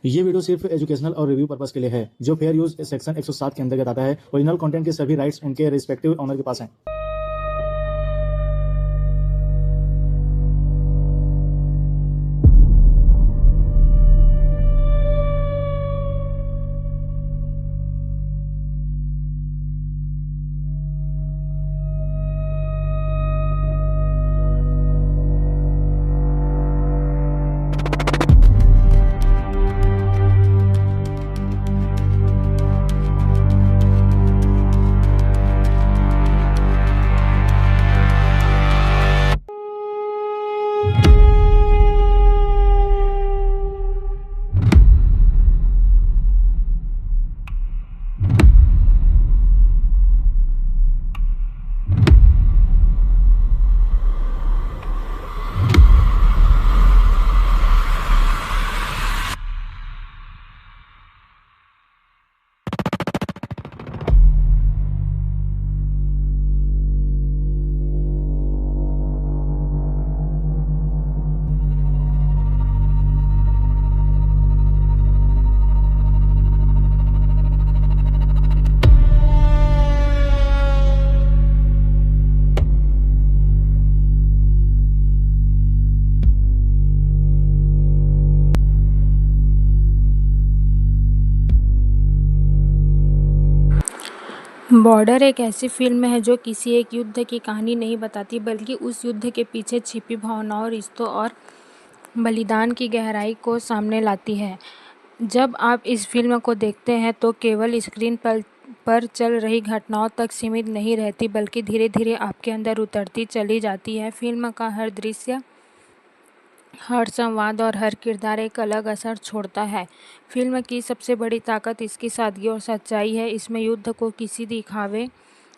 ये वीडियो सिर्फ एजुकेशनल और रिव्यू पर्पस के लिए है, जो फेयर यूज सेक्शन 107 के अंतर्गत आता है। ओरिजिनल कंटेंट के सभी राइट्स उनके रिस्पेक्टिव ऑनर के पास हैं। बॉर्डर एक ऐसी फिल्म है जो किसी एक युद्ध की कहानी नहीं बताती, बल्कि उस युद्ध के पीछे छिपी भावनाओं, रिश्तों और बलिदान की गहराई को सामने लाती है। जब आप इस फिल्म को देखते हैं तो केवल स्क्रीन पर चल रही घटनाओं तक सीमित नहीं रहती, बल्कि धीरे धीरे आपके अंदर उतरती चली जाती है। फिल्म का हर दृश्य, हर संवाद और हर किरदार एक अलग असर छोड़ता है। फिल्म की सबसे बड़ी ताकत इसकी सादगी और सच्चाई है। इसमें युद्ध को किसी दिखावे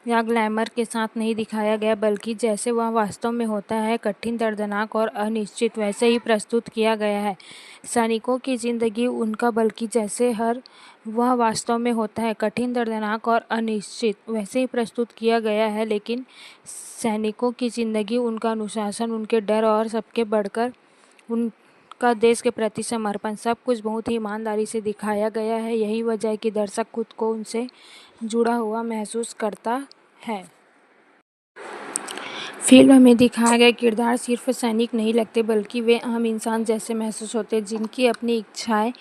या ग्लैमर के साथ नहीं दिखाया गया, बल्कि जैसे वह वास्तव में होता है, कठिन, दर्दनाक और अनिश्चित, वैसे ही प्रस्तुत किया गया है। सैनिकों की जिंदगी उनका, बल्कि जैसे वह वास्तव में होता है, कठिन, दर्दनाक और अनिश्चित, वैसे ही प्रस्तुत किया गया है। लेकिन सैनिकों की जिंदगी, उनका अनुशासन, उनके डर और सबके बढ़कर उनका देश के प्रति समर्पण, सब कुछ बहुत ही ईमानदारी से दिखाया गया है। यही वजह है कि दर्शक खुद को उनसे जुड़ा हुआ महसूस करता है। फिल्म में दिखाए गए किरदार सिर्फ सैनिक नहीं लगते, बल्कि वे आम इंसान जैसे महसूस होते हैं, जिनकी अपनी इच्छाएं,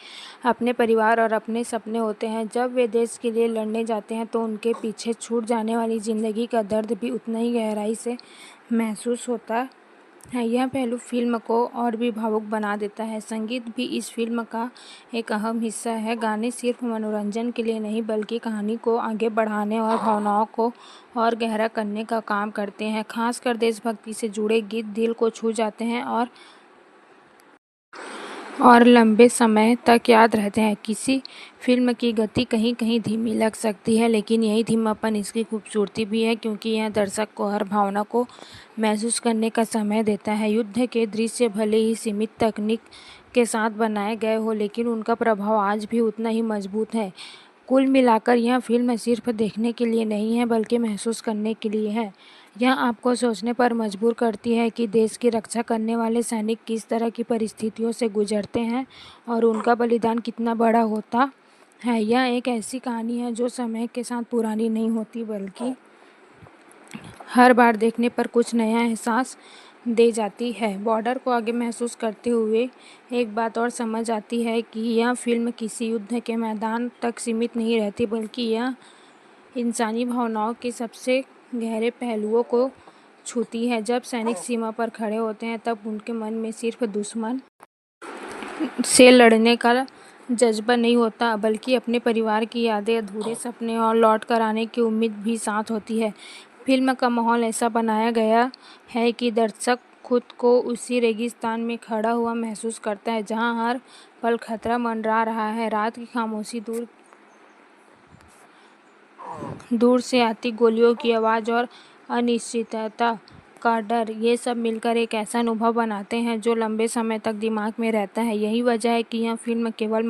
अपने परिवार और अपने सपने होते हैं। जब वे देश के लिए लड़ने जाते हैं तो उनके पीछे छूट जाने वाली जिंदगी का दर्द भी उतना ही गहराई से महसूस होता है। यह पहलू फिल्म को और भी भावुक बना देता है। संगीत भी इस फिल्म का एक अहम हिस्सा है। गाने सिर्फ मनोरंजन के लिए नहीं, बल्कि कहानी को आगे बढ़ाने और भावनाओं को और गहरा करने का काम करते हैं। खासकर देशभक्ति से जुड़े गीत दिल को छू जाते हैं और लंबे समय तक याद रहते हैं। किसी फिल्म की गति कहीं कहीं धीमी लग सकती है, लेकिन यही धीमापन इसकी खूबसूरती भी है, क्योंकि यह दर्शक को हर भावना को महसूस करने का समय देता है। युद्ध के दृश्य भले ही सीमित तकनीक के साथ बनाए गए हो, लेकिन उनका प्रभाव आज भी उतना ही मजबूत है। कुल मिलाकर यह फिल्म सिर्फ देखने के लिए नहीं है, बल्कि महसूस करने के लिए है। यह आपको सोचने पर मजबूर करती है कि देश की रक्षा करने वाले सैनिक किस तरह की परिस्थितियों से गुजरते हैं और उनका बलिदान कितना बड़ा होता है। यह एक ऐसी कहानी है जो समय के साथ पुरानी नहीं होती, बल्कि हर बार देखने पर कुछ नया एहसास दे जाती है। बॉर्डर को आगे महसूस करते हुए एक बात और समझ आती है कि यह फिल्म किसी युद्ध के मैदान तक सीमित नहीं रहती, बल्कि यह इंसानी भावनाओं के सबसे गहरे पहलुओं को छूती है। जब सैनिक सीमा पर खड़े होते हैं, तब उनके मन में सिर्फ दुश्मन से लड़ने का जज्बा नहीं होता, बल्कि अपने परिवार की यादें, अधूरे सपने और लौट कर आने की उम्मीद भी साथ होती है। फिल्म का माहौल ऐसा बनाया गया है कि दर्शक खुद को उसी रेगिस्तान में खड़ा हुआ महसूस करता है, जहां हर पल खतरा मंडरा रहा है। रात की खामोशी, दूर से आती गोलियों की आवाज़ और अनिश्चितता का डर, ये सब मिलकर एक ऐसा अनुभव बनाते हैं जो लंबे समय तक दिमाग में रहता है। यही वजह है कि यह फिल्म केवल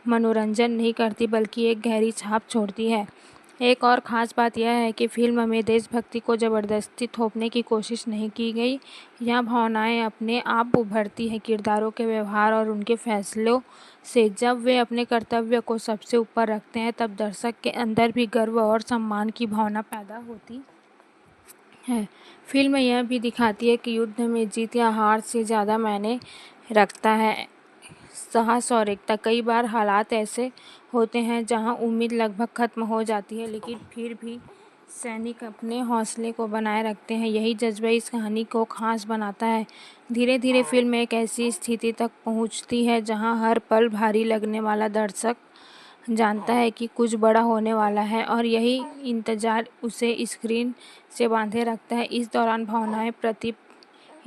मनोरंजन नहीं करती, बल्कि एक गहरी छाप छोड़ती है। एक और ख़ास बात यह है कि फ़िल्म में देशभक्ति को ज़बरदस्ती थोपने की कोशिश नहीं की गई। यह भावनाएं अपने आप उभरती हैं किरदारों के व्यवहार और उनके फैसलों से। जब वे अपने कर्तव्य को सबसे ऊपर रखते हैं तब दर्शक के अंदर भी गर्व और सम्मान की भावना पैदा होती है। फ़िल्म यह भी दिखाती है कि युद्ध में जीत या हार से ज़्यादा मायने रखता है साहस और एकता। कई बार हालात ऐसे होते हैं जहां उम्मीद लगभग खत्म हो जाती है, लेकिन फिर भी सैनिक अपने हौसले को बनाए रखते हैं। यही जज्बा इस कहानी को खास बनाता है। धीरे धीरे फिल्म एक ऐसी स्थिति तक पहुंचती है जहां हर पल भारी लगने वाला दर्शक जानता है कि कुछ बड़ा होने वाला है और यही इंतजार उसे स्क्रीन से बांधे रखता है। इस दौरान भावनाएं प्रति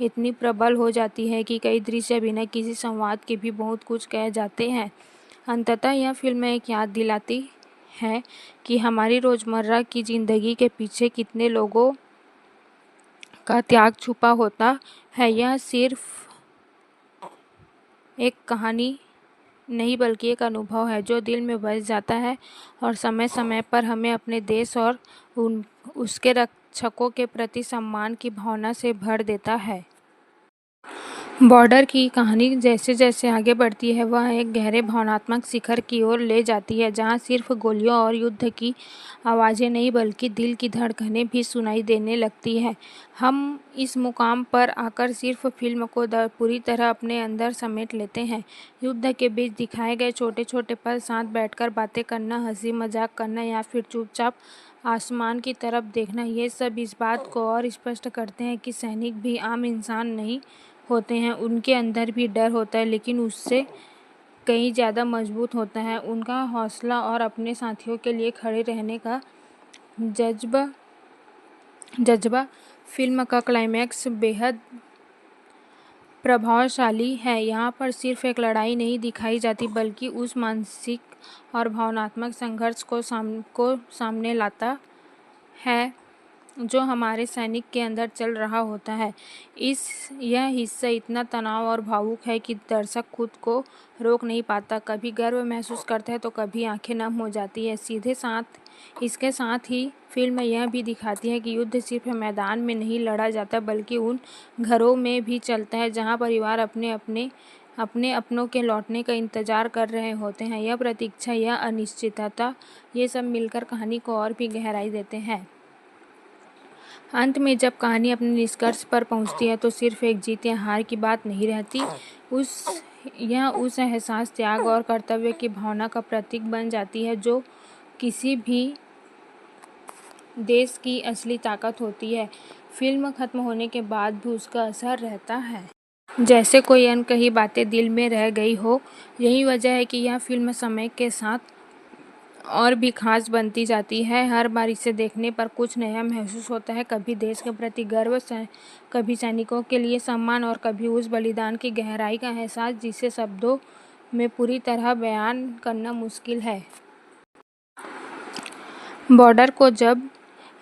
इतनी प्रबल हो जाती है कि कई दृश्य बिना किसी संवाद के भी बहुत कुछ कह जाते हैं। अंततः यह फिल्म एक याद दिलाती है कि हमारी रोज़मर्रा की ज़िंदगी के पीछे कितने लोगों का त्याग छुपा होता है। यह सिर्फ एक कहानी नहीं बल्कि एक अनुभव है जो दिल में बस जाता है और समय समय पर हमें अपने देश और उसके रक्षकों के प्रति सम्मान की भावना से भर देता है। बॉर्डर की कहानी जैसे जैसे आगे बढ़ती है वह एक गहरे भावनात्मक शिखर की ओर ले जाती है जहां सिर्फ गोलियों और युद्ध की आवाज़ें नहीं बल्कि दिल की धड़कनें भी सुनाई देने लगती है। हम इस मुकाम पर आकर सिर्फ फिल्म को पूरी तरह अपने अंदर समेट लेते हैं। युद्ध के बीच दिखाए गए छोटे छोटे पल, साथ बैठकर बातें करना, हंसी मजाक करना या फिर चुपचाप आसमान की तरफ देखना, ये सब इस बात को और स्पष्ट करते हैं कि सैनिक भी आम इंसान नहीं होते हैं। उनके अंदर भी डर होता है, लेकिन उससे कहीं ज़्यादा मजबूत होता है उनका हौसला और अपने साथियों के लिए खड़े रहने का जज्बा। फिल्म का क्लाइमैक्स बेहद प्रभावशाली है। यहाँ पर सिर्फ एक लड़ाई नहीं दिखाई जाती बल्कि उस मानसिक और भावनात्मक संघर्ष को सामने लाता है जो हमारे सैनिक के अंदर चल रहा होता है। यह हिस्सा इतना तनाव और भावुक है कि दर्शक खुद को रोक नहीं पाता, कभी गर्व महसूस करता है तो कभी आंखें नम हो जाती है। इसके साथ ही फिल्म यह भी दिखाती है कि युद्ध सिर्फ मैदान में नहीं लड़ा जाता बल्कि उन घरों में भी चलता है जहां परिवार अपने अपनों के लौटने का इंतजार कर रहे होते हैं। यह प्रतीक्षा, यह अनिश्चितता, ये सब मिलकर कहानी को और भी गहराई देते हैं। अंत में जब कहानी अपने निष्कर्ष पर पहुंचती है तो सिर्फ एक जीत या हार की बात नहीं रहती, यह उस एहसास, त्याग और कर्तव्य की भावना का प्रतीक बन जाती है जो किसी भी देश की असली ताकत होती है। फिल्म खत्म होने के बाद भी उसका असर रहता है, जैसे कोई अनकही बातें दिल में रह गई हो। यही वजह है कि यह फिल्म समय के साथ और भी खास बनती जाती है। हर बार इसे देखने पर कुछ नया महसूस होता है, कभी देश के प्रति गर्व, कभी सैनिकों के लिए सम्मान और कभी उस बलिदान की गहराई का एहसास जिसे शब्दों में पूरी तरह बयान करना मुश्किल है। बॉर्डर को जब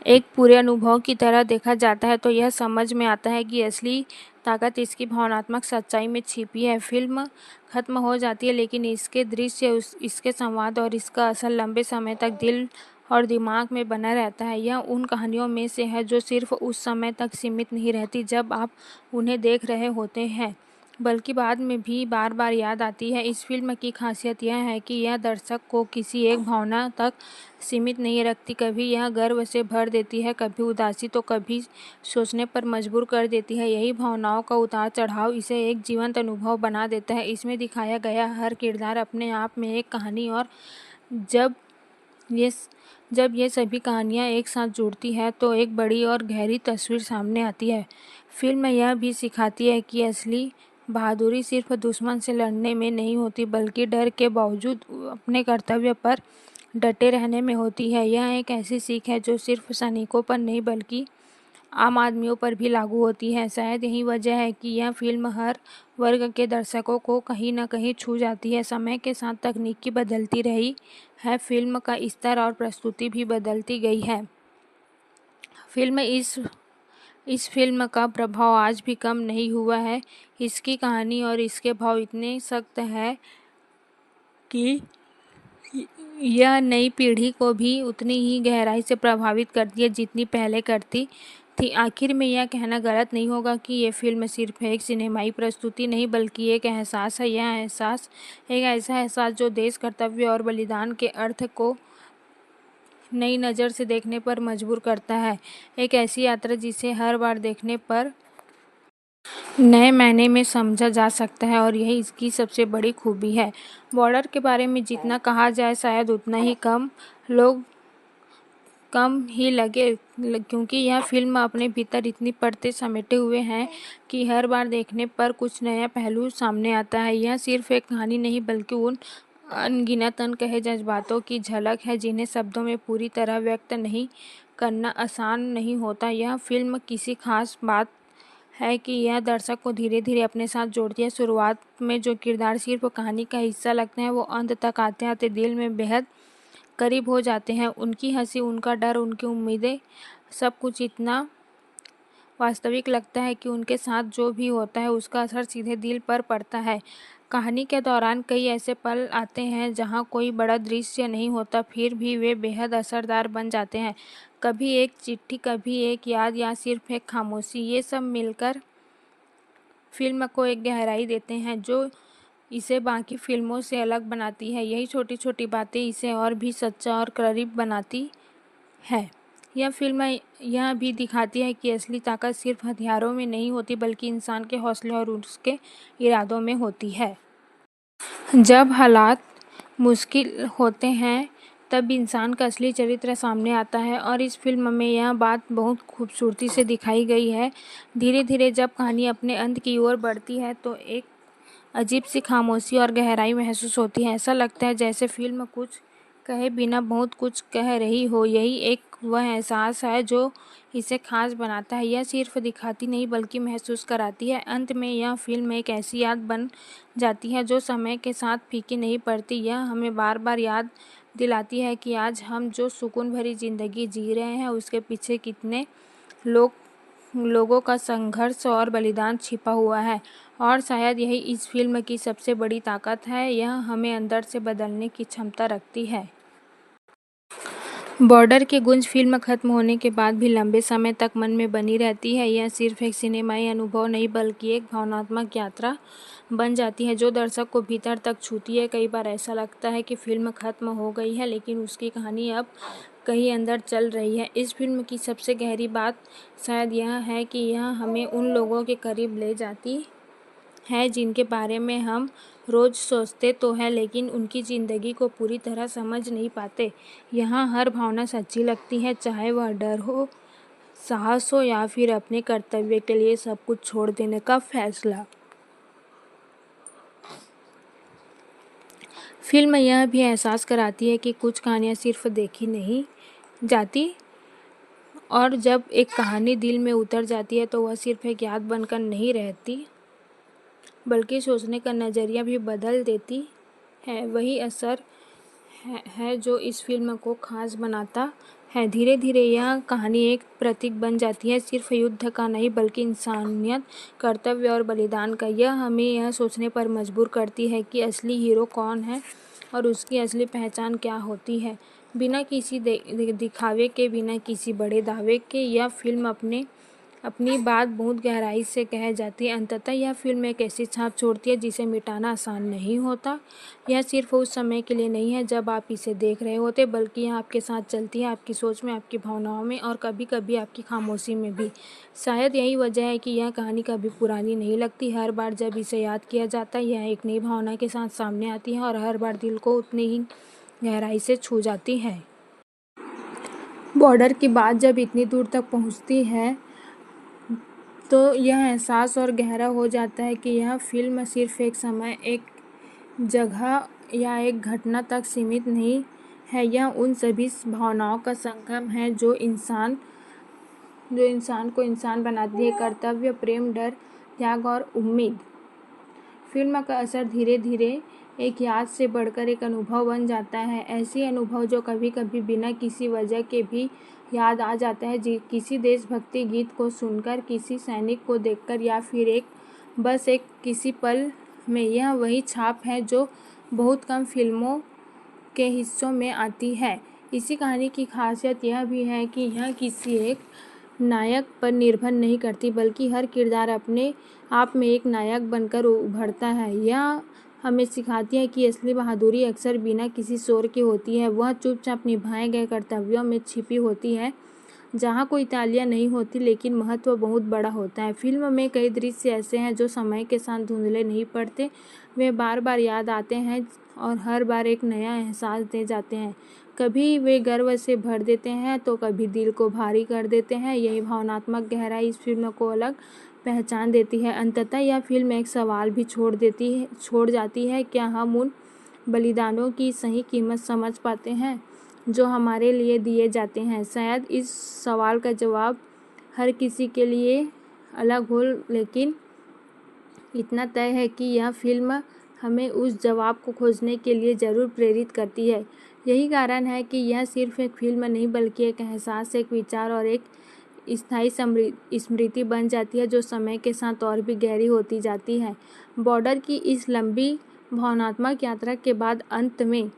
एक पूरे अनुभव की तरह देखा जाता है तो यह समझ में आता है कि असली ताकत इसकी भावनात्मक सच्चाई में छिपी है। फिल्म खत्म हो जाती है लेकिन इसके दृश्य, इसके संवाद और इसका असर लंबे समय तक दिल और दिमाग में बना रहता है। यह उन कहानियों में से है जो सिर्फ उस समय तक सीमित नहीं रहती जब आप उन्हें देख रहे होते हैं, बल्कि बाद में भी बार बार याद आती है। इस फिल्म की खासियत यह है कि यह दर्शक को किसी एक भावना तक सीमित नहीं रखती। कभी यह गर्व से भर देती है, कभी उदासी, तो कभी सोचने पर मजबूर कर देती है। यही भावनाओं का उतार चढ़ाव इसे एक जीवंत अनुभव बना देता है। इसमें दिखाया गया हर किरदार अपने आप में एक कहानी और जब ये सभी कहानियाँ एक साथ जुड़ती हैं तो एक बड़ी और गहरी तस्वीर सामने आती है। फिल्म यह भी सिखाती है कि असली बहादुरी सिर्फ दुश्मन से लड़ने में नहीं होती बल्कि डर के बावजूद अपने कर्तव्य पर डटे रहने में होती है। यह एक ऐसी सीख है जो सिर्फ सैनिकों पर नहीं बल्कि आम आदमियों पर भी लागू होती है। शायद यही वजह है कि यह फिल्म हर वर्ग के दर्शकों को कहीं न कहीं छू जाती है। समय के साथ तकनीकी बदलती रही है, फिल्म का स्तर और प्रस्तुति भी बदलती गई है। इस फिल्म का प्रभाव आज भी कम नहीं हुआ है। इसकी कहानी और इसके भाव इतने सख्त है कि यह नई पीढ़ी को भी उतनी ही गहराई से प्रभावित करती है जितनी पहले करती थी। आखिर में यह कहना गलत नहीं होगा कि ये फिल्म सिर्फ एक सिनेमाई प्रस्तुति नहीं बल्कि एक एहसास है। यह एहसास एक ऐसा एहसास जो देश, कर्तव्य और बलिदान के अर्थ को नई नज़र से देखने पर मजबूर करता है। एक ऐसी यात्रा जिसे हर बार देखने पर नए मायने में समझा जा सकता है और यही इसकी सबसे बड़ी खूबी है। बॉर्डर के बारे में जितना कहा जाए शायद उतना ही कम ही लगे, क्योंकि यह फिल्म अपने भीतर इतनी परतें समेटे हुए है कि हर बार देखने पर कुछ नया पहलू सामने आता है। यह सिर्फ एक कहानी नहीं बल्कि उन अनगिनत अनकहे जज्बातों की झलक है जिन्हें शब्दों में पूरी तरह व्यक्त नहीं करना आसान नहीं होता। यह फिल्म किसी खास बात है कि यह दर्शक को धीरे धीरे अपने साथ जोड़ती है। शुरुआत में जो किरदार सिर्फ कहानी का हिस्सा लगते हैं वो अंत तक आते आते दिल में बेहद करीब हो जाते हैं। उनकी हंसी, उनका डर, उनकी उम्मीदें, सब कुछ इतना वास्तविक लगता है कि उनके साथ जो भी होता है उसका असर सीधे दिल पर पड़ता है। कहानी के दौरान कई ऐसे पल आते हैं जहां कोई बड़ा दृश्य नहीं होता, फिर भी वे बेहद असरदार बन जाते हैं। कभी एक चिट्ठी, कभी एक याद या सिर्फ एक खामोशी, ये सब मिलकर फिल्म को एक गहराई देते हैं जो इसे बाकी फिल्मों से अलग बनाती है। यही छोटी छोटी बातें इसे और भी सच्चा और करीब बनाती है। यह फिल्म यह भी दिखाती है कि असली ताकत सिर्फ हथियारों में नहीं होती बल्कि इंसान के हौसले और उसके इरादों में होती है। जब हालात मुश्किल होते हैं तब इंसान का असली चरित्र सामने आता है और इस फिल्म में यह बात बहुत खूबसूरती से दिखाई गई है। धीरे धीरे जब कहानी अपने अंत की ओर बढ़ती है तो एक अजीब सी खामोशी और गहराई महसूस होती है। ऐसा लगता है जैसे फिल्म कुछ कहे बिना बहुत कुछ कह रही हो। यही एक वह एहसास है जो इसे खास बनाता है। यह सिर्फ दिखाती नहीं बल्कि महसूस कराती है। अंत में यह फिल्म एक ऐसी याद बन जाती है जो समय के साथ फीकी नहीं पड़ती। यह हमें बार बार याद दिलाती है कि आज हम जो सुकून भरी जिंदगी जी रहे हैं उसके पीछे कितने लोगों का संघर्ष और बलिदान छिपा हुआ है। और शायद यही इस फिल्म की सबसे बड़ी ताकत है, यह हमें अंदर से बदलने की क्षमता रखती है। बॉर्डर की गूंज फिल्म खत्म होने के बाद भी लंबे समय तक मन में बनी रहती है। यह सिर्फ एक सिनेमाई अनुभव नहीं बल्कि एक भावनात्मक यात्रा बन जाती है जो दर्शक को भीतर तक छूती है। कई बार ऐसा लगता है कि फिल्म खत्म हो गई है लेकिन उसकी कहानी अब कहीं अंदर चल रही है। इस फिल्म की सबसे गहरी बात शायद यह है कि यह हमें उन लोगों के करीब ले जाती है जिनके बारे में हम रोज़ सोचते तो हैं लेकिन उनकी ज़िंदगी को पूरी तरह समझ नहीं पाते। यहाँ हर भावना सच्ची लगती है, चाहे वह डर हो, साहस हो या फिर अपने कर्तव्य के लिए सब कुछ छोड़ देने का फैसला। फिल्म यह भी एहसास कराती है कि कुछ कहानियाँ सिर्फ देखी नहीं जाती और जब एक कहानी दिल में उतर जाती है तो वह सिर्फ एक याद बनकर नहीं रहती बल्कि सोचने का नज़रिया भी बदल देती है। वही असर है जो इस फिल्म को खास बनाता है। धीरे धीरे यह कहानी एक प्रतीक बन जाती है, सिर्फ युद्ध का नहीं बल्कि इंसानियत, कर्तव्य और बलिदान का। यह हमें यह सोचने पर मजबूर करती है कि असली हीरो कौन है और उसकी असली पहचान क्या होती है। बिना किसी दिखावे के, बिना किसी बड़े दावे के यह फिल्म अपनी बात बहुत गहराई से कह जाती है। अंततः यह फिल्म एक ऐसी छाप छोड़ती है जिसे मिटाना आसान नहीं होता। यह सिर्फ उस समय के लिए नहीं है जब आप इसे देख रहे होते बल्कि यह आपके साथ चलती है, आपकी सोच में, आपकी भावनाओं में और कभी कभी आपकी खामोशी में भी। शायद यही वजह है कि यह कहानी कभी पुरानी नहीं लगती। हर बार जब इसे याद किया जाता है यह एक नई भावना के साथ सामने आती है और हर बार दिल को उतनी ही गहराई से छू जाती है। बॉर्डर की बात जब इतनी दूर तक पहुँचती है तो यह एहसास और गहरा हो जाता है कि यह फिल्म सिर्फ एक समय, एक जगह या एक घटना तक सीमित नहीं है। यह उन सभी भावनाओं का संगम है जो इंसान को इंसान बनाती है। कर्तव्य, प्रेम, डर, त्याग और उम्मीद। फिल्म का असर धीरे धीरे एक याद से बढ़कर एक अनुभव बन जाता है। ऐसी अनुभव जो कभी कभी बिना किसी वजह के भी याद आ जाता है। किसी देशभक्ति गीत को सुनकर, किसी सैनिक को देखकर या फिर किसी पल में। यह वही छाप है जो बहुत कम फिल्मों के हिस्सों में आती है। इसी कहानी की खासियत यह भी है कि यह किसी एक नायक पर निर्भर नहीं करती, बल्कि हर किरदार अपने आप में एक नायक बनकर उभरता है। यह हमें सिखाती है कि असली बहादुरी अक्सर बिना किसी शोर के होती है। वह चुपचाप निभाए गए कर्तव्यों में छिपी होती है, जहाँ कोई तालियां नहीं होती, लेकिन महत्व बहुत बड़ा होता है। फिल्म में कई दृश्य ऐसे हैं जो समय के साथ धुंधले नहीं पड़ते। वे बार बार याद आते हैं और हर बार एक नया एहसास दे जाते हैं। कभी वे गर्व से भर देते हैं तो कभी दिल को भारी कर देते हैं। यही भावनात्मक गहराई इस फिल्म को अलग पहचान देती है। अंततः यह फिल्म एक सवाल भी छोड़ जाती है, क्या हम उन बलिदानों की सही कीमत समझ पाते हैं जो हमारे लिए दिए जाते हैं? शायद इस सवाल का जवाब हर किसी के लिए अलग हो, लेकिन इतना तय है कि यह फिल्म हमें उस जवाब को खोजने के लिए ज़रूर प्रेरित करती है। यही कारण है कि यह सिर्फ एक फिल्म नहीं, बल्कि एक एहसास, एक विचार और एक स्थायी स्मृति बन जाती है, जो समय के साथ और भी गहरी होती जाती है। बॉर्डर की इस लंबी भावनात्मक यात्रा के बाद अंत में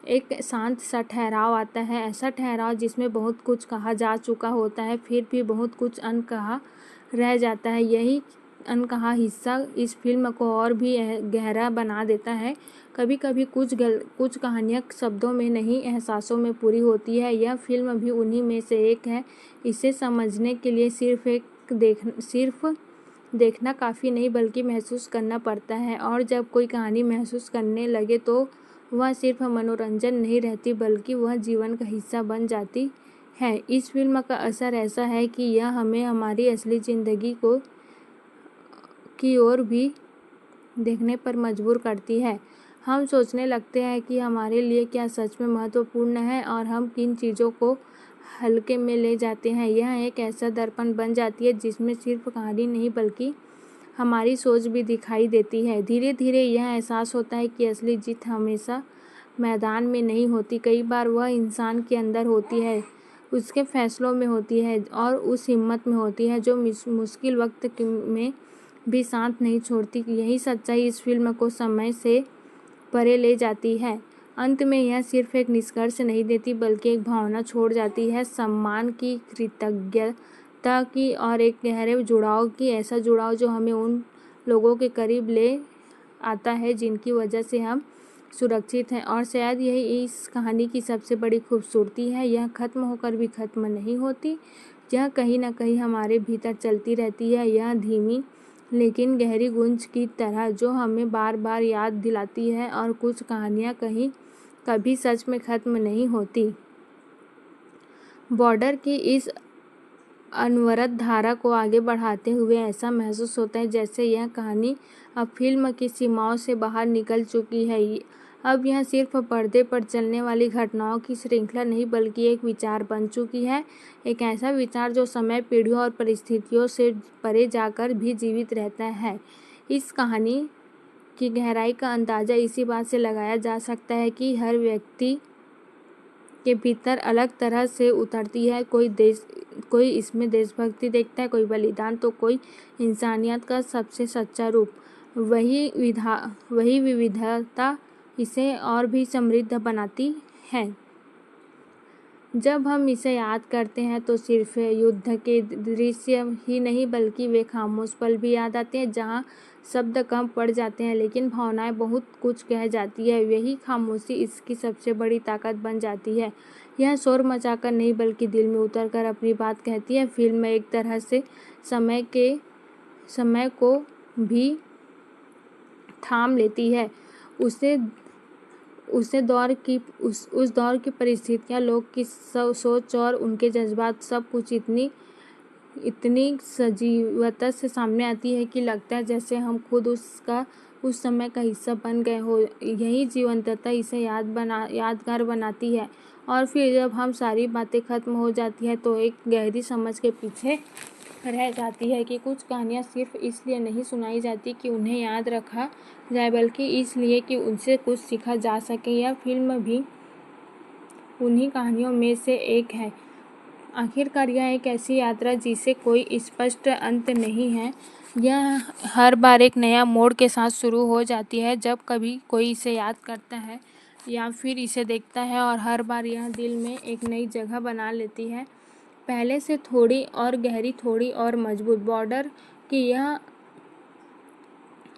एक शांत सा ठहराव आता है। ऐसा ठहराव जिसमें बहुत कुछ कहा जा चुका होता है, फिर भी बहुत कुछ अनकहा रह जाता है। यही अनकहा हिस्सा इस फिल्म को और भी गहरा बना देता है। कभी कभी कुछ कहानियाँ शब्दों में नहीं, एहसासों में पूरी होती है। यह फिल्म भी उन्हीं में से एक है। इसे समझने के लिए सिर्फ देखना काफ़ी नहीं, बल्कि महसूस करना पड़ता है। और जब कोई कहानी महसूस करने लगे तो वह सिर्फ मनोरंजन नहीं रहती, बल्कि वह जीवन का हिस्सा बन जाती है। इस फिल्म का असर ऐसा है कि यह हमें हमारी असली ज़िंदगी की ओर भी देखने पर मजबूर करती है। हम सोचने लगते हैं कि हमारे लिए क्या सच में महत्वपूर्ण है और हम किन चीज़ों को हल्के में ले जाते हैं। यह एक ऐसा दर्पण बन जाती है जिसमें सिर्फ कहानी नहीं, बल्कि हमारी सोच भी दिखाई देती है। धीरे धीरे यह एहसास होता है कि असली जीत हमेशा मैदान में नहीं होती। कई बार वह इंसान के अंदर होती है, उसके फैसलों में होती है और उस हिम्मत में होती है जो मुश्किल वक्त में भी साथ नहीं छोड़ती। यही सच्चाई इस फिल्म को समय से परे ले जाती है। अंत में यह सिर्फ एक निष्कर्ष नहीं देती, बल्कि एक भावना छोड़ जाती है, सम्मान की, कृतज्ञता की और एक गहरे जुड़ाव की। ऐसा जुड़ाव जो हमें उन लोगों के करीब ले आता है जिनकी वजह से हम सुरक्षित हैं। और शायद यही इस कहानी की सबसे बड़ी खूबसूरती है। यह खत्म होकर भी खत्म नहीं होती, यह कहीं ना कहीं हमारे भीतर चलती रहती है। यह धीमी लेकिन गहरी गूंज की तरह जो हमें बार बार याद दिलाती है और कुछ कहानियाँ कभी सच में खत्म नहीं होती। बॉर्डर की इस अनवरत धारा को आगे बढ़ाते हुए ऐसा महसूस होता है जैसे यह कहानी अब फिल्म की सीमाओं से बाहर निकल चुकी है। अब यह सिर्फ पर्दे पर चलने वाली घटनाओं की श्रृंखला नहीं, बल्कि एक विचार बन चुकी है। एक ऐसा विचार जो समय, पीढ़ियों और परिस्थितियों से परे जाकर भी जीवित रहता है। इस कहानी की गहराई का अंदाज़ा इसी बात से लगाया जा सकता है कि हर व्यक्ति के भीतर अलग तरह से उतरती है। कोई इसमें देशभक्ति देखता है, कोई बलिदान, तो कोई इंसानियत का सबसे सच्चा रूप। वही विविधता इसे और भी समृद्ध बनाती है। जब हम इसे याद करते हैं तो सिर्फ युद्ध के दृश्य ही नहीं, बल्कि वे खामोश पल भी याद आते हैं जहाँ शब्द कम पड़ जाते हैं लेकिन भावनाएं बहुत कुछ कह जाती है। यही खामोशी इसकी सबसे बड़ी ताकत बन जाती है। यह शोर मचाकर नहीं, बल्कि दिल में उतरकर अपनी बात कहती है। फिल्म एक तरह से समय को भी थाम लेती है। उस दौर की परिस्थितियाँ, लोग की सोच और उनके जज्बात, सब कुछ इतनी सजीवता से सामने आती है कि लगता है जैसे हम खुद उस समय का हिस्सा बन गए हो। यही जीवंतता इसे यादगार बनाती है। और फिर जब हम सारी बातें खत्म हो जाती है तो एक गहरी समझ के पीछे रह जाती है कि कुछ कहानियाँ सिर्फ इसलिए नहीं सुनाई जाती कि उन्हें याद रखा जाए, बल्कि इसलिए कि उनसे कुछ सीखा जा सके। यह फिल्म भी उन्हीं कहानियों में से एक है। आखिरकार यह एक ऐसी यात्रा जिसे कोई स्पष्ट अंत नहीं है। यह हर बार एक नया मोड़ के साथ शुरू हो जाती है। जब कभी कोई इसे याद करता है या फिर इसे देखता है और हर बार यह दिल में एक नई जगह बना लेती है, पहले से थोड़ी और गहरी, थोड़ी और मजबूत। बॉर्डर की यह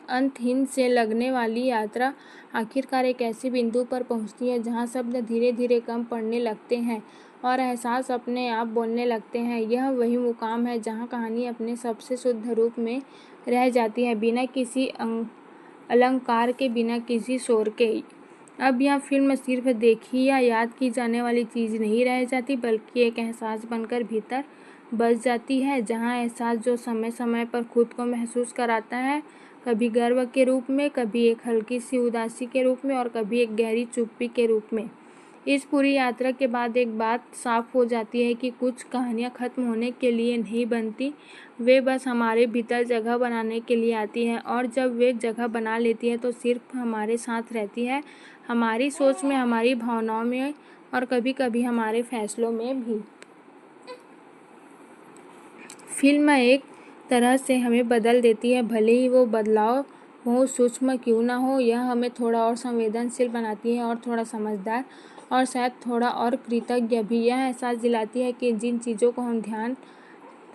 अंतहीन से लगने वाली यात्रा आखिरकार एक ऐसे बिंदु पर पहुंचती है जहां शब्द धीरे धीरे कम पड़ने लगते हैं और एहसास अपने आप बोलने लगते हैं। यह वही मुकाम है जहां कहानी अपने सबसे शुद्ध रूप में रह जाती है, बिना किसी अलंकार के, बिना किसी शोर के। अब यह फिल्म सिर्फ देखी या याद की जाने वाली चीज़ नहीं रह जाती, बल्कि एक एहसास बनकर भीतर बस जाती है, जहां एहसास जो समय समय पर खुद को महसूस कराता है, कभी गर्व के रूप में, कभी एक हल्की सी उदासी के रूप में और कभी एक गहरी चुप्पी के रूप में। इस पूरी यात्रा के बाद एक बात साफ हो जाती है कि कुछ कहानियाँ खत्म होने के लिए नहीं बनती, वे बस हमारे भीतर जगह बनाने के लिए आती हैं, और जब वे जगह बना लेती है तो सिर्फ हमारे साथ रहती है, हमारी सोच में, हमारी भावनाओं में और कभी कभी हमारे फैसलों में भी। फिल्म एक तरह से हमें बदल देती है, भले ही वो बदलाव बहुत सूक्ष्म क्यों ना हो। यह हमें थोड़ा और संवेदनशील बनाती है, और थोड़ा समझदार, और शायद थोड़ा और कृतज्ञ भी। यह एहसास दिलाती है कि जिन चीज़ों को हम ध्यान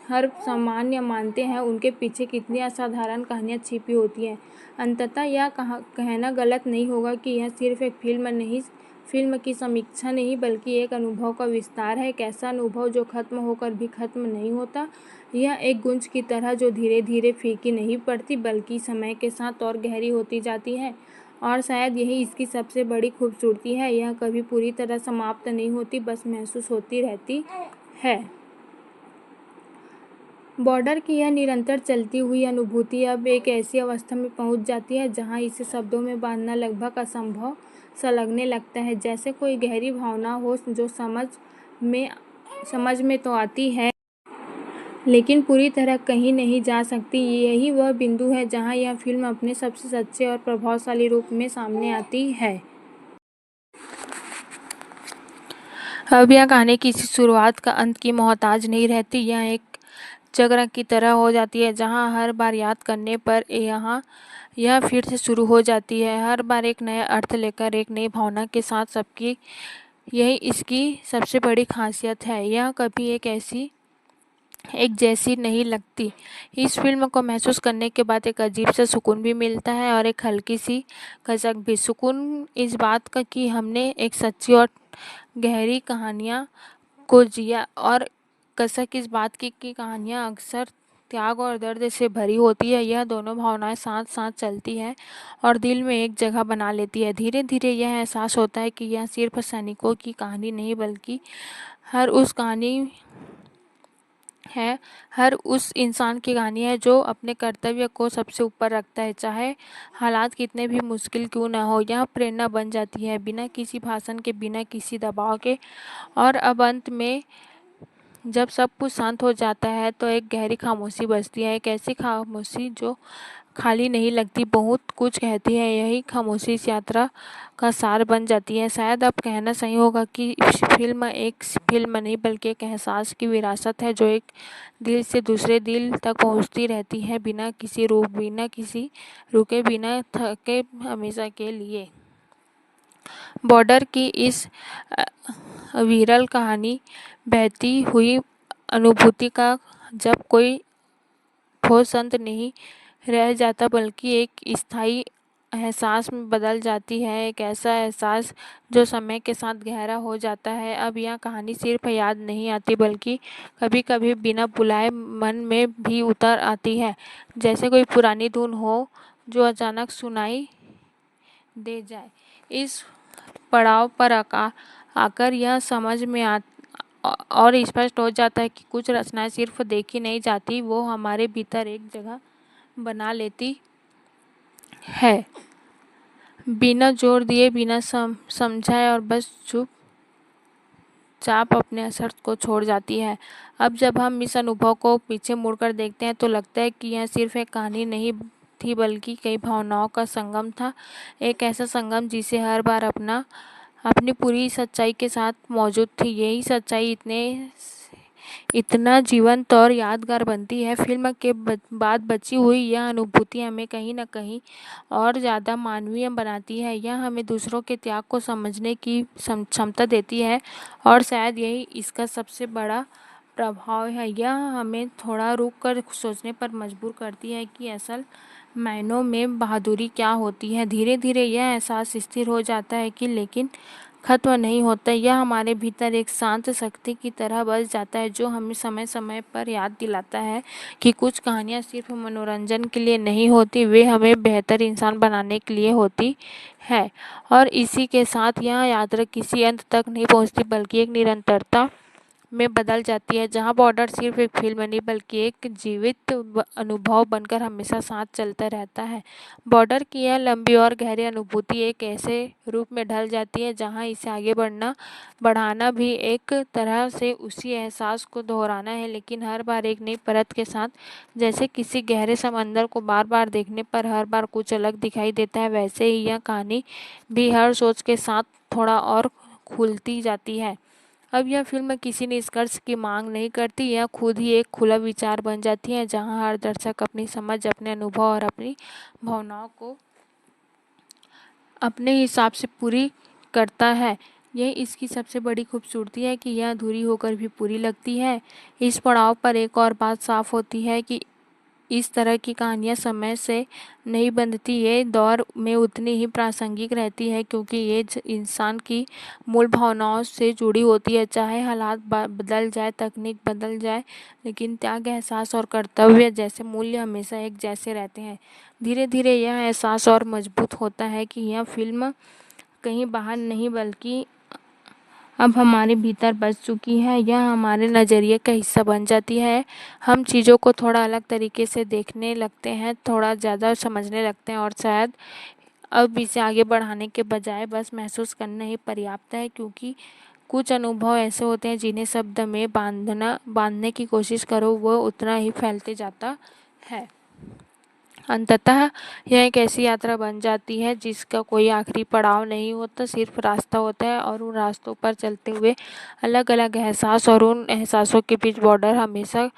हर सामान्य मानते हैं, उनके पीछे कितनी असाधारण कहानियाँ छिपी होती हैं। अंततः यह कहना गलत नहीं होगा कि यह सिर्फ एक फिल्म की समीक्षा नहीं, बल्कि एक अनुभव का विस्तार है, एक ऐसा अनुभव जो खत्म होकर भी खत्म नहीं होता। यह एक गूंज की तरह जो धीरे धीरे फीकी नहीं पड़ती, बल्कि समय के साथ और गहरी होती जाती है, और शायद यही इसकी सबसे बड़ी खूबसूरती है। यह कभी पूरी तरह समाप्त नहीं होती, बस महसूस होती रहती है। बॉर्डर की यह निरंतर चलती हुई अनुभूति अब एक ऐसी अवस्था में पहुंच जाती है जहां इसे शब्दों में बांधना लगभग असंभव सा लगने लगता है, जैसे कोई गहरी भावना हो जो समझ में तो आती है, लेकिन पूरी तरह कहीं नहीं जा सकती। यही वह बिंदु है जहां यह फिल्म अपने सबसे सच्चे और प्रभावशाली रूप में सामने आती है। अब यह कहानी किसी शुरुआत का अंत की मोहताज नहीं रहती, यह एक चक्र की तरह हो जाती है जहां हर बार याद करने पर यह फिर से शुरू हो जाती है, हर बार एक नया अर्थ लेकर, एक नई भावना के साथ। सबकी यही इसकी सबसे बड़ी खासियत है, यह कभी एक जैसी नहीं लगती। इस फिल्म को महसूस करने के बाद एक अजीब सा सुकून भी मिलता है, और एक हल्की सी कसक भी। सुकून इस बात का कि हमने एक सच्ची और गहरी कहानियाँ को जिया, और कसक इस बात की कि कहानियाँ अक्सर त्याग और दर्द से भरी होती है। यह दोनों भावनाएं साथ साथ चलती है और दिल में एक जगह बना लेती है। धीरे धीरे यह एहसास होता है कि यह सिर्फ सैनिकों की कहानी नहीं, बल्कि हर उस कहानी है हर उस इंसान की कहानी है जो अपने कर्तव्य को सबसे ऊपर रखता है, चाहे हालात कितने भी मुश्किल क्यों ना हो। यह प्रेरणा बन जाती है, बिना किसी भाषण के, बिना किसी दबाव के। और अब अंत में जब सब कुछ शांत हो जाता है तो एक गहरी खामोशी बजती है, एक ऐसी खामोशी जो खाली नहीं लगती, बहुत कुछ कहती है। यही खामोशी इस यात्रा का सार बन जाती है। शायद अब कहना सही होगा कि फिल्म एक फिल्म नहीं, बल्कि एक एहसास की विरासत है जो एक दिल से दूसरे दिल तक पहुंचती रहती है, बिना किसी रुके, बिना थके, हमेशा के लिए। बॉर्डर की इस विरल कहानी, बहती हुई अनुभूति का जब कोई ठोस अंत नहीं रह जाता, बल्कि एक स्थायी एहसास में बदल जाती है, एक ऐसा एहसास जो समय के साथ गहरा हो जाता है। अब यह कहानी सिर्फ याद नहीं आती, बल्कि कभी कभी बिना बुलाए मन में भी उतर आती है, जैसे कोई पुरानी धुन हो जो अचानक सुनाई दे जाए। इस पड़ाव पर आकर यह समझ में और स्पष्ट हो जाता है कि कुछ रचनाएं सिर्फ देखी नहीं जाती, वो हमारे भीतर एक जगह बना लेती है, बिना जोर दिए, बिना समझाए, और बस चुपचाप अपने असर को छोड़ जाती है। अब जब हम इस अनुभव को पीछे मुड़कर देखते हैं तो लगता है कि यह सिर्फ एक कहानी नहीं थी, बल्कि कई भावनाओं का संगम था, एक ऐसा संगम जिसे हर बार अपनी पूरी सच्चाई के साथ मौजूद थी। यही सच्चाई इतना जीवंत और यादगार बनती है। फिल्म के बाद बची हुई यह अनुभूति हमें कहीं न कहीं और ज़्यादा मानवीय बनाती है। यह हमें दूसरों के त्याग को समझने की क्षमता देती है और शायद यही इसका सबसे बड़ा प्रभाव है। यह हमें थोड़ा रुक कर सोचने पर मजबूर करती है कि असल मायनों में बहादुरी क्या होती है। धीरे धीरे यह एहसास स्थिर हो जाता है कि लेकिन खत्म नहीं होता। यह हमारे भीतर एक शांत शक्ति की तरह बस जाता है जो हमें समय समय पर याद दिलाता है कि कुछ कहानियाँ सिर्फ मनोरंजन के लिए नहीं होती, वे हमें बेहतर इंसान बनाने के लिए होती है। और इसी के साथ यह यात्रा किसी अंत तक नहीं पहुँचती बल्कि एक निरंतरता में बदल जाती है, जहाँ बॉर्डर सिर्फ एक फिल्म नहीं बल्कि एक जीवित अनुभव बनकर हमेशा साथ चलता रहता है। बॉर्डर की यह लंबी और गहरी अनुभूति एक ऐसे रूप में ढल जाती है जहाँ इसे आगे बढ़ाना भी एक तरह से उसी एहसास को दोहराना है, लेकिन हर बार एक नई परत के साथ। जैसे किसी गहरे समंदर को बार बार देखने पर हर बार कुछ अलग दिखाई देता है, वैसे ही यह कहानी भी हर सोच के साथ थोड़ा और खुलती जाती है। अब यह फिल्म किसी निष्कर्ष की मांग नहीं करती, यह खुद ही एक खुला विचार बन जाती है जहां हर दर्शक अपनी समझ, अपने अनुभव और अपनी भावनाओं को अपने हिसाब से पूरी करता है। यह इसकी सबसे बड़ी खूबसूरती है कि यह अधूरी होकर भी पूरी लगती है। इस पड़ाव पर एक और बात साफ होती है कि इस तरह की कहानियाँ समय से नहीं बंधती, ये दौर में उतनी ही प्रासंगिक रहती है क्योंकि ये इंसान की मूल भावनाओं से जुड़ी होती है। चाहे हालात बदल जाए, तकनीक बदल जाए, लेकिन त्याग, एहसास और कर्तव्य जैसे मूल्य हमेशा एक जैसे रहते हैं। धीरे धीरे यह एहसास और मजबूत होता है कि यह फिल्म कहीं बाहर नहीं बल्कि अब हमारे भीतर बस चुकी है। यह हमारे नज़रिए का हिस्सा बन जाती है। हम चीज़ों को थोड़ा अलग तरीके से देखने लगते हैं, थोड़ा ज़्यादा समझने लगते हैं और शायद अब इसे आगे बढ़ाने के बजाय बस महसूस करना ही पर्याप्त है, क्योंकि कुछ अनुभव ऐसे होते हैं जिन्हें शब्द में बांधने की कोशिश करो वो उतना ही फैलते जाता है। अंततः यह एक ऐसी यात्रा बन जाती है जिसका कोई आखिरी पड़ाव नहीं होता, सिर्फ रास्ता होता है और उन रास्तों पर चलते हुए अलग अलग एहसास और उन एहसासों के बीच बॉर्डर हमेशा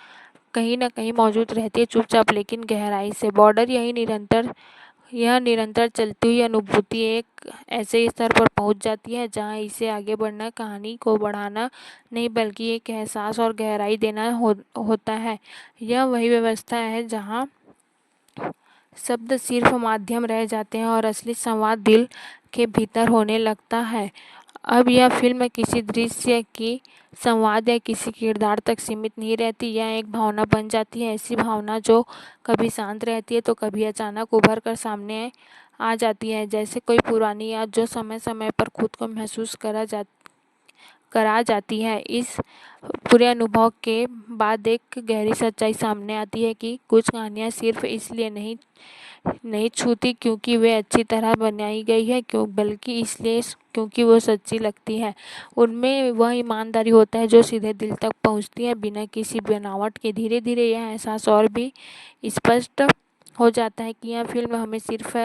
कहीं ना कहीं मौजूद रहती है, चुपचाप लेकिन गहराई से। बॉर्डर यह निरंतर चलती हुई अनुभूति एक ऐसे स्तर पर पहुंच जाती है जहां इसे आगे बढ़ना कहानी को बढ़ाना नहीं बल्कि एक एहसास और गहराई देना होता है। यह वही व्यवस्था है जहां शब्द सिर्फ माध्यम रह जाते हैं और असली संवाद दिल के भीतर होने लगता है। अब यह फिल्म किसी दृश्य की संवाद या किसी किरदार तक सीमित नहीं रहती, यह एक भावना बन जाती है। ऐसी भावना जो कभी शांत रहती है तो कभी अचानक उभर कर सामने आ जाती है, जैसे कोई पुरानी याद जो समय समय पर खुद को महसूस करा जाती है। इस पूरे अनुभव के बाद एक गहरी सच्चाई सामने आती है कि कुछ कहानियाँ सिर्फ इसलिए नहीं छूती क्योंकि वे अच्छी तरह बनाई गई है, बल्कि इसलिए क्योंकि वो सच्ची लगती है। उनमें वह ईमानदारी होता है जो सीधे दिल तक पहुंचती है बिना किसी बनावट के। धीरे धीरे यह एहसास और भी स्पष्ट हो जाता है कि यह फिल्म हमें सिर्फ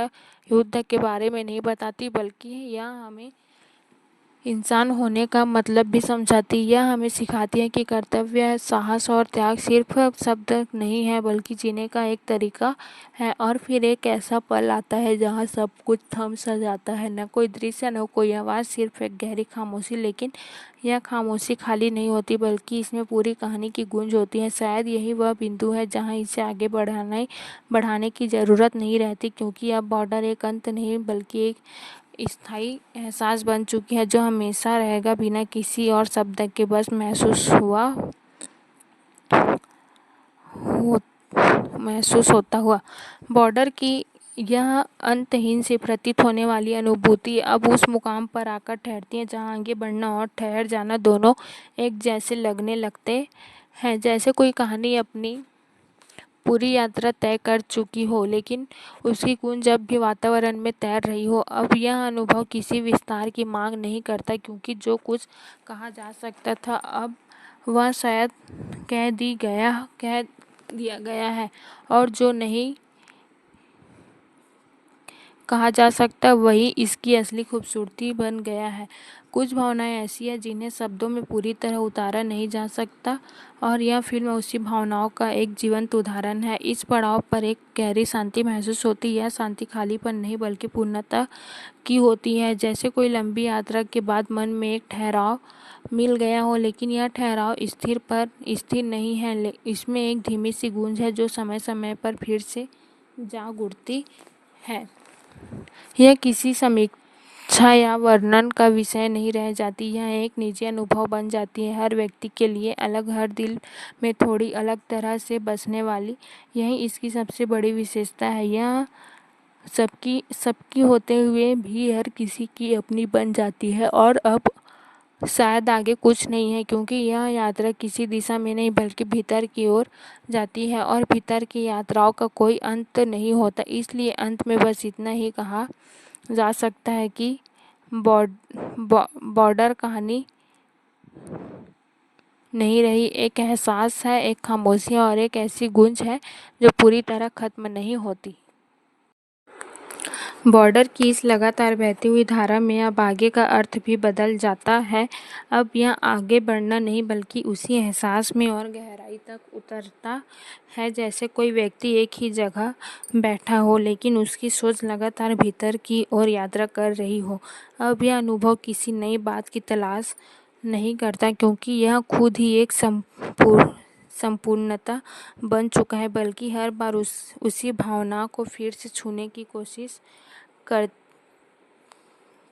युद्ध के बारे में नहीं बताती बल्कि यह हमें इंसान होने का मतलब भी समझाती है। यह हमें सिखाती है कि कर्तव्य, साहस और त्याग सिर्फ शब्द नहीं है बल्कि जीने का एक तरीका है। और फिर एक ऐसा पल आता है जहाँ सब कुछ थम सा जाता है, न कोई दृश्य, न कोई आवाज़, सिर्फ एक गहरी खामोशी। लेकिन यह खामोशी खाली नहीं होती बल्कि इसमें पूरी कहानी की गूंज होती है। शायद यही वह बिंदु है जहाँ इसे आगे बढ़ाने की ज़रूरत नहीं रहती, क्योंकि अब बॉर्डर एक अंत नहीं बल्कि एक स्थायी एहसास बन चुकी है जो हमेशा रहेगा बिना किसी और शब्द के बस महसूस होता हुआ। बॉर्डर की यह अंतहीन से प्रतीत होने वाली अनुभूति अब उस मुकाम पर आकर ठहरती है जहाँ आगे बढ़ना और ठहर जाना दोनों एक जैसे लगने लगते हैं, जैसे कोई कहानी अपनी पूरी यात्रा तय कर चुकी हो लेकिन उसकी गूंज अब भी वातावरण में तैर रही हो। अब यह अनुभव किसी विस्तार की मांग नहीं करता, क्योंकि जो कुछ कहा जा सकता था अब वह शायद कह दिया गया है, और जो नहीं कहा जा सकता, वही इसकी असली खूबसूरती बन गया है। कुछ भावनाएं ऐसी हैं जिन्हें शब्दों में पूरी तरह उतारा नहीं जा सकता, और यह फिल्म उसी भावनाओं का एक जीवंत उदाहरण है। इस पड़ाव पर एक गहरी शांति महसूस होती है। यह शांति खालीपन नहीं बल्कि पूर्णता की होती है, जैसे कोई लंबी यात्रा के बाद मन में एक ठहराव मिल गया हो, लेकिन यह ठहराव स्थिर नहीं है। इसमें एक धीमी सी गूंज है जो समय समय पर फिर से जाग उठती है। यह किसी समीक्षा या वर्णन का विषय नहीं रह जाती, यह एक निजी अनुभव बन जाती है, हर व्यक्ति के लिए अलग, हर दिल में थोड़ी अलग तरह से बसने वाली। यही इसकी सबसे बड़ी विशेषता है। यह सबकी होते हुए भी हर किसी की अपनी बन जाती है, और अब शायद आगे कुछ नहीं है, क्योंकि यह यात्रा किसी दिशा में नहीं बल्कि भीतर की ओर जाती है, और भीतर की यात्राओं का कोई अंत नहीं होता। इसलिए अंत में बस इतना ही कहा जा सकता है कि बॉर्डर कहानी नहीं रही, एक एहसास है, एक खामोशी और एक ऐसी गूंज है जो पूरी तरह खत्म नहीं होती। बॉर्डर की इस लगातार बहती हुई धारा में अब आगे का अर्थ भी बदल जाता है। अब यह आगे बढ़ना नहीं बल्कि उसी एहसास में और गहराई तक उतरता है, जैसे कोई व्यक्ति एक ही जगह बैठा हो लेकिन उसकी सोच लगातार भीतर की ओर यात्रा कर रही हो। अब यह अनुभव किसी नई बात की तलाश नहीं करता, क्योंकि यह खुद ही एक संपूर्णता बन चुका है, बल्कि हर बार उसी भावना को फिर से छूने की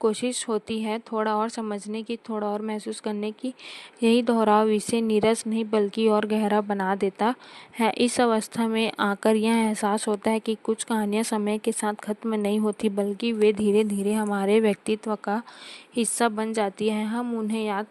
कोशिश होती है, थोड़ा और समझने की, थोड़ा और महसूस करने की। यही दोहराव इसे नीरस नहीं बल्कि और गहरा बना देता है। इस अवस्था में आकर यह एहसास होता है कि कुछ कहानियाँ समय के साथ खत्म नहीं होती, बल्कि वे धीरे धीरे हमारे व्यक्तित्व का हिस्सा बन जाती हैं। हम उन्हें याद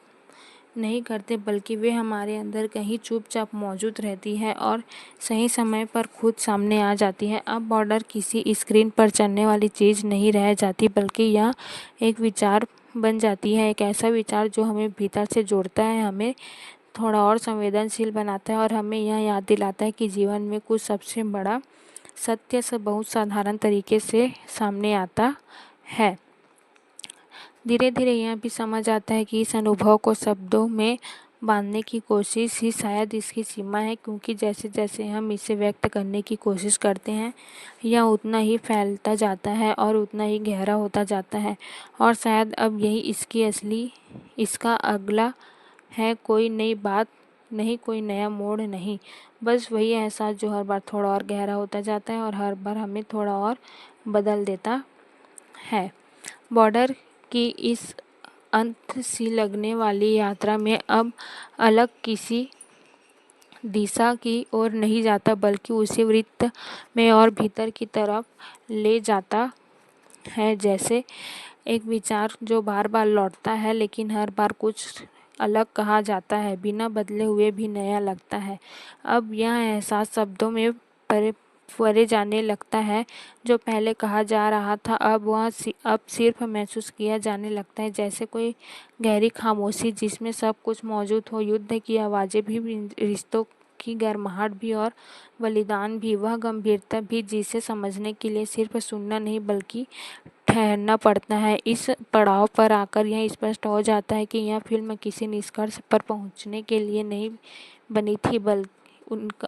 नहीं करते बल्कि वे हमारे अंदर कहीं चुपचाप मौजूद रहती है और सही समय पर खुद सामने आ जाती है। अब बॉर्डर किसी स्क्रीन पर चलने वाली चीज़ नहीं रह जाती, बल्कि यह एक विचार बन जाती है, एक ऐसा विचार जो हमें भीतर से जोड़ता है, हमें थोड़ा और संवेदनशील बनाता है और हमें यह याद दिलाता है कि जीवन में कुछ सबसे बड़ा सत्य से बहुत साधारण तरीके से सामने आता है। धीरे धीरे यह भी समझ आता है कि इस अनुभव को शब्दों में बांधने की कोशिश ही शायद इसकी सीमा है, क्योंकि जैसे जैसे हम इसे व्यक्त करने की कोशिश करते हैं, यह उतना ही फैलता जाता है और उतना ही गहरा होता जाता है। और शायद अब यही इसका अगला है, कोई नई बात नहीं, कोई नया मोड़ नहीं, बस वही एहसास जो हर बार थोड़ा और गहरा होता जाता है और हर बार हमें थोड़ा और बदल देता है। बॉर्डर की इस अंत सी लगने वाली यात्रा में अब अलग किसी दिशा की ओर नहीं जाता, बल्कि उसी वृत्त में और भीतर की तरफ ले जाता है, जैसे एक विचार जो बार बार लौटता है लेकिन हर बार कुछ अलग कहा जाता है, बिना बदले हुए भी नया लगता है। अब यह एहसास शब्दों में परे जाने लगता है, जो पहले कहा जा रहा था अब सिर्फ महसूस किया जाने लगता है, जैसे कोई गहरी खामोशी जिसमें सब कुछ मौजूद हो, युद्ध की आवाज़ें भी, रिश्तों की गर्माहट भी और बलिदान भी, वह गंभीरता भी जिसे समझने के लिए सिर्फ सुनना नहीं बल्कि ठहरना पड़ता है। इस पड़ाव पर आकर यह स्पष्ट हो जाता है कि यह फिल्म किसी निष्कर्ष पर पहुंचने के लिए नहीं बनी थी, बल्कि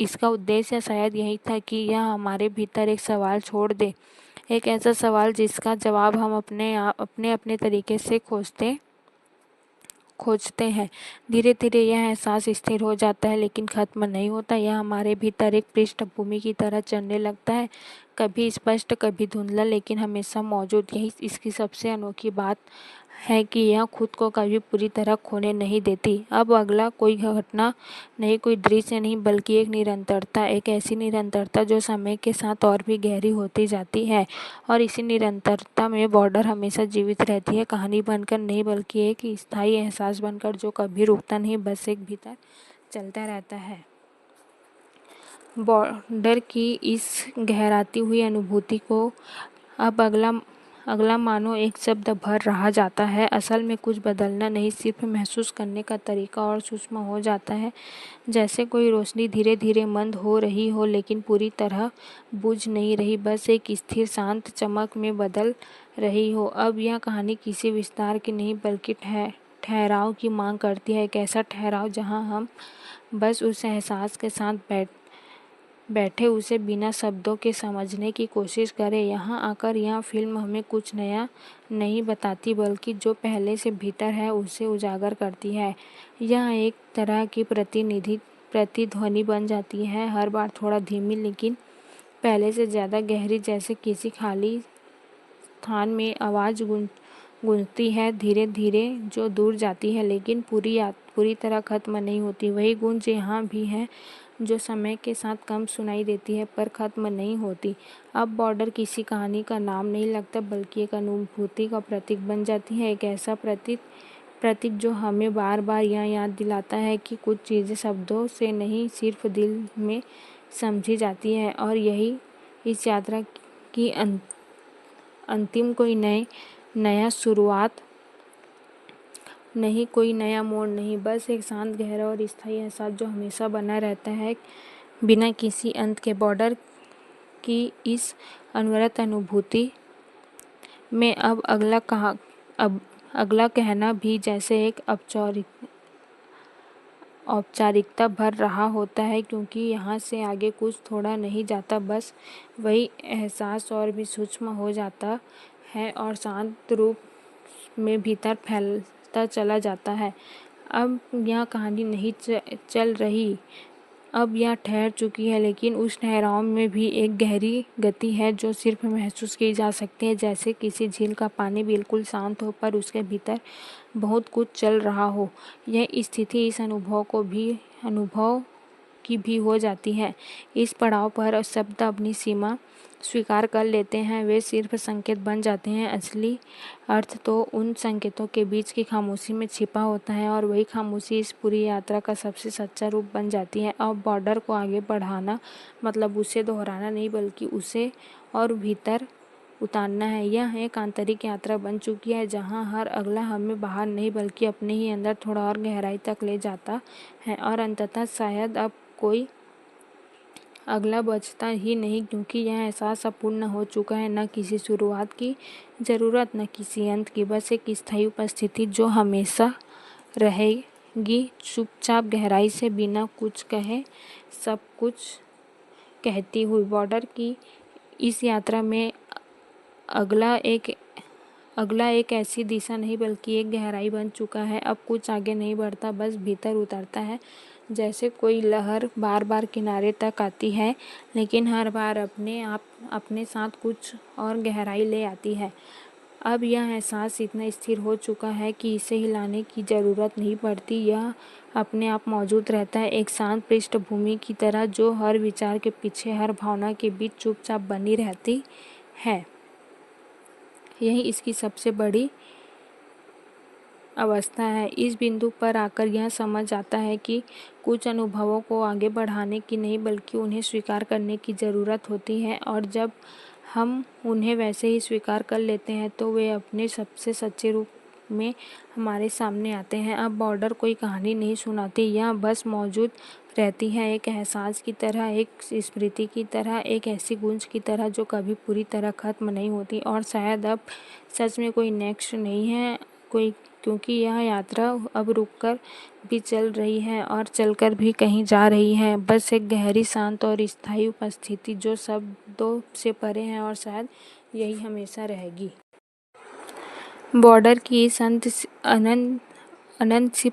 इसका उद्देश्य शायद यही था कि यह हमारे भीतर एक सवाल छोड़ दे, एक ऐसा सवाल जिसका जवाब हम अपने तरीके से खोजते हैं। धीरे धीरे यह एहसास स्थिर हो जाता है लेकिन खत्म नहीं होता। यह हमारे भीतर एक पृष्ठभूमि की तरह चलने लगता है, कभी स्पष्ट कभी धुंधला, लेकिन हमेशा मौजूद। यही इसकी सबसे अनोखी बात है कि यह खुद को कभी पूरी तरह खोने नहीं देती। अब अगला कोई घटना नहीं, कोई दृश्य नहीं, बल्कि एक निरंतरता, एक ऐसी निरंतरता जो समय के साथ और भी गहरी होती जाती है, और इसी निरंतरता में बॉर्डर हमेशा जीवित रहती है, कहानी बनकर नहीं बल्कि एक स्थायी एहसास बनकर जो कभी रुकता नहीं, बस एक भीतर चलता रहता है। बॉर्डर की इस गहराती हुई अनुभूति को अब अगला अगला मानो एक शब्द भर रहा जाता है। असल में कुछ बदलना नहीं, सिर्फ महसूस करने का तरीका और सूक्ष्म हो जाता है, जैसे कोई रोशनी धीरे धीरे मंद हो रही हो लेकिन पूरी तरह बुझ नहीं रही, बस एक स्थिर शांत चमक में बदल रही हो। अब यह कहानी किसी विस्तार की नहीं बल्कि ठहराव की मांग करती है। एक ऐसा ठहराव जहाँ हम बस उस एहसास के साथ बैठे उसे बिना शब्दों के समझने की कोशिश करें। यहाँ आकर यह फिल्म हमें कुछ नया नहीं बताती बल्कि जो पहले से भीतर है उसे उजागर करती है। यह एक तरह की प्रतिध्वनि बन जाती है, हर बार थोड़ा धीमी लेकिन पहले से ज़्यादा गहरी, जैसे किसी खाली स्थान में आवाज़ गूंजती है धीरे धीरे, जो दूर जाती है लेकिन पूरी तरह खत्म नहीं होती। वही गूंज यहाँ भी है जो समय के साथ कम सुनाई देती है पर खत्म नहीं होती। अब बॉर्डर किसी कहानी का नाम नहीं लगता बल्कि एक अनुभूति का प्रतीक बन जाती है। एक ऐसा प्रतीक जो हमें बार बार यह याद दिलाता है कि कुछ चीज़ें शब्दों से नहीं सिर्फ दिल में समझी जाती है। और यही इस यात्रा की अंतिम कोई नया शुरुआत नहीं, कोई नया मोड़ नहीं, बस एक शांत गहरा और स्थायी एहसास जो हमेशा बना रहता है बिना किसी अंत के। बॉर्डर की इस अनवरत अनुभूति में अब अगला कहना भी जैसे एक औपचारिकता भर रहा होता है, क्योंकि यहाँ से आगे कुछ थोड़ा नहीं जाता, बस वही एहसास और भी सूक्ष्म हो जाता है और शांत रूप में भीतर फैलता चला जाता है। अब यह कहानी नहीं चल रही, अब यह ठहर चुकी है, लेकिन उस ठहराव में भी एक गहरी गति है जो सिर्फ महसूस की जा सकती है, जैसे किसी झील का पानी बिल्कुल शांत हो पर उसके भीतर बहुत कुछ चल रहा हो। यह स्थिति इस अनुभव की भी हो जाती है। इस पड़ाव पर शब्द अपनी सीमा स्वीकार कर लेते हैं, वे सिर्फ संकेत बन जाते हैं। असली अर्थ तो उन संकेतों के बीच की खामोशी में छिपा होता है और वही खामोशी इस पूरी यात्रा का सबसे सच्चा रूप बन जाती है। अब बॉर्डर को आगे बढ़ाना मतलब उसे दोहराना नहीं बल्कि उसे और भीतर उतारना है। यह एक आंतरिक यात्रा बन चुकी है जहाँ हर अगला हमें बाहर नहीं बल्कि अपने ही अंदर थोड़ा और गहराई तक ले जाता है और अंततः शायद अब कोई अगला बचता ही नहीं, क्योंकि यह एहसास अपूर्ण हो चुका है। न किसी शुरुआत की ज़रूरत, न किसी अंत की, बस एक स्थायी उपस्थिति जो हमेशा रहेगी, चुपचाप गहराई से बिना कुछ कहे सब कुछ कहती हुई। बॉर्डर की इस यात्रा में अगला एक ऐसी दिशा नहीं बल्कि एक गहराई बन चुका है। अब कुछ आगे नहीं बढ़ता, बस भीतर उतरता है, जैसे कोई लहर बार बार किनारे तक आती है लेकिन हर बार अपने साथ कुछ और गहराई ले आती है। अब यह एहसास इतना स्थिर हो चुका है कि इसे हिलाने की ज़रूरत नहीं पड़ती, यह अपने आप मौजूद रहता है, एक शांत पृष्ठभूमि की तरह जो हर विचार के पीछे, हर भावना के बीच चुपचाप बनी रहती है। यही इसकी सबसे बड़ी अवस्था है। इस बिंदु पर आकर यह समझ आता है कि कुछ अनुभवों को आगे बढ़ाने की नहीं बल्कि उन्हें स्वीकार करने की ज़रूरत होती है, और जब हम उन्हें वैसे ही स्वीकार कर लेते हैं तो वे अपने सबसे सच्चे रूप में हमारे सामने आते हैं। अब बॉर्डर कोई कहानी नहीं सुनाती, यह बस मौजूद रहती है, एक एहसास की तरह, एक स्मृति की तरह, एक ऐसी गूंज की तरह जो कभी पूरी तरह खत्म नहीं होती। और शायद अब सच में कोई नेक्स्ट नहीं है, क्योंकि यह यात्रा अब रुककर भी चल रही है और चलकर भी कहीं जा रही है, बस एक गहरी, शांत और स्थायी उपस्थिति जो शब्दों से परे है और शायद यही हमेशा रहेगी। बॉर्डर की इस अनंत सी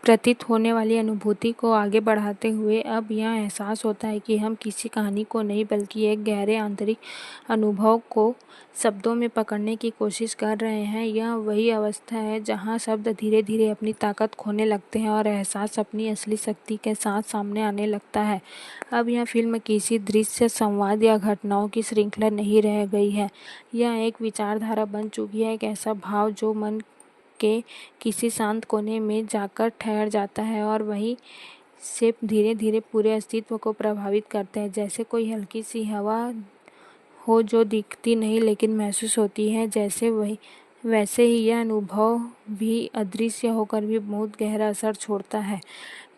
प्रतीत होने वाली अनुभूति को आगे बढ़ाते हुए अब यह एहसास होता है कि हम किसी कहानी को नहीं बल्कि एक गहरे आंतरिक अनुभव को शब्दों में पकड़ने की कोशिश कर रहे हैं। यह वही अवस्था है जहां शब्द धीरे धीरे अपनी ताकत खोने लगते हैं और एहसास अपनी असली शक्ति के साथ सामने आने लगता है। अब यह फिल्म किसी दृश्य, संवाद या घटनाओं की श्रृंखला नहीं रह गई है, यह एक विचारधारा बन चुकी है, एक ऐसा भाव जो मन के किसी शांत कोने में जाकर ठहर जाता है और वहीं से धीरे धीरे पूरे अस्तित्व को प्रभावित करता है, जैसे कोई हल्की सी हवा हो जो दिखती नहीं लेकिन महसूस होती है, वैसे ही यह अनुभव भी अदृश्य होकर भी बहुत गहरा असर छोड़ता है।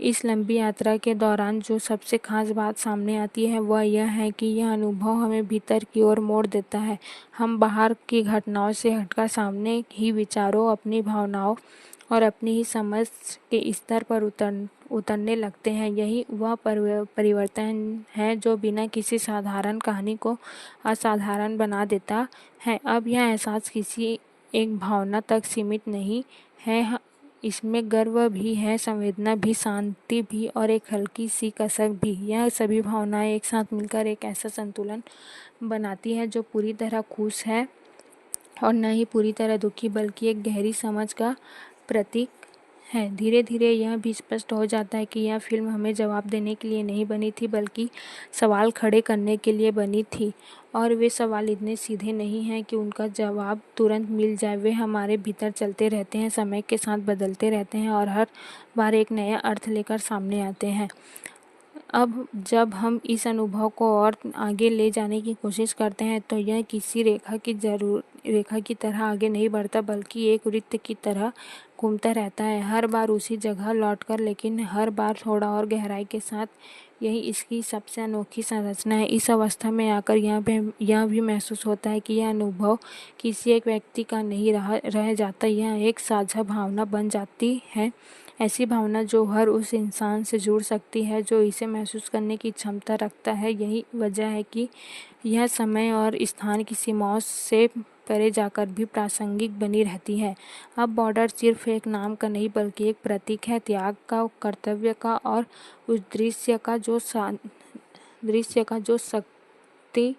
इस लंबी यात्रा के दौरान जो सबसे खास बात सामने आती है वह यह है कि यह अनुभव हमें भीतर की ओर मोड़ देता है। हम बाहर की घटनाओं से हटकर सामने ही विचारों, अपनी भावनाओं और अपनी ही समझ के स्तर पर उतरने लगते हैं। यही वह परिवर्तन है जो बिना किसी साधारण कहानी को असाधारण बना देता है। अब यह एहसास किसी एक भावना तक सीमित नहीं है, इसमें गर्व भी है, संवेदना भी, शांति भी और एक हल्की सी कसक भी। यह सभी भावनाएं एक साथ मिलकर एक ऐसा संतुलन बनाती है जो पूरी तरह खुश है और न ही पूरी तरह दुखी, बल्कि एक गहरी समझ का प्रतीक है। धीरे धीरे यह भी स्पष्ट हो जाता है कि यह फिल्म हमें जवाब देने के लिए नहीं बनी थी, बल्कि सवाल खड़े करने के लिए बनी थी। और वे सवाल इतने सीधे नहीं हैं कि उनका जवाब तुरंत मिल जाए। वे हमारे भीतर चलते रहते हैं, समय के साथ बदलते रहते हैं और हर बार एक नया अर्थ लेकर सामने आते हैं। अब जब हम इस अनुभव को और आगे ले जाने की कोशिश करते हैं तो यह किसी रेखा की तरह आगे नहीं बढ़ता, बल्कि एक वृत्त की तरह घूमता रहता है, हर बार उसी जगह लौटकर, लेकिन हर बार थोड़ा और गहराई के साथ। यही इसकी सबसे अनोखी संरचना है। इस अवस्था में आकर यह भी महसूस होता है कि यह अनुभव किसी एक व्यक्ति का नहीं रह जाता, यह एक साझा भावना बन जाती है। ऐसी भावना जो हर उस इंसान से जुड़ सकती है जो इसे महसूस करने की क्षमता रखता है। यही वजह है कि यह समय और स्थान की सीमाओं से परे जाकर भी प्रासंगिक बनी रहती है। अब बॉर्डर सिर्फ एक नाम का नहीं, बल्कि एक प्रतीक है, त्याग का, कर्तव्य का और उस दृश्य का जो शक्ति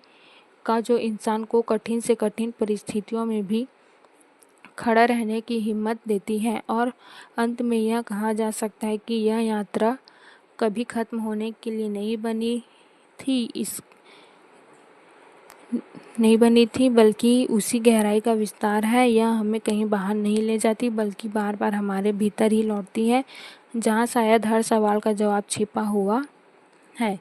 का, जो इंसान को कठिन से कठिन परिस्थितियों में भी खड़ा रहने की हिम्मत देती है। और अंत में यह कहा जा सकता है कि यह यात्रा कभी खत्म होने के लिए नहीं बनी थी, बल्कि उसी गहराई का विस्तार है। यह हमें कहीं बाहर नहीं ले जाती, बल्कि बार बार हमारे भीतर ही लौटती है, जहाँ शायद हर सवाल का जवाब छिपा हुआ है।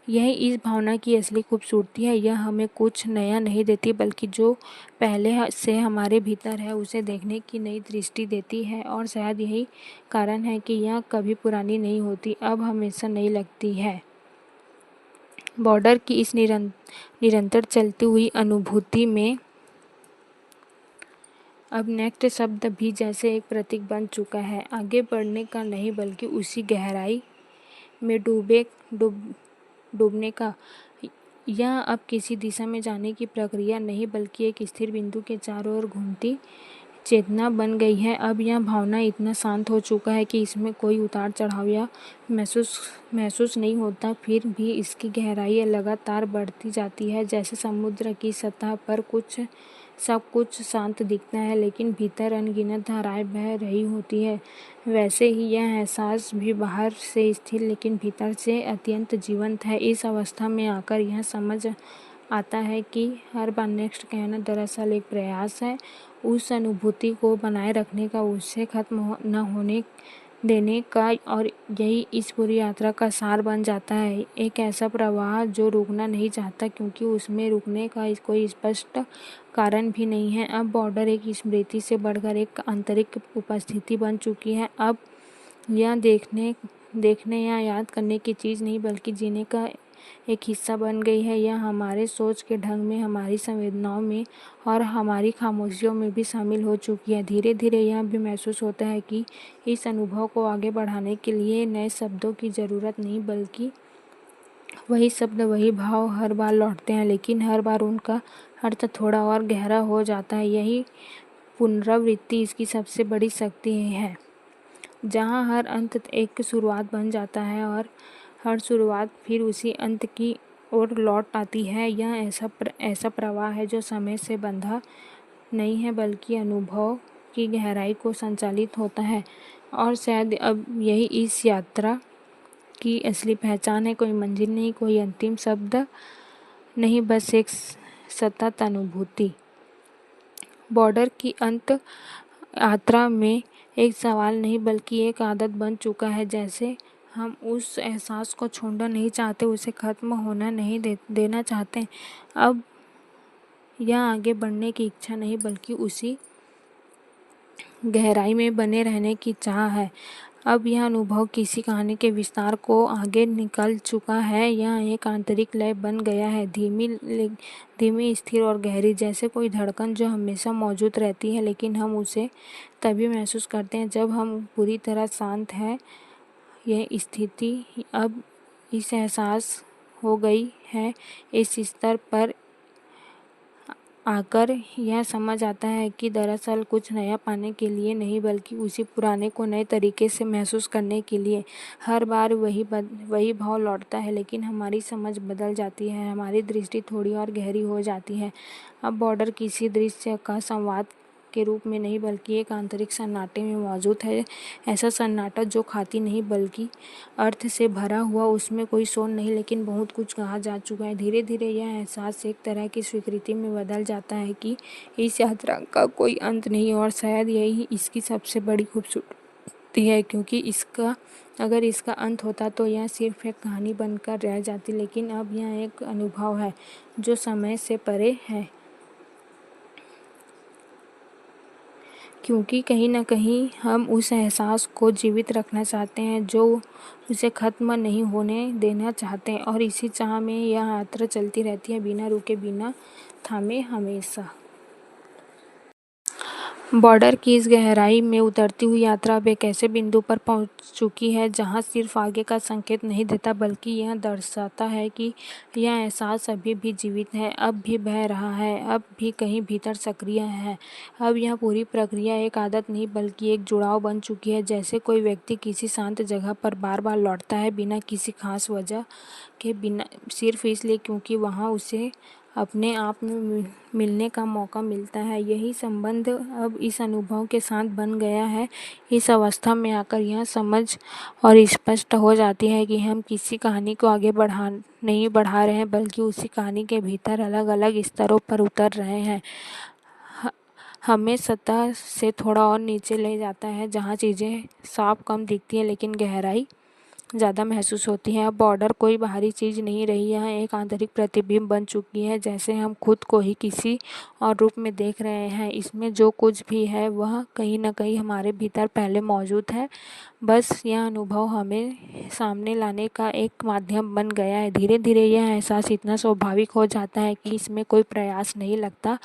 यही इस भावना की असली खूबसूरती है। यह हमें कुछ नया नहीं देती, बल्कि जो पहले से हमारे भीतर है उसे देखने की नई दृष्टि देती है। और शायद यही कारण है कि यह कभी पुरानी नहीं होती, अब हमेशा नई लगती है। बॉर्डर की इस निरंतर चलती हुई अनुभूति में अब नेक्स्ट शब्द भी जैसे एक प्रतीक बन चुका है, आगे बढ़ने का नहीं, बल्कि उसी गहराई में डूबने का। यह अब किसी दिशा में जाने की प्रक्रिया नहीं, बल्कि एक स्थिर बिंदु के चारों ओर घूमती चेतना बन गई है। अब यह भावना इतना शांत हो चुका है कि इसमें कोई उतार चढ़ाव या महसूस नहीं होता, फिर भी इसकी गहराई लगातार बढ़ती जाती है। जैसे समुद्र की सतह पर सब कुछ शांत दिखता है, लेकिन भीतर अनगिनत धाराएं बह रही होती है, वैसे ही यह एहसास भी बाहर से स्थिर लेकिन भीतर से अत्यंत जीवंत है। इस अवस्था में आकर यह समझ आता है कि हर बार नेक्स्ट कहना दरअसल एक प्रयास है उस अनुभूति को बनाए रखने का, उससे खत्म न होने देने का, और यही इस पूरी यात्रा का सार बन जाता है। एक ऐसा प्रवाह जो रुकना नहीं चाहता, क्योंकि उसमें रुकने का कोई स्पष्ट कारण भी नहीं है। अब बॉर्डर एक स्मृति से बढ़कर एक आंतरिक उपस्थिति बन चुकी है। अब यह देखने या याद करने की चीज़ नहीं, बल्कि जीने का एक हिस्सा बन गई है। यह हमारे सोच के ढंग में, हमारी संवेदनाओं में और हमारी खामोशियों में भी शामिल हो चुकी है। धीरे धीरे यह भी महसूस होता है कि इस अनुभव को आगे बढ़ाने के लिए नए शब्दों की ज़रूरत नहीं, बल्कि वही शब्द, वही भाव हर बार लौटते हैं, लेकिन हर बार उनका अर्थ थोड़ा और गहरा हो जाता है। यही पुनरावृत्ति इसकी सबसे बड़ी शक्ति है, जहाँ हर अंत एक शुरुआत बन जाता है और हर शुरुआत फिर उसी अंत की ओर लौट आती है। यह ऐसा प्रवाह है जो समय से बंधा नहीं है, बल्कि अनुभव की गहराई को संचालित होता है। और शायद अब यही इस यात्रा की असली पहचान है। कोई मंजिल नहीं, कोई अंतिम शब्द नहीं, बस एक सतत अनुभूति। बॉर्डर की अंत यात्रा में एक सवाल नहीं, बल्कि एक आदत बन चुका है। जैसे हम उस एहसास को छोड़ना नहीं चाहते, उसे खत्म होना नहीं देना चाहते। अब यह आगे बढ़ने की इच्छा नहीं बल्कि उसी गहराई में बने रहने की चाह है। अब यह अनुभव किसी कहानी के विस्तार को आगे निकल चुका है। यह एक आंतरिक लय बन गया है, धीमी, स्थिर और गहरी, जैसे कोई धड़कन जो हमेशा मौजूद रहती है, लेकिन हम उसे तभी महसूस करते हैं जब हम पूरी तरह शांत हैं। यह स्थिति अब इस एहसास हो गई है, इस स्तर पर आकर यह समझ आता है कि दरअसल कुछ नया पाने के लिए नहीं बल्कि उसी पुराने को नए तरीके से महसूस करने के लिए। हर बार वही भाव लौटता है, लेकिन हमारी समझ बदल जाती है, हमारी दृष्टि थोड़ी और गहरी हो जाती है। अब बॉर्डर किसी दृश्य का संवाद के रूप में नहीं बल्कि एक आंतरिक सन्नाटे में मौजूद है। ऐसा सन्नाटा जो खाती नहीं बल्कि अर्थ से भरा हुआ, उसमें कोई शोर नहीं लेकिन बहुत कुछ कहा जा चुका है। धीरे धीरे यह एहसास एक तरह की स्वीकृति में बदल जाता है कि इस यात्रा का कोई अंत नहीं, और शायद यही इसकी सबसे बड़ी खूबसूरती है, क्योंकि अगर इसका अंत होता तो यह सिर्फ एक कहानी बनकर रह जाती, लेकिन अब यह एक अनुभव है जो समय से परे है, क्योंकि कहीं न कहीं हम उस एहसास को जीवित रखना चाहते हैं जो उसे ख़त्म नहीं होने देना चाहते हैं, और इसी चाह में यह यात्रा चलती रहती है, बिना रुके, बिना थामे, हमेशा। बॉर्डर की इस गहराई में उतरती हुई यात्रा अब एक ऐसे बिंदु पर पहुंच चुकी है जहां सिर्फ आगे का संकेत नहीं देता बल्कि यह दर्शाता है कि यह एहसास अभी भी जीवित है, अब भी बह रहा है, अब भी कहीं भीतर सक्रिय है। अब यह पूरी प्रक्रिया एक आदत नहीं बल्कि एक जुड़ाव बन चुकी है, जैसे कोई व्यक्ति किसी शांत जगह पर बार बार लौटता है बिना किसी खास वजह के, बिना सिर्फ इसलिए क्योंकि वहाँ उसे अपने आप में मिलने का मौका मिलता है। यही संबंध अब इस अनुभव के साथ बन गया है। इस अवस्था में आकर यह समझ और स्पष्ट हो जाती है कि हम किसी कहानी को आगे नहीं बढ़ा रहे हैं बल्कि उसी कहानी के भीतर अलग अलग स्तरों पर उतर रहे हैं। हमें सतह से थोड़ा और नीचे ले जाता है, जहाँ चीज़ें साफ कम दिखती हैं लेकिन गहराई ज़्यादा महसूस होती है। अब बॉर्डर कोई बाहरी चीज़ नहीं रही, यह एक आंतरिक प्रतिबिंब बन चुकी है, जैसे हम खुद को ही किसी और रूप में देख रहे हैं। इसमें जो कुछ भी है वह कहीं न कहीं हमारे भीतर पहले मौजूद है, बस यह अनुभव हमें सामने लाने का एक माध्यम बन गया है। धीरे धीरे यह एहसास इतना स्वाभाविक हो जाता है कि इसमें कोई प्रयास नहीं लगता।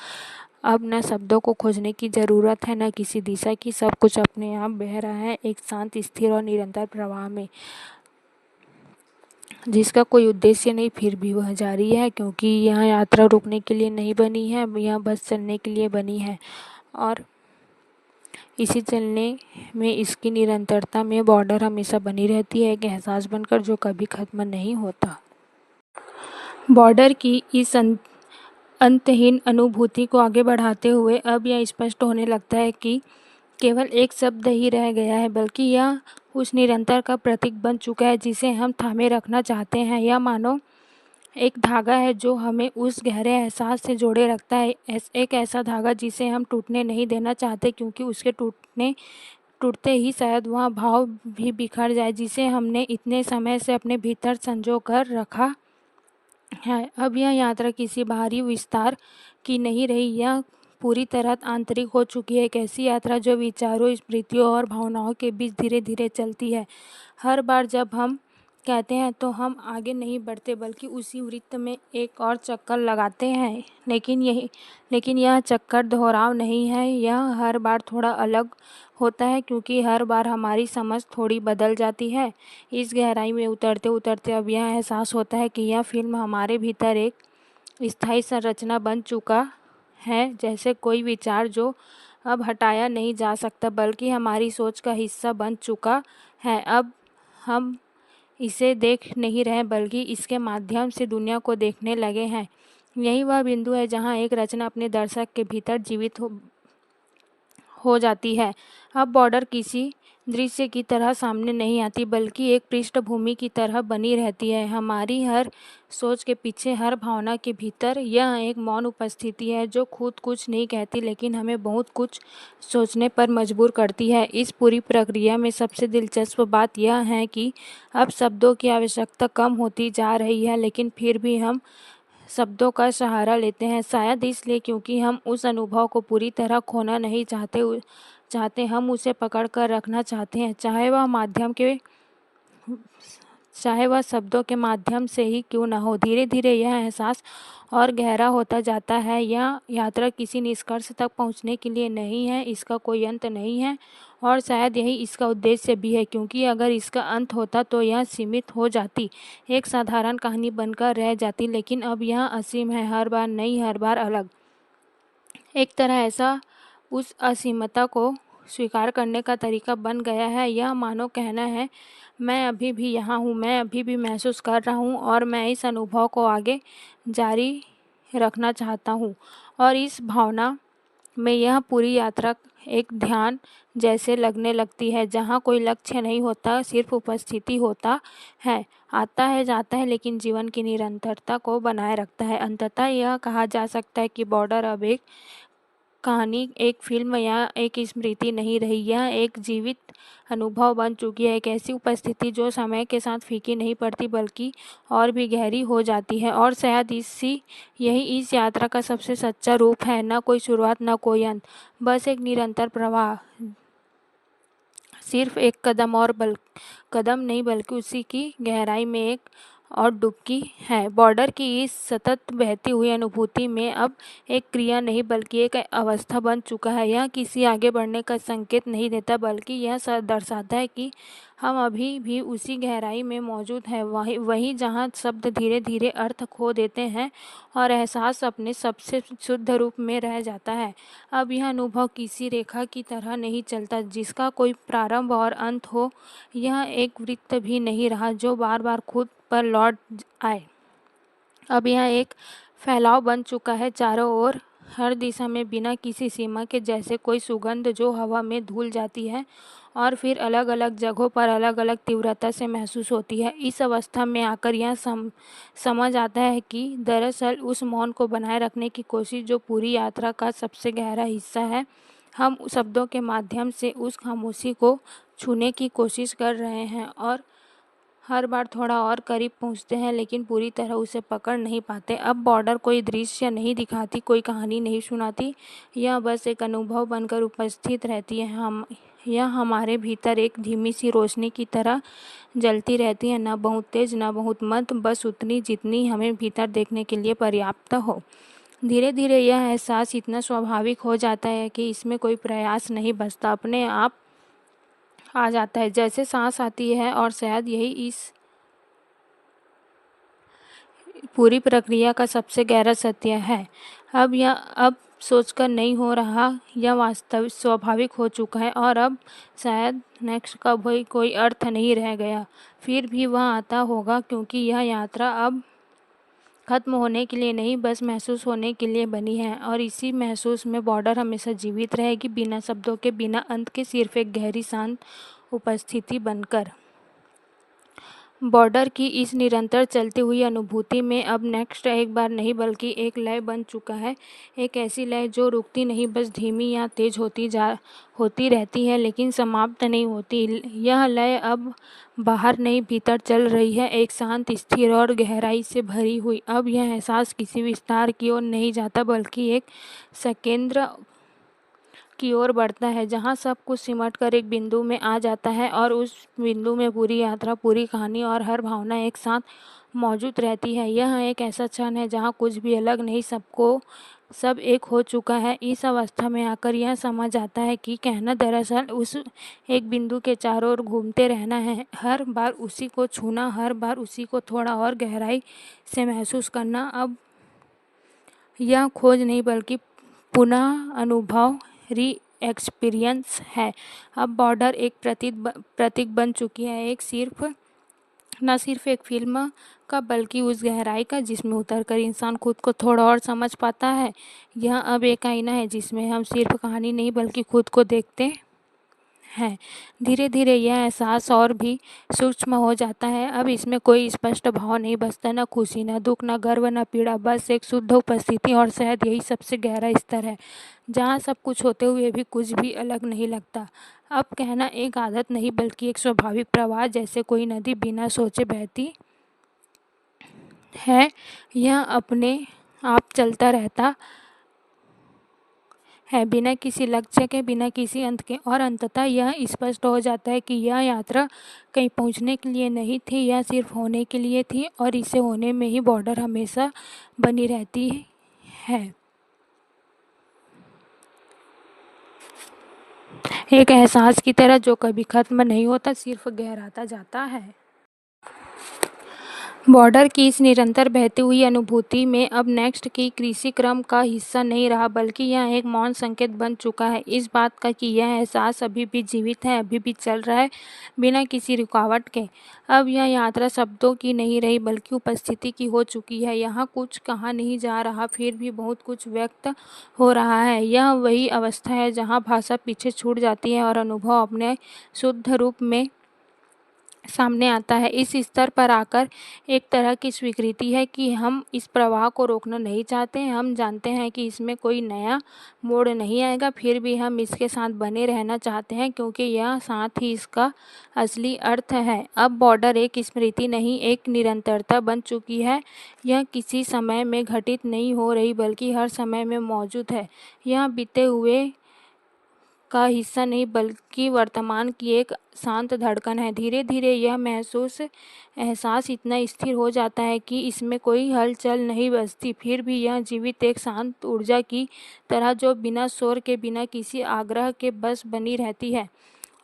अब न शब्दों को खोजने की ज़रूरत है, न किसी दिशा की, सब कुछ अपने आप बह रहा है एक शांत, स्थिर और निरंतर प्रवाह में, जिसका कोई उद्देश्य नहीं, फिर भी वह जारी है, क्योंकि यह यात्रा रुकने के लिए नहीं बनी है, यह बस चलने के लिए बनी है, और इसी चलने में, इसकी निरंतरता में बॉर्डर हमेशा बनी रहती है, एक एहसास बनकर जो कभी ख़त्म नहीं होता। बॉर्डर की इस अंतहीन अनुभूति को आगे बढ़ाते हुए अब यह स्पष्ट होने लगता है कि केवल एक शब्द ही रह गया है, बल्कि यह उस निरंतर का प्रतीक बन चुका है जिसे हम थामे रखना चाहते हैं। यह मानो एक धागा है जो हमें उस गहरे एहसास से जोड़े रखता है, एक ऐसा धागा जिसे हम टूटने नहीं देना चाहते, क्योंकि उसके टूटते ही शायद वह भाव भी बिखर जाए जिसे हमने इतने समय से अपने भीतर संजो कर रखा है। अब यह यात्रा किसी बाहरी विस्तार की नहीं रही, यह पूरी तरह आंतरिक हो चुकी है, एक ऐसी यात्रा जो विचारों, स्मृतियों और भावनाओं के बीच धीरे धीरे चलती है। हर बार जब हम कहते हैं तो हम आगे नहीं बढ़ते बल्कि उसी वृत्त में एक और चक्कर लगाते हैं, लेकिन यह चक्कर दोहराव नहीं है, यह हर बार थोड़ा अलग होता है, क्योंकि हर बार हमारी समझ थोड़ी बदल जाती है। इस गहराई में उतरते उतरते अब यह एहसास होता है कि यह फिल्म हमारे भीतर एक स्थायी संरचना बन चुका है, जैसे कोई विचार जो अब हटाया नहीं जा सकता बल्कि हमारी सोच का हिस्सा बन चुका है। अब हम इसे देख नहीं रहे बल्कि इसके माध्यम से दुनिया को देखने लगे हैं। यही वह बिंदु है जहाँ एक रचना अपने दर्शक के भीतर जीवित हो जाती है। अब बॉर्डर किसी दृश्य की तरह सामने नहीं आती बल्कि एक पृष्ठभूमि की तरह बनी रहती है। हमारी हर सोच के पीछे, हर भावना के भीतर यह एक मौन उपस्थिति है जो खुद कुछ नहीं कहती लेकिन हमें बहुत कुछ सोचने पर मजबूर करती है। इस पूरी प्रक्रिया में सबसे दिलचस्प बात यह है कि अब शब्दों की आवश्यकता कम होती जा रही है, लेकिन फिर भी हम शब्दों का सहारा लेते हैं, शायद इसलिए क्योंकि हम उस अनुभव को पूरी तरह खोना नहीं चाहते, हम उसे पकड़ कर रखना चाहते हैं, चाहे वह शब्दों के माध्यम से ही क्यों न हो। धीरे धीरे यह एहसास और गहरा होता जाता है। यह यात्रा किसी निष्कर्ष तक पहुंचने के लिए नहीं है, इसका कोई अंत नहीं है, और शायद यही इसका उद्देश्य भी है, क्योंकि अगर इसका अंत होता तो यह सीमित हो जाती, एक साधारण कहानी बनकर रह जाती। लेकिन अब यह असीम है, हर बार नई, हर बार अलग। एक तरह ऐसा उस असीमता को स्वीकार करने का तरीका बन गया है। यह मानो कहना है, मैं अभी भी यहाँ हूँ, मैं अभी भी महसूस कर रहा हूँ, और मैं इस अनुभव को आगे जारी रखना चाहता हूँ। और इस भावना में यह पूरी यात्रा एक ध्यान जैसे लगने लगती है, जहाँ कोई लक्ष्य नहीं होता, सिर्फ उपस्थिति होता है, आता है, जाता है, लेकिन जीवन की निरंतरता को बनाए रखता है। अंततः यह कहा जा सकता है कि बॉर्डर अब एक कहानी, एक फिल्म या एक स्मृति नहीं रही, यह एक जीवित अनुभव बन चुकी है, एक ऐसी उपस्थिति जो समय के साथ फीकी नहीं पड़ती बल्कि और भी गहरी हो जाती है। और शायद यही इस यात्रा का सबसे सच्चा रूप है, न कोई शुरुआत, न कोई अंत, बस एक निरंतर प्रवाह, सिर्फ एक कदम नहीं बल्कि उसी की गहराई में एक और डुबकी है। बॉर्डर की इस सतत बहती हुई अनुभूति में अब एक क्रिया नहीं बल्कि एक अवस्था बन चुका है। यह किसी आगे बढ़ने का संकेत नहीं देता, बल्कि यह दर्शाता है कि हम अभी भी उसी गहराई में मौजूद हैं, वहीं जहाँ शब्द धीरे धीरे अर्थ खो देते हैं और एहसास अपने सबसे शुद्ध रूप में रह जाता है। अब यह अनुभव किसी रेखा की तरह नहीं चलता जिसका कोई प्रारंभ और अंत हो। यह एक वृत्त भी नहीं रहा जो बार बार खुद पर लौट आए। अब यह एक फैलाव बन चुका है, चारों ओर, हर दिशा में, बिना किसी सीमा के, जैसे कोई सुगंध जो हवा में धुल जाती है और फिर अलग अलग जगहों पर अलग अलग तीव्रता से महसूस होती है। इस अवस्था में आकर यह समझ आता है कि दरअसल उस मौन को बनाए रखने की कोशिश, जो पूरी यात्रा का सबसे गहरा हिस्सा है, हम शब्दों के माध्यम से उस खामोशी को छूने की कोशिश कर रहे हैं और हर बार थोड़ा और करीब पहुंचते हैं, लेकिन पूरी तरह उसे पकड़ नहीं पाते। अब बॉर्डर कोई दृश्य नहीं दिखाती, कोई कहानी नहीं सुनाती, यह बस एक अनुभव बनकर उपस्थित रहती है। यह हमारे भीतर एक धीमी सी रोशनी की तरह जलती रहती है, न बहुत तेज, न बहुत मंद, बस उतनी जितनी हमें भीतर देखने के लिए पर्याप्त हो। धीरे धीरे यह एहसास इतना स्वाभाविक हो जाता है कि इसमें कोई प्रयास नहीं बचता, अपने आप आ जाता है, जैसे सांस आती है। और शायद यही इस पूरी प्रक्रिया का सबसे गहरा सत्य है। अब सोचकर नहीं हो रहा, यह वास्तविक स्वाभाविक हो चुका है, और अब शायद नेक्स्ट का कोई अर्थ नहीं रह गया। फिर भी वह आता होगा, क्योंकि यह यात्रा अब खत्म होने के लिए नहीं, बस महसूस होने के लिए बनी है। और इसी महसूस में बॉर्डर हमेशा जीवित रहेगी, बिना शब्दों के, बिना अंत के, सिर्फ एक गहरी शांत उपस्थिति बनकर। बॉर्डर की इस निरंतर चलती हुई अनुभूति में अब नेक्स्ट एक बार नहीं बल्कि एक लय बन चुका है, एक ऐसी लय जो रुकती नहीं, बस धीमी या तेज होती रहती है, लेकिन समाप्त नहीं होती। यह लय अब बाहर नहीं, भीतर चल रही है, एक शांत, स्थिर और गहराई से भरी हुई। अब यह एहसास किसी विस्तार की ओर नहीं जाता, बल्कि एक सकेंद्र की ओर बढ़ता है, जहाँ सब कुछ सिमट कर एक बिंदु में आ जाता है, और उस बिंदु में पूरी यात्रा, पूरी कहानी और हर भावना एक साथ मौजूद रहती है। यह एक ऐसा क्षण है जहाँ कुछ भी अलग नहीं, सब एक हो चुका है। इस अवस्था में आकर यह समझ आता है कि कहना दरअसल उस एक बिंदु के चारों ओर घूमते रहना है, हर बार उसी को छूना, हर बार उसी को थोड़ा और गहराई से महसूस करना। अब यह खोज नहीं बल्कि पुनः अनुभव, री एक्सपीरियंस है। अब बॉर्डर एक प्रतीक बन चुकी है, न सिर्फ एक फिल्म का, बल्कि उस गहराई का जिसमें उतरकर इंसान खुद को थोड़ा और समझ पाता है। यह अब एक आईना है जिसमें हम सिर्फ कहानी नहीं बल्कि खुद को देखते हैं। धीरे धीरे यह एहसास और भी सूक्ष्म हो जाता है। अब इसमें कोई स्पष्ट भाव नहीं बचता, न खुशी, न दुख, न गर्व, न पीड़ा, बस एक शुद्ध उपस्थिति। और शायद यही सबसे गहरा स्तर है, जहाँ सब कुछ होते हुए भी कुछ भी अलग नहीं लगता। अब कहना एक आदत नहीं बल्कि एक स्वाभाविक प्रवाह, जैसे कोई नदी बिना सोचे बहती है, यह अपने आप चलता रहता है, बिना किसी लक्ष्य के, बिना किसी अंत के, और अंततः यह स्पष्ट हो जाता है कि यह यात्रा कहीं पहुंचने के लिए नहीं थी, यह सिर्फ होने के लिए थी, और इसे होने में ही बॉर्डर हमेशा बनी रहती है। एक एहसास की तरह जो कभी खत्म नहीं होता, सिर्फ गहराता जाता है। बॉर्डर की इस निरंतर बहती हुई अनुभूति में अब नेक्स्ट की कृषि क्रम का हिस्सा नहीं रहा, बल्कि यह एक मौन संकेत बन चुका है इस बात का कि यह एहसास अभी भी जीवित है, अभी भी चल रहा है, बिना किसी रुकावट के। अब यह यात्रा शब्दों की नहीं रही, बल्कि उपस्थिति की हो चुकी है। यहाँ कुछ कहा नहीं जा रहा, फिर भी बहुत कुछ व्यक्त हो रहा है। यह वही अवस्था है जहाँ भाषा पीछे छूट जाती है और अनुभव अपने शुद्ध रूप में सामने आता है। इस स्तर पर आकर एक तरह की स्वीकृति है कि हम इस प्रवाह को रोकना नहीं चाहते हैं। हम जानते हैं कि इसमें कोई नया मोड़ नहीं आएगा, फिर भी हम इसके साथ बने रहना चाहते हैं, क्योंकि यह साथ ही इसका असली अर्थ है। अब बॉर्डर एक स्मृति नहीं, एक निरंतरता बन चुकी है। यह किसी समय में घटित नहीं हो रही, बल्कि हर समय में मौजूद है। यह बीते हुए का हिस्सा नहीं, बल्कि वर्तमान की एक शांत धड़कन है। धीरे धीरे यह एहसास इतना स्थिर हो जाता है कि इसमें कोई हलचल नहीं बचती, फिर भी यह जीवित एक शांत ऊर्जा की तरह जो बिना शोर के, बिना किसी आग्रह के बस बनी रहती है।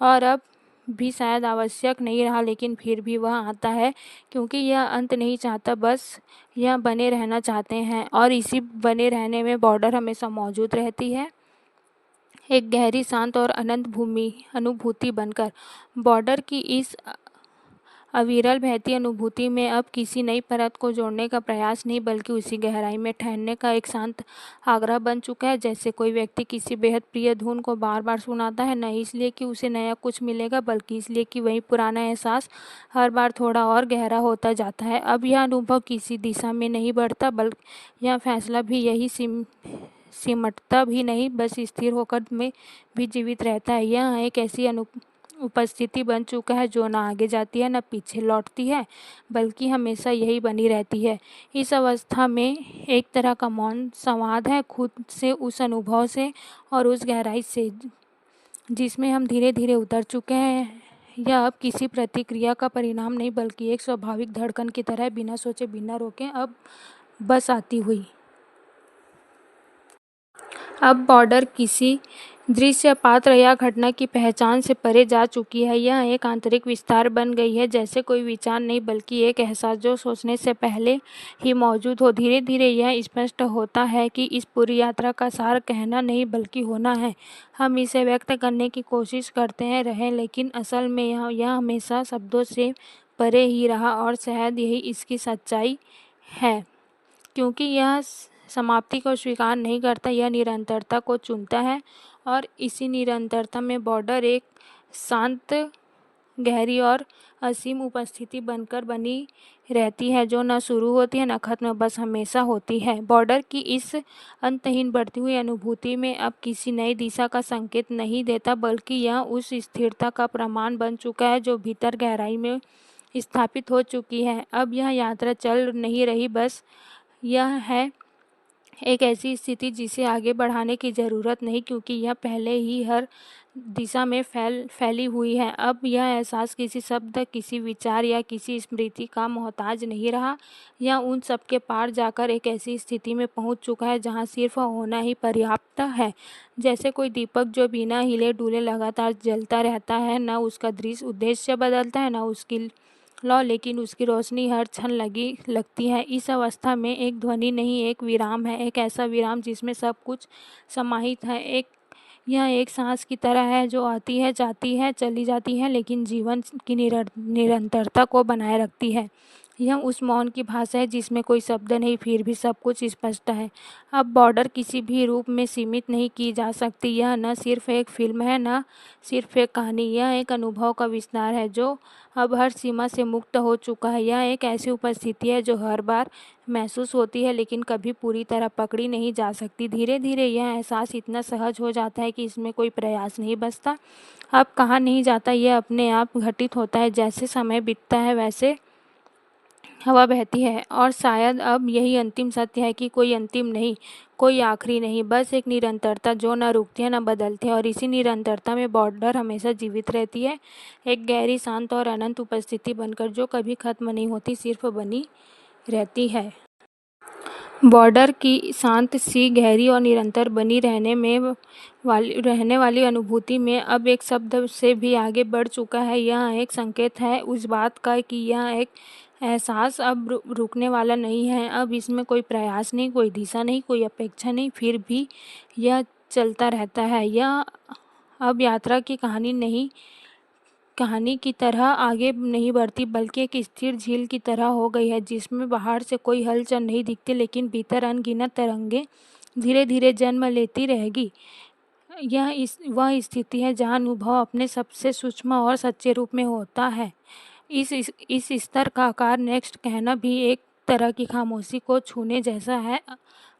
और अब भी शायद आवश्यक नहीं रहा, लेकिन फिर भी वह आता है, क्योंकि यह अंत नहीं चाहता, बस यह बने रहना चाहते हैं, और इसी बने रहने में बॉर्डर हमेशा मौजूद रहती है, एक गहरी, शांत और अनंत भूमि अनुभूति बनकर। बॉर्डर की इस अविरल बहती अनुभूति में अब किसी नई परत को जोड़ने का प्रयास नहीं, बल्कि उसी गहराई में ठहरने का एक शांत आग्रह बन चुका है। जैसे कोई व्यक्ति किसी बेहद प्रिय धुन को बार बार सुनाता है, नहीं इसलिए कि उसे नया कुछ मिलेगा, बल्कि इसलिए कि वही पुराना एहसास हर बार थोड़ा और गहरा होता जाता है। अब यह अनुभव किसी दिशा में नहीं बढ़ता, बल्कि यह फैसला भी यही सिमटता भी नहीं, बस स्थिर होकर में भी जीवित रहता है। यह एक ऐसी उपस्थिति बन चुका है जो न आगे जाती है, न पीछे लौटती है, बल्कि हमेशा यही बनी रहती है। इस अवस्था में एक तरह का मौन संवाद है खुद से, उस अनुभव से और उस गहराई से जिसमें हम धीरे धीरे उतर चुके हैं। यह अब किसी प्रतिक्रिया का परिणाम नहीं, बल्कि एक स्वाभाविक धड़कन की तरह, बिना सोचे, बिना रोके, अब बस आती हुई। अब बॉर्डर किसी दृश्य, पात्र या घटना की पहचान से परे जा चुकी है। यह एक आंतरिक विस्तार बन गई है, जैसे कोई विचार नहीं, बल्कि एक एहसास जो सोचने से पहले ही मौजूद हो। धीरे धीरे यह स्पष्ट होता है कि इस पूरी यात्रा का सार कहना नहीं, बल्कि होना है। हम इसे व्यक्त करने की कोशिश करते हैं रहे, लेकिन असल में यह हमेशा शब्दों से परे ही रहा, और शायद यही इसकी सच्चाई है, क्योंकि यह समाप्ति को स्वीकार नहीं करता, यह निरंतरता को चुनता है, और इसी निरंतरता में बॉर्डर एक शांत, गहरी और असीम उपस्थिति बनकर बनी रहती है, जो न शुरू होती है, न खत्म, बस हमेशा होती है। बॉर्डर की इस अंतहीन बढ़ती हुई अनुभूति में अब किसी नई दिशा का संकेत नहीं देता, बल्कि यह उस स्थिरता का प्रमाण बन चुका है जो भीतर गहराई में स्थापित हो चुकी है। अब यह यात्रा चल नहीं रही, बस यह है एक ऐसी स्थिति जिसे आगे बढ़ाने की ज़रूरत नहीं, क्योंकि यह पहले ही हर दिशा में फैली हुई है। अब यह एहसास किसी शब्द, किसी विचार या किसी स्मृति का मोहताज नहीं रहा। यह उन सब के पार जाकर एक ऐसी स्थिति में पहुंच चुका है जहां सिर्फ होना ही पर्याप्त है। जैसे कोई दीपक जो बिना हिले डुले लगातार जलता रहता है, न उसका दृश्य उद्देश्य बदलता है, न उसकी लौ, लेकिन उसकी रोशनी हर क्षण लगती है। इस अवस्था में एक ध्वनि नहीं, एक विराम है, एक ऐसा विराम जिसमें सब कुछ समाहित है। यह एक सांस की तरह है जो आती है, जाती है, चली जाती है, लेकिन जीवन की निरंतरता को बनाए रखती है। यह उस मौन की भाषा है जिसमें कोई शब्द नहीं, फिर भी सब कुछ स्पष्ट है। अब बॉर्डर किसी भी रूप में सीमित नहीं की जा सकती। यह न सिर्फ एक फिल्म है, न सिर्फ एक कहानी, यह एक अनुभव का विस्तार है जो अब हर सीमा से मुक्त हो चुका है। यह एक ऐसी उपस्थिति है जो हर बार महसूस होती है, लेकिन कभी पूरी तरह पकड़ी नहीं जा सकती। धीरे धीरे यह एहसास इतना सहज हो जाता है कि इसमें कोई प्रयास नहीं बचता। अब कहा नहीं जाता, यह अपने आप घटित होता है। जैसे समय बीतता है, वैसे हवा बहती है और शायद अब यही अंतिम सत्य है कि कोई अंतिम नहीं, कोई आखिरी नहीं, बस एक निरंतरता जो न रुकती है न बदलती है। और इसी निरंतरता में बॉर्डर हमेशा जीवित रहती है, एक गहरी, शांत और अनंत उपस्थिति बनकर जो कभी खत्म नहीं होती, सिर्फ बनी रहती है। बॉर्डर की शांत सी, गहरी और निरंतर बनी रहने वाली अनुभूति में अब एक शब्द से भी आगे बढ़ चुका है। यह एक संकेत है उस बात का कि यह एक एहसास अब रुकने वाला नहीं है। अब इसमें कोई प्रयास नहीं, कोई दिशा नहीं, कोई अपेक्षा नहीं, फिर भी यह चलता रहता है। यह अब यात्रा की कहानी की तरह आगे नहीं बढ़ती, बल्कि एक स्थिर झील की तरह हो गई है, जिसमें बाहर से कोई हलचल नहीं दिखती, लेकिन भीतर अनगिनत तरंगें धीरे धीरे जन्म लेती रहेगी। वह स्थिति है जहाँ अनुभव अपने सबसे सूक्ष्म और सच्चे रूप में होता है। इस स्तर का आकार नेक्स्ट कहना भी एक तरह की खामोशी को छूने जैसा है।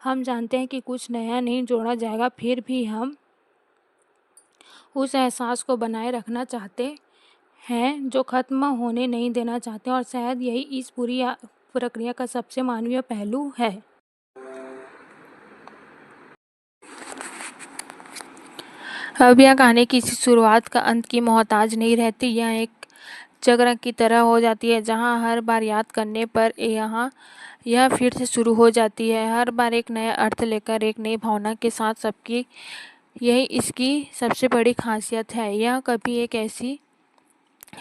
हम जानते हैं कि कुछ नया नहीं जोड़ा जाएगा, फिर भी हम उस एहसास को बनाए रखना चाहते हैं जो खत्म होने नहीं देना चाहते, और शायद यही इस पूरी प्रक्रिया का सबसे मानवीय पहलू है। अब यह कहानी किसी शुरुआत का अंत की मोहताज नहीं रहती, यह एक चक्र की तरह हो जाती है जहां हर बार याद करने पर यह फिर से शुरू हो जाती है, हर बार एक नया अर्थ लेकर, एक नई भावना के साथ। सबकी यही इसकी सबसे बड़ी खासियत है, यह कभी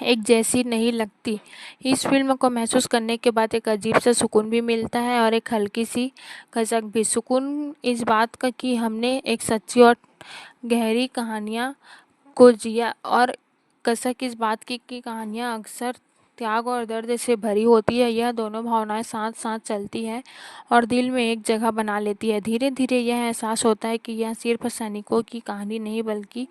एक जैसी नहीं लगती। इस फिल्म को महसूस करने के बाद एक अजीब सा सुकून भी मिलता है और एक हल्की सी कसक भी। सुकून इस बात का कि हमने एक सच्ची और गहरी कहानियाँ को जिया, और कसक इस बात की कि कहानियाँ अक्सर त्याग और दर्द से भरी होती है। यह दोनों भावनाएं साथ साथ चलती है और दिल में एक जगह बना लेती है। धीरे धीरे यह एहसास होता है कि यह सिर्फ सैनिकों की कहानी नहीं, बल्कि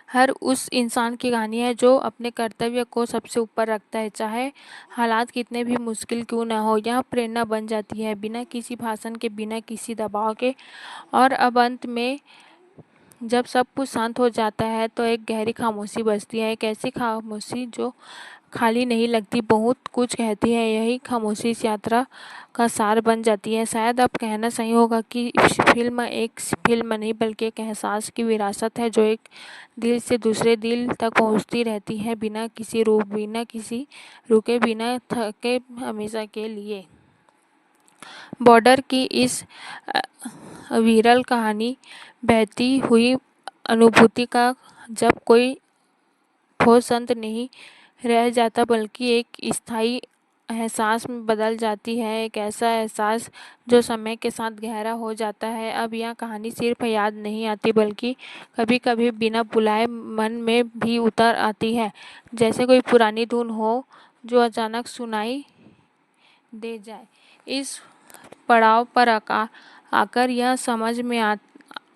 हर उस इंसान की कहानी है जो अपने कर्तव्य को सबसे ऊपर रखता है, चाहे हालात कितने भी मुश्किल क्यों न हो। यह प्रेरणा बन जाती है, बिना किसी भाषण के, बिना किसी दबाव के। और अब अंत में जब सब कुछ शांत हो जाता है तो एक गहरी खामोशी बचती है, एक ऐसी खामोशी जो खाली नहीं लगती, बहुत कुछ कहती है। यही खामोशी इस यात्रा का सार बन जाती है। शायद अब कहना सही होगा कि फिल्म एक फिल्म नहीं, बल्कि एक एहसास की विरासत है जो एक दिल से दूसरे दिल तक पहुंचती रहती है, बिना किसी रुके, बिना थके, हमेशा के लिए। बॉर्डर की इस विरल कहानी, बहती हुई अनुभूति का जब कोई ठोस अंत नहीं रह जाता, बल्कि एक स्थायी एहसास में बदल जाती है, एक ऐसा एहसास जो समय के साथ गहरा हो जाता है। अब यह कहानी सिर्फ याद नहीं आती, बल्कि कभी कभी बिना बुलाए मन में भी उतर आती है, जैसे कोई पुरानी धुन हो जो अचानक सुनाई दे जाए। इस पड़ाव पर आकर यह समझ में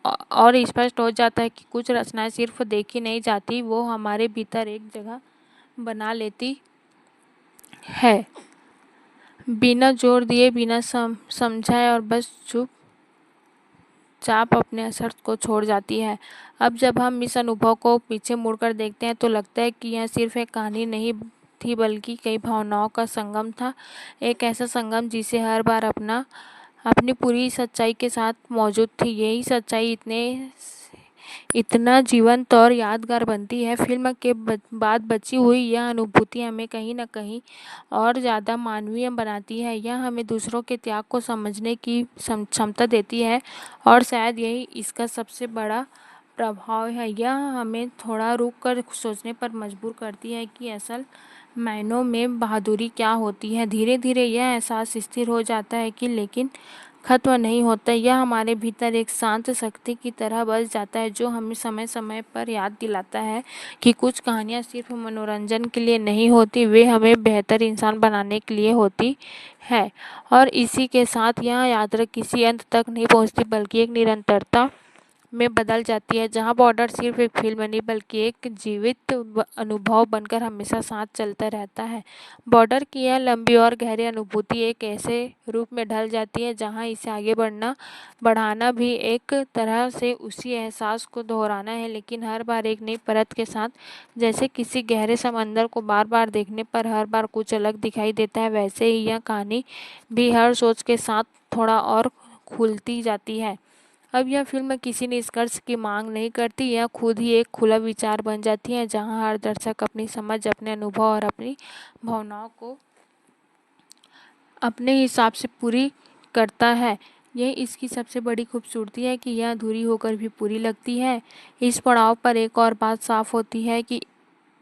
और स्पष्ट हो जाता है कि कुछ रचनाएं सिर्फ देखी नहीं जाती, वो हमारे भीतर एक जगह बना लेती है, बिना जोर दिए, बिना समझाए, और बस चुपचाप अपने असर को छोड़ जाती है। अब जब हम इस अनुभव को पीछे मुड़कर देखते हैं तो लगता है कि यह सिर्फ एक कहानी नहीं थी, बल्कि कई भावनाओं का संगम था, एक ऐसा संगम जिसे हर बार अपनी पूरी सच्चाई के साथ मौजूद थी। यही सच्चाई इतना जीवंत और यादगार बनती है। फिल्म के बाद बची हुई यह अनुभूति हमें कहीं न कहीं और ज़्यादा मानवीय बनाती है। यह हमें दूसरों के त्याग को समझने की क्षमता देती है, और शायद यही इसका सबसे बड़ा प्रभाव है। यह हमें थोड़ा रुक कर सोचने पर मजबूर करती है कि असल मायनों में बहादुरी क्या होती है। धीरे धीरे यह एहसास स्थिर हो जाता है कि लेकिन खत्म नहीं होता। यह हमारे भीतर एक शांत शक्ति की तरह बस जाता है, जो हमें समय समय पर याद दिलाता है कि कुछ कहानियाँ सिर्फ मनोरंजन के लिए नहीं होती, वे हमें बेहतर इंसान बनाने के लिए होती है। और इसी के साथ यह यात्रा किसी अंत तक नहीं पहुँचती, बल्कि एक निरंतरता में बदल जाती है, जहां बॉर्डर सिर्फ एक फिल्म नहीं बल्कि एक जीवित अनुभव बनकर हमेशा साथ चलता रहता है। बॉर्डर की यह लंबी और गहरी अनुभूति एक ऐसे रूप में ढल जाती है जहां इसे आगे बढ़ाना भी एक तरह से उसी एहसास को दोहराना है, लेकिन हर बार एक नई परत के साथ। जैसे किसी गहरे समंदर को बार बार देखने पर हर बार कुछ अलग दिखाई देता है, वैसे ही यह कहानी भी हर सोच के साथ थोड़ा और खुलती जाती है। अब यह फिल्म किसी निष्कर्ष की मांग नहीं करती, यह खुद ही एक खुला विचार बन जाती है जहां हर दर्शक अपनी समझ, अपने अनुभव और अपनी भावनाओं को अपने हिसाब से पूरी करता है। यह इसकी सबसे बड़ी खूबसूरती है कि यह अधूरी होकर भी पूरी लगती है। इस पड़ाव पर एक और बात साफ होती है कि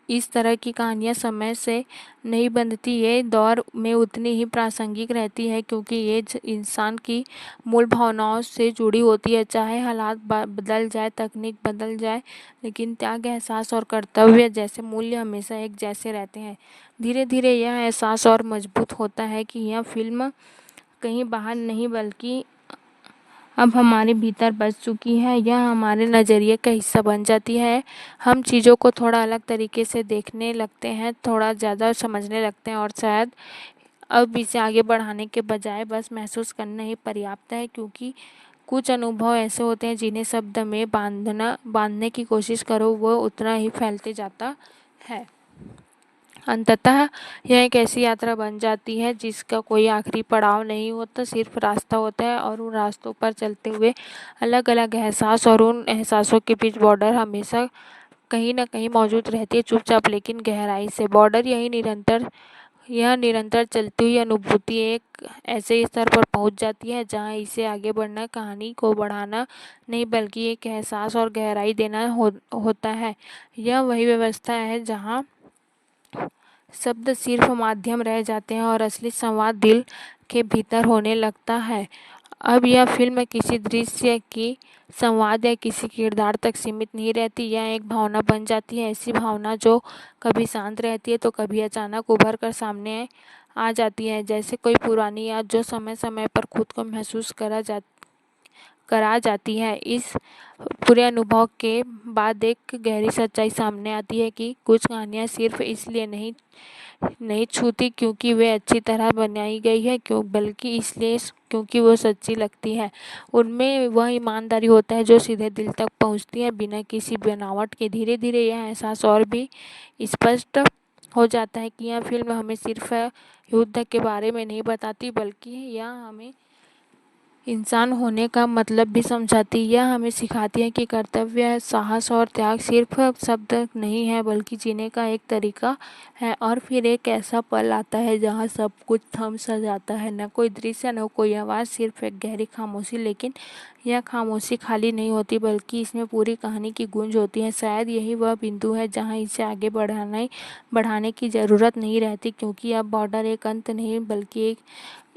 इस तरह की कहानियाँ समय से नहीं बंधती, ये दौर में उतनी ही प्रासंगिक रहती है क्योंकि ये इंसान की मूल भावनाओं से जुड़ी होती है। चाहे हालात बदल जाए, तकनीक बदल जाए, लेकिन त्याग, एहसास और कर्तव्य जैसे मूल्य हमेशा एक जैसे रहते हैं। धीरे धीरे यह एहसास और मजबूत होता है कि यह फिल्म कहीं बाहर नहीं बल्कि अब हमारे भीतर बस चुकी है। यह हमारे नज़रिए का हिस्सा बन जाती है। हम चीज़ों को थोड़ा अलग तरीके से देखने लगते हैं, थोड़ा ज़्यादा समझने लगते हैं और शायद अब इसे आगे बढ़ाने के बजाय बस महसूस करना ही पर्याप्त है, क्योंकि कुछ अनुभव ऐसे होते हैं जिन्हें शब्द में बांधने की कोशिश करो वो उतना ही फैलते जाता है। अंततः यह एक ऐसी यात्रा बन जाती है जिसका कोई आखिरी पड़ाव नहीं होता, सिर्फ रास्ता होता है और उन रास्तों पर चलते हुए अलग अलग एहसास, और उन एहसासों के बीच बॉर्डर हमेशा कहीं ना कहीं मौजूद रहती है, चुपचाप लेकिन गहराई से। बॉर्डर यह निरंतर चलती हुई अनुभूति एक ऐसे स्तर पर पहुंच जाती है जहां इसे आगे बढ़ना कहानी को बढ़ाना नहीं बल्कि एक एहसास और गहराई देना होता है। यह वही व्यवस्था है जहां शब्द सिर्फ माध्यम रह जाते हैं और असली संवाद दिल के भीतर होने लगता है। अब यह फिल्म किसी दृश्य की संवाद या किसी किरदार तक सीमित नहीं रहती, यह एक भावना बन जाती है, ऐसी भावना जो कभी शांत रहती है तो कभी अचानक उभर कर सामने आ जाती है, जैसे कोई पुरानी याद जो समय समय पर खुद को महसूस करा जाती है। इस पूरे अनुभव के बाद एक गहरी सच्चाई सामने आती है कि कुछ कहानियाँ सिर्फ इसलिए नहीं छूती क्योंकि वे अच्छी तरह बनाई गई है, बल्कि इसलिए क्योंकि वो सच्ची लगती है। उनमें वह ईमानदारी होता है जो सीधे दिल तक पहुंचती है बिना किसी बनावट के। धीरे धीरे यह एहसास और भी स्पष्ट हो जाता है कि यह फिल्म हमें सिर्फ युद्ध के बारे में नहीं बताती, बल्कि यह हमें इंसान होने का मतलब भी समझाती है। यह हमें सिखाती है कि कर्तव्य, साहस और त्याग सिर्फ शब्द नहीं है बल्कि जीने का एक तरीका है। और फिर एक ऐसा पल आता है जहाँ सब कुछ थम सा जाता है, न कोई दृश्य, न कोई आवाज़, सिर्फ एक गहरी खामोशी। लेकिन यह खामोशी खाली नहीं होती बल्कि इसमें पूरी कहानी की गूंज होती है। शायद यही वह बिंदु है जहाँ इसे आगे बढ़ाने की ज़रूरत नहीं रहती, क्योंकि अब बॉर्डर एक अंत नहीं बल्कि एक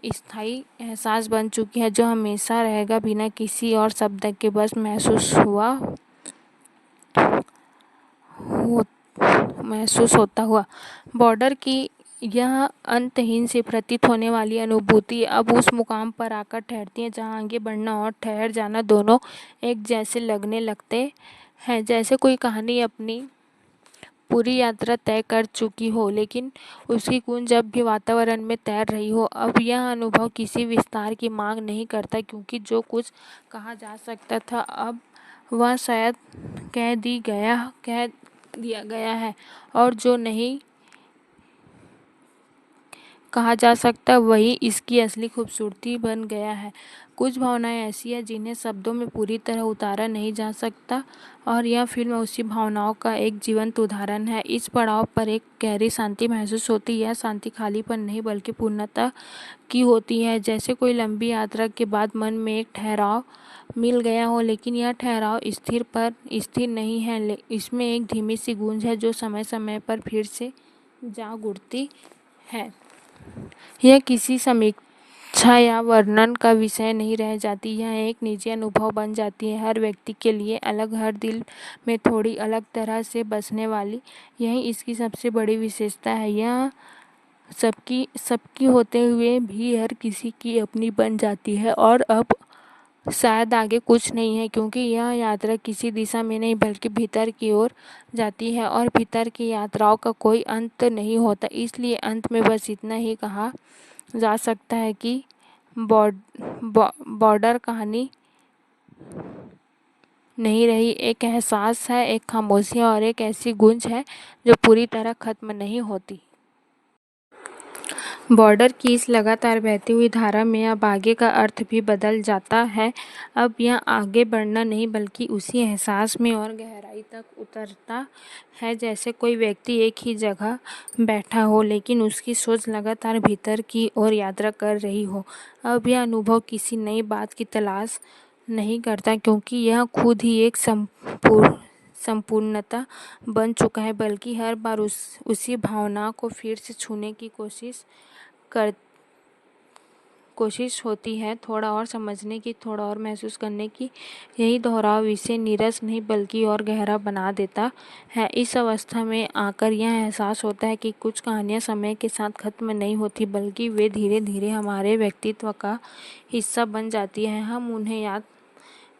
स्थायी एहसास बन चुकी है जो हमेशा रहेगा बिना किसी और शब्द के बस महसूस होता हुआ। बॉर्डर की यह अंतहीन से प्रतीत होने वाली अनुभूति अब उस मुकाम पर आकर ठहरती है जहाँ आगे बढ़ना और ठहर जाना दोनों एक जैसे लगने लगते हैं, जैसे कोई कहानी अपनी पूरी यात्रा तय कर चुकी हो लेकिन उसकी गूंज जब भी वातावरण में तैर रही हो। अब यह अनुभव किसी विस्तार की मांग नहीं करता, क्योंकि जो कुछ कहा जा सकता था अब वह शायद कह दिया गया है, और जो नहीं कहा जा सकता वही इसकी असली खूबसूरती बन गया है। कुछ भावनाएं ऐसी हैं जिन्हें शब्दों में पूरी तरह उतारा नहीं जा सकता, और यह फिल्म उसी भावनाओं का एक जीवंत उदाहरण है। इस पड़ाव पर एक गहरी शांति महसूस होती है। यह शांति खालीपन नहीं बल्कि पूर्णता की होती है, जैसे कोई लंबी यात्रा के बाद मन में एक ठहराव मिल गया हो, लेकिन यह ठहराव स्थिर नहीं है। इसमें एक धीमी सी गूंज है जो समय समय पर फिर से जाग उठती है। यह किसी समीक्षा या वर्णन का विषय नहीं रह जाती, यह एक निजी अनुभव बन जाती है, हर व्यक्ति के लिए अलग, हर दिल में थोड़ी अलग तरह से बसने वाली। यही इसकी सबसे बड़ी विशेषता है। यह सबकी होते हुए भी हर किसी की अपनी बन जाती है। और अब शायद आगे कुछ नहीं है, क्योंकि यह यात्रा किसी दिशा में नहीं बल्कि भीतर की ओर जाती है और भीतर की यात्राओं का कोई अंत नहीं होता। इसलिए अंत में बस इतना ही कहा जा सकता है कि बॉर्डर कहानी नहीं रही, एक एहसास है, एक खामोशी है और एक ऐसी गूंज है जो पूरी तरह खत्म नहीं होती। बॉर्डर की इस लगातार बहती हुई धारा में अब आगे का अर्थ भी बदल जाता है। अब यह आगे बढ़ना नहीं बल्कि उसी एहसास में और गहराई तक उतरता है, जैसे कोई व्यक्ति एक ही जगह बैठा हो लेकिन उसकी सोच लगातार भीतर की ओर यात्रा कर रही हो। अब यह अनुभव किसी नई बात की तलाश नहीं करता, क्योंकि यह खुद ही एक संपूर्णता बन चुका है, बल्कि हर बार उसी भावना को फिर से छूने की कोशिश होती है, थोड़ा और समझने की, थोड़ा और महसूस करने की। यही दोहराव इसे नीरस नहीं बल्कि और गहरा बना देता है। इस अवस्था में आकर यह एहसास होता है कि कुछ कहानियाँ समय के साथ खत्म नहीं होती बल्कि वे धीरे धीरे हमारे व्यक्तित्व का हिस्सा बन जाती हैं। हम उन्हें याद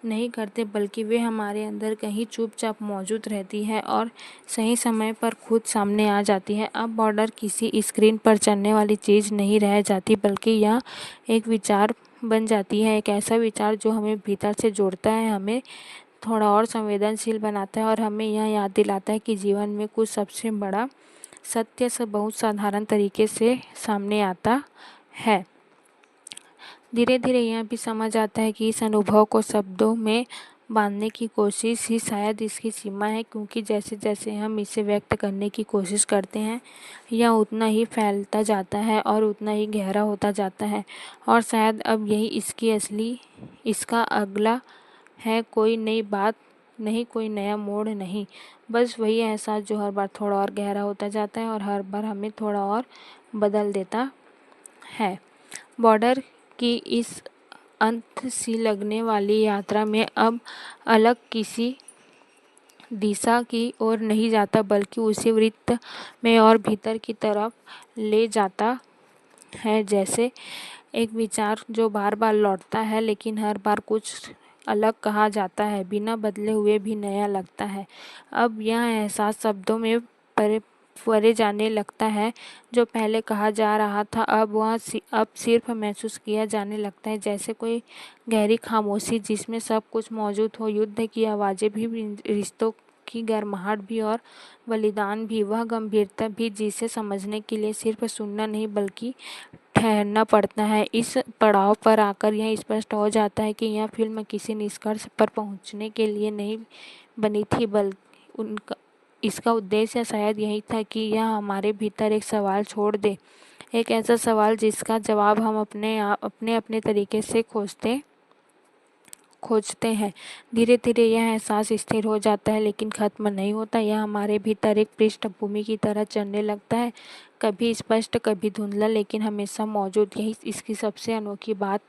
नहीं करते बल्कि वे हमारे अंदर कहीं चुपचाप मौजूद रहती है और सही समय पर खुद सामने आ जाती है। अब बॉर्डर किसी स्क्रीन पर चलने वाली चीज़ नहीं रह जाती बल्कि यह एक विचार बन जाती है, एक ऐसा विचार जो हमें भीतर से जोड़ता है, हमें थोड़ा और संवेदनशील बनाता है और हमें यह याद दिलाता है कि जीवन में कुछ सबसे बड़ा सत्य से बहुत साधारण तरीके से सामने आता है। धीरे धीरे यह भी समझ आता है कि इस अनुभव को शब्दों में बांधने की कोशिश ही शायद इसकी सीमा है, क्योंकि जैसे जैसे हम इसे व्यक्त करने की कोशिश करते हैं यह उतना ही फैलता जाता है और उतना ही गहरा होता जाता है। और शायद अब यही इसका अगला है, कोई नई बात नहीं, कोई नया मोड़ नहीं, बस वही एहसास जो हर बार थोड़ा और गहरा होता जाता है और हर बार हमें थोड़ा और बदल देता है। बॉर्डर की इस अंत सी लगने वाली यात्रा में अब अलग किसी दिशा की ओर नहीं जाता बल्कि उसी वृत्त में और भीतर की तरफ ले जाता है, जैसे एक विचार जो बार बार लौटता है लेकिन हर बार कुछ अलग कहा जाता है, बिना बदले हुए भी नया लगता है। अब यह एहसास शब्दों में परे जाने लगता है, जो पहले कहा जा रहा था अब सिर्फ महसूस किया जाने लगता है, जैसे कोई गहरी खामोशी जिसमें सब कुछ मौजूद हो, युद्ध की आवाज़ें भी, रिश्तों की गर्माहट भी और बलिदान भी, वह गंभीरता भी जिसे समझने के लिए सिर्फ सुनना नहीं बल्कि ठहरना पड़ता है। इस पड़ाव पर आकर यह स्पष्ट हो जाता है कि यह फिल्म किसी निष्कर्ष पर पहुंचने के लिए नहीं बनी थी, बल्कि इसका उद्देश्य शायद यही था कि यह हमारे भीतर एक सवाल छोड़ दे, एक ऐसा सवाल जिसका जवाब हम अपने अपने तरीके से खोजते हैं। धीरे धीरे यह एहसास स्थिर हो जाता है लेकिन खत्म नहीं होता। यह हमारे भीतर एक पृष्ठभूमि की तरह चलने लगता है, कभी स्पष्ट कभी धुंधला लेकिन हमेशा मौजूद। यही इसकी सबसे अनोखी बात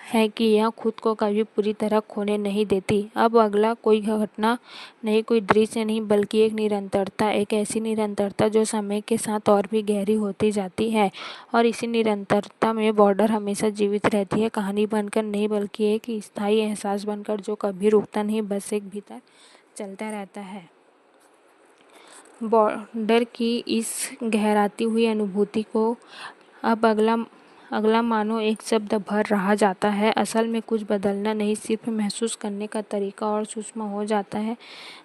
है कि यह खुद को कभी पूरी तरह खोने नहीं देती। अब अगला कोई घटना नहीं, कोई दृश्य नहीं, बल्कि एक निरंतरता, एक ऐसी निरंतरता जो समय के साथ और भी गहरी होती जाती है। और इसी निरंतरता में बॉर्डर हमेशा जीवित रहती है, कहानी बनकर नहीं बल्कि एक स्थायी एहसास बनकर जो कभी रुकता नहीं, बस एक भीतर चलता रहता है। बॉर्डर की इस गहराती हुई अनुभूति को अब अगला मानो एक शब्द भर रहा जाता है। असल में कुछ बदलना नहीं, सिर्फ महसूस करने का तरीका और सूक्ष्म हो जाता है,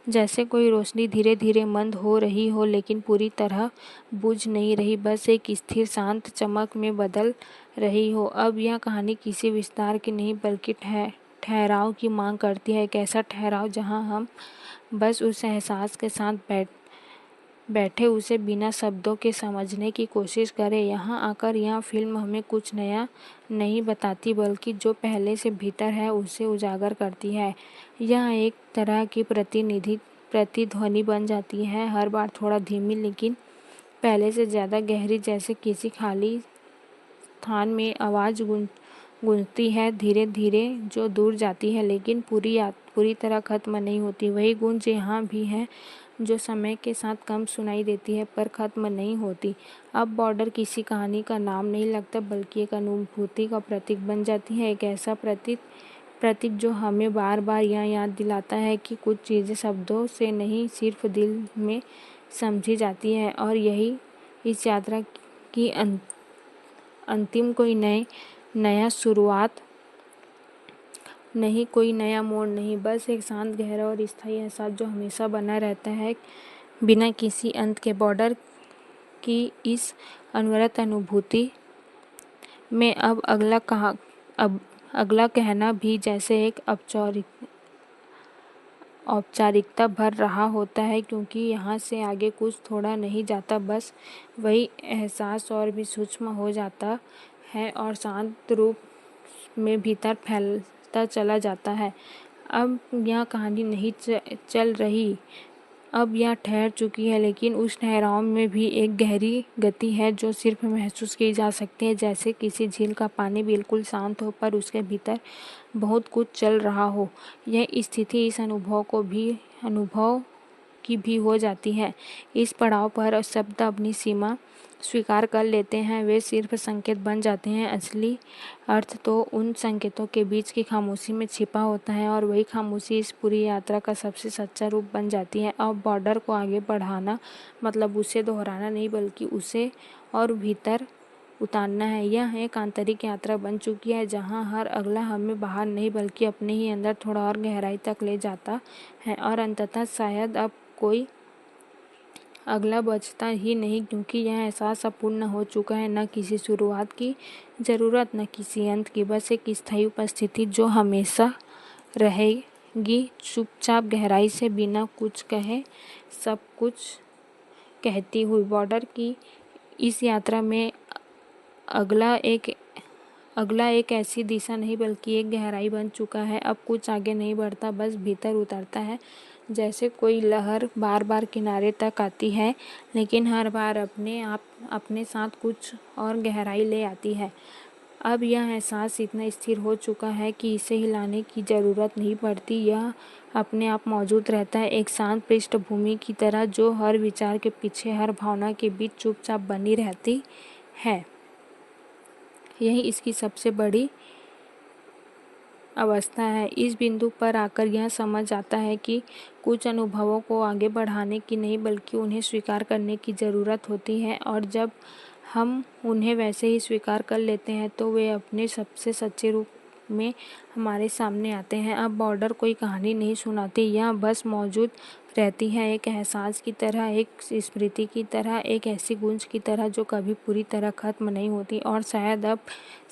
जैसे कोई रोशनी धीरे धीरे मंद हो रही हो लेकिन पूरी तरह बुझ नहीं रही, बस एक स्थिर शांत चमक में बदल रही हो। अब यह कहानी किसी विस्तार की नहीं बल्कि ठहराव की मांग करती है, एक ऐसा ठहराव जहाँ हम बस उस एहसास के साथ बैठे उसे बिना शब्दों के समझने की कोशिश करें। यहाँ आकर यह फिल्म हमें कुछ नया नहीं बताती बल्कि जो पहले से भीतर है उसे उजागर करती है। यह एक तरह की प्रतिध्वनि बन जाती है, हर बार थोड़ा धीमी लेकिन पहले से ज़्यादा गहरी, जैसे किसी खाली स्थान में आवाज़ गूंजती है धीरे धीरे, जो दूर जाती है लेकिन पूरी तरह खत्म नहीं होती। वही गूंज यहाँ भी है जो समय के साथ कम सुनाई देती है पर खत्म नहीं होती। अब बॉर्डर किसी कहानी का नाम नहीं लगता बल्कि एक अनुभूति का प्रतीक बन जाती है, एक ऐसा प्रतीक प्रतीक जो हमें बार बार यह याद दिलाता है कि कुछ चीज़ें शब्दों से नहीं सिर्फ दिल में समझी जाती है। और यही इस यात्रा की अंतिम कोई नया शुरुआत नहीं, कोई नया मोड़ नहीं, बस एक शांत, गहरा और स्थायी एहसास जो हमेशा बना रहता है बिना किसी अंत के। बॉर्डर की इस अनवरत अनुभूति में अब अगला कहना भी जैसे एक औपचारिकता भर रहा होता है, क्योंकि यहाँ से आगे कुछ थोड़ा नहीं जाता, बस वही एहसास और भी सूक्ष्म हो जाता है और शांत रूप में भीतर फैलता चला जाता है। अब यह कहानी नहीं चल रही, अब यह ठहर चुकी है, लेकिन उस ठहराव में भी एक गहरी गति है जो सिर्फ महसूस की जा सकती है, जैसे किसी झील का पानी बिल्कुल शांत हो पर उसके भीतर बहुत कुछ चल रहा हो। यह स्थिति इस अनुभव की भी हो जाती है। इस पड़ाव पर शब्द अपनी सीमा स्वीकार कर लेते हैं, वे सिर्फ संकेत बन जाते हैं। असली अर्थ तो उन संकेतों के बीच की खामोशी में छिपा होता है, और वही खामोशी इस पूरी यात्रा का सबसे सच्चा रूप बन जाती है। अब बॉर्डर को आगे बढ़ाना मतलब उसे दोहराना नहीं, बल्कि उसे और भीतर उतारना है। यह एक आंतरिक यात्रा बन चुकी है, जहाँ हर अगला हमें बाहर नहीं बल्कि अपने ही अंदर थोड़ा और गहराई तक ले जाता है, और अंततः शायद अब कोई अगला बचता ही नहीं, क्योंकि यह एहसास अपूर्ण हो चुका है। न किसी शुरुआत की ज़रूरत, न किसी अंत की, बस एक स्थायी उपस्थिति जो हमेशा रहेगी, चुपचाप, गहराई से, बिना कुछ कहे, सब कुछ कहती हुई। बॉर्डर की इस यात्रा में अगला एक ऐसी दिशा नहीं बल्कि एक गहराई बन चुका है। अब कुछ आगे नहीं बढ़ता, बस भीतर उतरता है, जैसे कोई लहर बार बार किनारे तक आती है, लेकिन हर बार अपने साथ कुछ और गहराई ले आती है। अब यह एहसास इतना स्थिर हो चुका है कि इसे हिलाने की ज़रूरत नहीं पड़ती, यह अपने आप मौजूद रहता है, एक शांत पृष्ठभूमि की तरह जो हर विचार के पीछे, हर भावना के बीच चुपचाप बनी रहती है। यही इसकी सबसे बड़ी अवस्था है। इस बिंदु पर आकर यह समझ आता है कि कुछ अनुभवों को आगे बढ़ाने की नहीं बल्कि उन्हें स्वीकार करने की ज़रूरत होती है, और जब हम उन्हें वैसे ही स्वीकार कर लेते हैं तो वे अपने सबसे सच्चे रूप में हमारे सामने आते हैं। अब बॉर्डर कोई कहानी नहीं सुनाती, यह बस मौजूद रहती है, एक एहसास की तरह, एक स्मृति की तरह, एक ऐसी गूंज की तरह जो कभी पूरी तरह ख़त्म नहीं होती। और शायद अब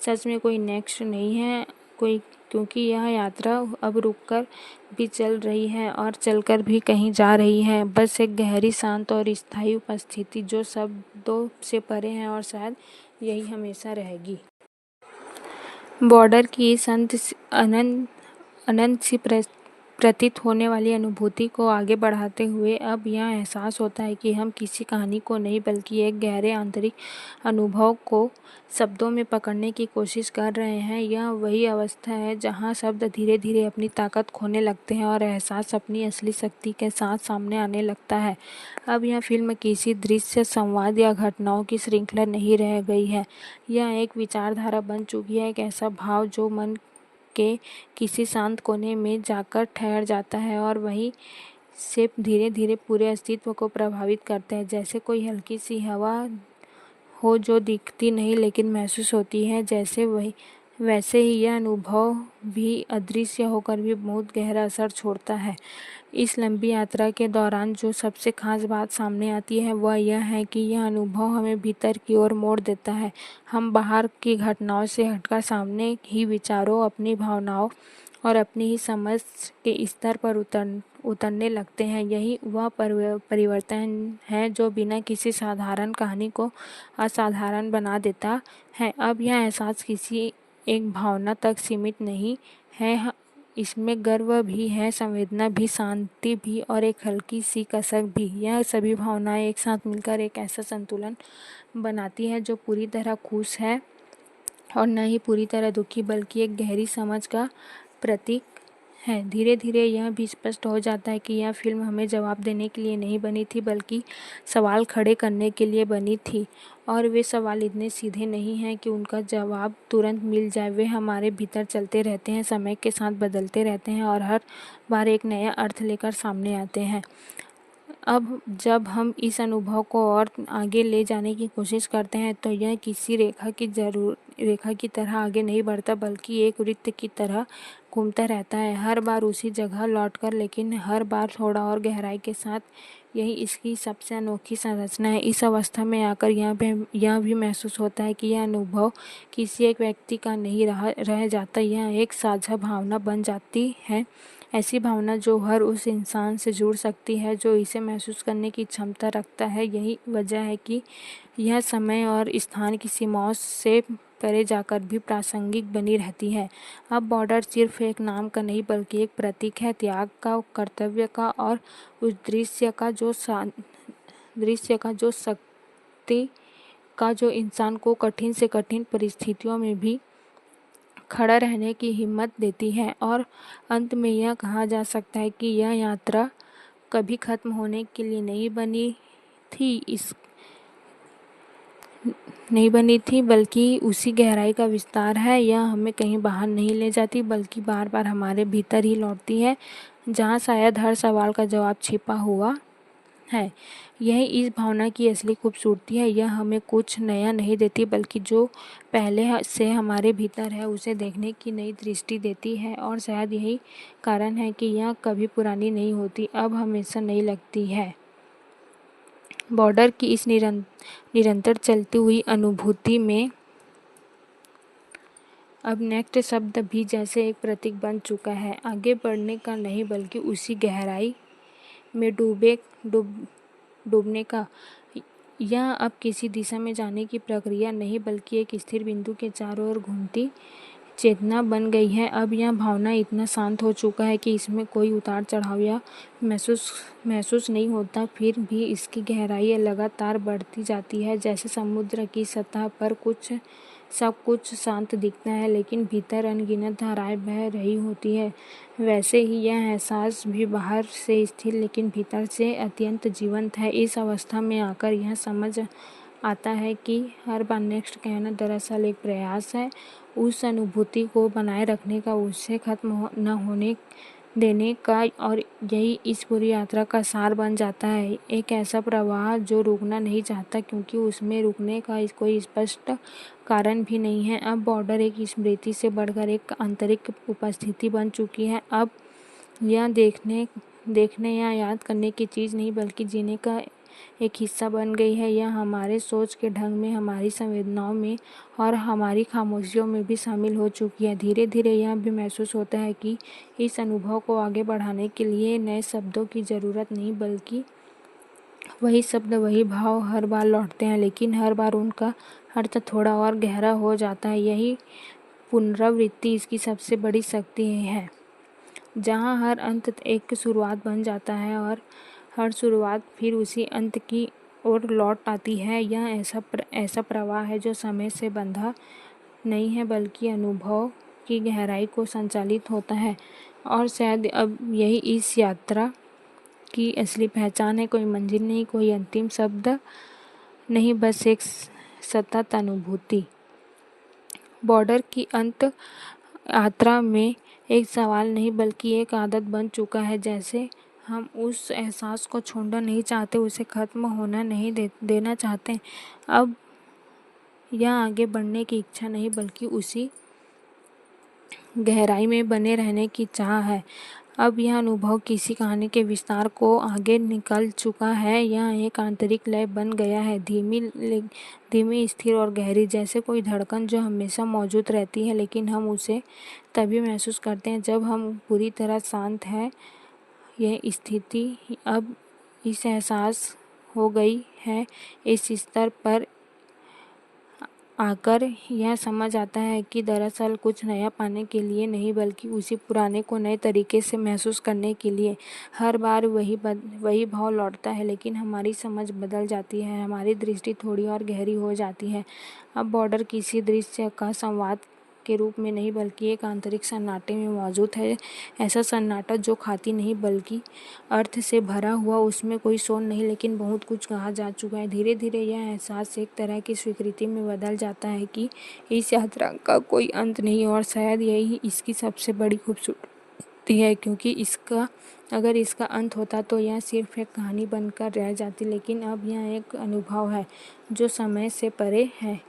सच में कोई नेक्स्ट नहीं है, क्योंकि यह यात्रा अब रुककर भी चल रही है और चलकर भी कहीं जा रही है, बस एक गहरी, शांत और स्थायी उपस्थिति जो शब्दों से परे है, और शायद यही हमेशा रहेगी। बॉर्डर की इस अनंत सी प्रतीत होने वाली अनुभूति को आगे बढ़ाते हुए अब यह एहसास होता है कि हम किसी कहानी को नहीं बल्कि एक गहरे आंतरिक अनुभव को शब्दों में पकड़ने की कोशिश कर रहे हैं। यह वही अवस्था है जहां शब्द धीरे धीरे अपनी ताकत खोने लगते हैं और एहसास अपनी असली शक्ति के साथ सामने आने लगता है। अब यह फिल्म किसी दृश्य, संवाद या घटनाओं की श्रृंखला नहीं रह गई है, यह एक विचारधारा बन चुकी है, एक ऐसा भाव जो मन के किसी शांत कोने में जाकर ठहर जाता है और वहीं से धीरे धीरे पूरे अस्तित्व को प्रभावित करता है, जैसे कोई हल्की सी हवा हो जो दिखती नहीं लेकिन महसूस होती है। वैसे ही यह अनुभव भी अदृश्य होकर भी बहुत गहरा असर छोड़ता है। इस लंबी यात्रा के दौरान जो सबसे खास बात सामने आती है वह यह है कि यह अनुभव हमें भीतर की ओर मोड़ देता है। हम बाहर की घटनाओं से हटकर सामने ही विचारों, अपनी भावनाओं और अपनी ही समझ के स्तर पर उतरने लगते हैं। यही वह परिवर्तन है जो बिना किसी साधारण कहानी को असाधारण बना देता है। अब यह एहसास किसी एक भावना तक सीमित नहीं है, इसमें गर्व भी है, संवेदना भी, शांति भी और एक हल्की सी कसक भी। यह सभी भावनाएं एक साथ मिलकर एक ऐसा संतुलन बनाती है जो पूरी तरह खुश है और न ही पूरी तरह दुखी, बल्कि एक गहरी समझ का प्रतीक है। धीरे धीरे यह भी स्पष्ट हो जाता है कि यह फिल्म हमें जवाब देने के लिए नहीं बनी थी, बल्कि सवाल खड़े करने के लिए बनी थी। और वे सवाल इतने सीधे नहीं हैं कि उनका जवाब तुरंत मिल जाए। वे हमारे भीतर चलते रहते हैं, समय के साथ बदलते रहते हैं और हर बार एक नया अर्थ लेकर सामने आते हैं। अब जब हम इस अनुभव को और आगे ले जाने की कोशिश करते हैं तो यह किसी रेखा की तरह आगे नहीं बढ़ता, बल्कि एक वृत्त की तरह घूमता रहता है, हर बार उसी जगह लौटकर, लेकिन हर बार थोड़ा और गहराई के साथ। यही इसकी सबसे अनोखी संरचना है। इस अवस्था में आकर यह भी महसूस होता है कि यह अनुभव किसी एक व्यक्ति का नहीं रह जाता, यह एक साझा भावना बन जाती है। ऐसी भावना जो हर उस इंसान से जुड़ सकती है जो इसे महसूस करने की क्षमता रखता है। यही वजह है कि यह समय और स्थान की सीमाओं से परे जाकर भी प्रासंगिक बनी रहती है। अब बॉर्डर सिर्फ एक नाम का नहीं, बल्कि एक प्रतीक है त्याग का, कर्तव्य का और उस दृश्य का जो शक्ति का, जो इंसान को कठिन से कठिन परिस्थितियों में भी खड़ा रहने की हिम्मत देती है। और अंत में यह कहा जा सकता है कि यह यात्रा कभी खत्म होने के लिए नहीं बनी थी, बल्कि उसी गहराई का विस्तार है। यह हमें कहीं बाहर नहीं ले जाती, बल्कि बार बार हमारे भीतर ही लौटती है, जहाँ शायद हर सवाल का जवाब छिपा हुआ है। यही इस भावना की असली खूबसूरती है। यह हमें कुछ नया नहीं देती, बल्कि जो पहले से हमारे भीतर है उसे देखने की नई दृष्टि देती है। और शायद यही कारण है कि यह कभी पुरानी नहीं होती, अब हमेशा नई लगती है। बॉर्डर की इस निरंतर चलती हुई अनुभूति में अब नेक्स्ट शब्द भी जैसे एक प्रतीक बन चुका है, आगे बढ़ने का नहीं, बल्कि उसी गहराई में डूबने का। यह अब किसी दिशा में जाने की प्रक्रिया नहीं, बल्कि एक स्थिर बिंदु के चारों ओर घूमती चेतना बन गई है। अब यह भावना इतना शांत हो चुका है कि इसमें कोई उतार चढ़ाव या महसूस नहीं होता। फिर भी इसकी गहराई लगातार बढ़ती जाती है, जैसे समुद्र की सतह पर सब कुछ शांत दिखता है, लेकिन भीतर अनगिनत धाराएं बह रही होती है। वैसे ही यह एहसास भी बाहर से स्थिर, लेकिन भीतर से अत्यंत जीवंत है। इस अवस्था में आकर यह समझ आता है कि हर बार नेक्स्ट कहना दरअसल एक प्रयास है उस अनुभूति को बनाए रखने का, उससे खत्म न होने देने का। और यही इस पूरी यात्रा का सार बन जाता है, एक ऐसा प्रवाह जो रुकना नहीं चाहता, क्योंकि उसमें रुकने का कोई स्पष्ट कारण भी नहीं है। अब बॉर्डर एक स्मृति से बढ़कर एक आंतरिक उपस्थिति बन चुकी है। अब यह देखने या याद करने की चीज़ नहीं, बल्कि जीने का एक हिस्सा बन गई है। यह हमारे सोच के ढंग में, हमारी संवेदनाओं में और हमारी खामोशियों में भी शामिल हो चुकी है। धीरे धीरे यह भी महसूस होता है कि इस अनुभव को आगे बढ़ाने के लिए नए शब्दों की ज़रूरत नहीं, बल्कि वही शब्द, वही भाव हर बार लौटते हैं, लेकिन हर बार उनका अर्थ थोड़ा और गहरा हो जाता है। यही पुनरावृत्ति इसकी सबसे बड़ी शक्ति है, जहाँ हर अंत एक शुरुआत बन जाता है और हर शुरुआत फिर उसी अंत की ओर लौट आती है। यह ऐसा प्रवाह है जो समय से बंधा नहीं है, बल्कि अनुभव की गहराई को संचालित होता है। और शायद अब यही इस यात्रा की असली पहचान है, कोई मंजिल नहीं, कोई अंतिम शब्द नहीं, बस एक सतत अनुभूति। बॉर्डर की अंत यात्रा में एक सवाल नहीं, बल्कि एक आदत बन चुका है। जैसे हम उस एहसास को छोड़ना नहीं चाहते, उसे खत्म होना नहीं देना चाहते। अब यह आगे बढ़ने की इच्छा नहीं, बल्कि उसी गहराई में बने रहने की चाह है। अब यह अनुभव किसी कहानी के विस्तार को आगे निकल चुका है। यह एक आंतरिक लय बन गया है, धीमी, स्थिर और गहरी, जैसे कोई धड़कन जो हमेशा मौजूद रहती है, लेकिन हम उसे तभी महसूस करते हैं जब हम पूरी तरह शांत हैं। यह स्थिति अब इस एहसास हो गई है, इस स्तर पर आकर यह समझ आता है कि दरअसल कुछ नया पाने के लिए नहीं, बल्कि उसी पुराने को नए तरीके से महसूस करने के लिए। हर बार वही भाव लौटता है, लेकिन हमारी समझ बदल जाती है, हमारी दृष्टि थोड़ी और गहरी हो जाती है। अब बॉर्डर किसी दृश्य का संवाद के रूप में नहीं बल्कि एक आंतरिक सन्नाटे में मौजूद है। ऐसा सन्नाटा जो खाती नहीं बल्कि अर्थ से भरा हुआ, उसमें कोई शोर नहीं लेकिन बहुत कुछ कहा जा चुका है। धीरे धीरे यह एहसास एक तरह की स्वीकृति में बदल जाता है कि इस यात्रा का कोई अंत नहीं, और शायद यही इसकी सबसे बड़ी खूबसूरती है, क्योंकि अगर इसका अंत होता तो यह सिर्फ एक कहानी बनकर रह जाती, लेकिन अब यह एक अनुभव है जो समय से परे है,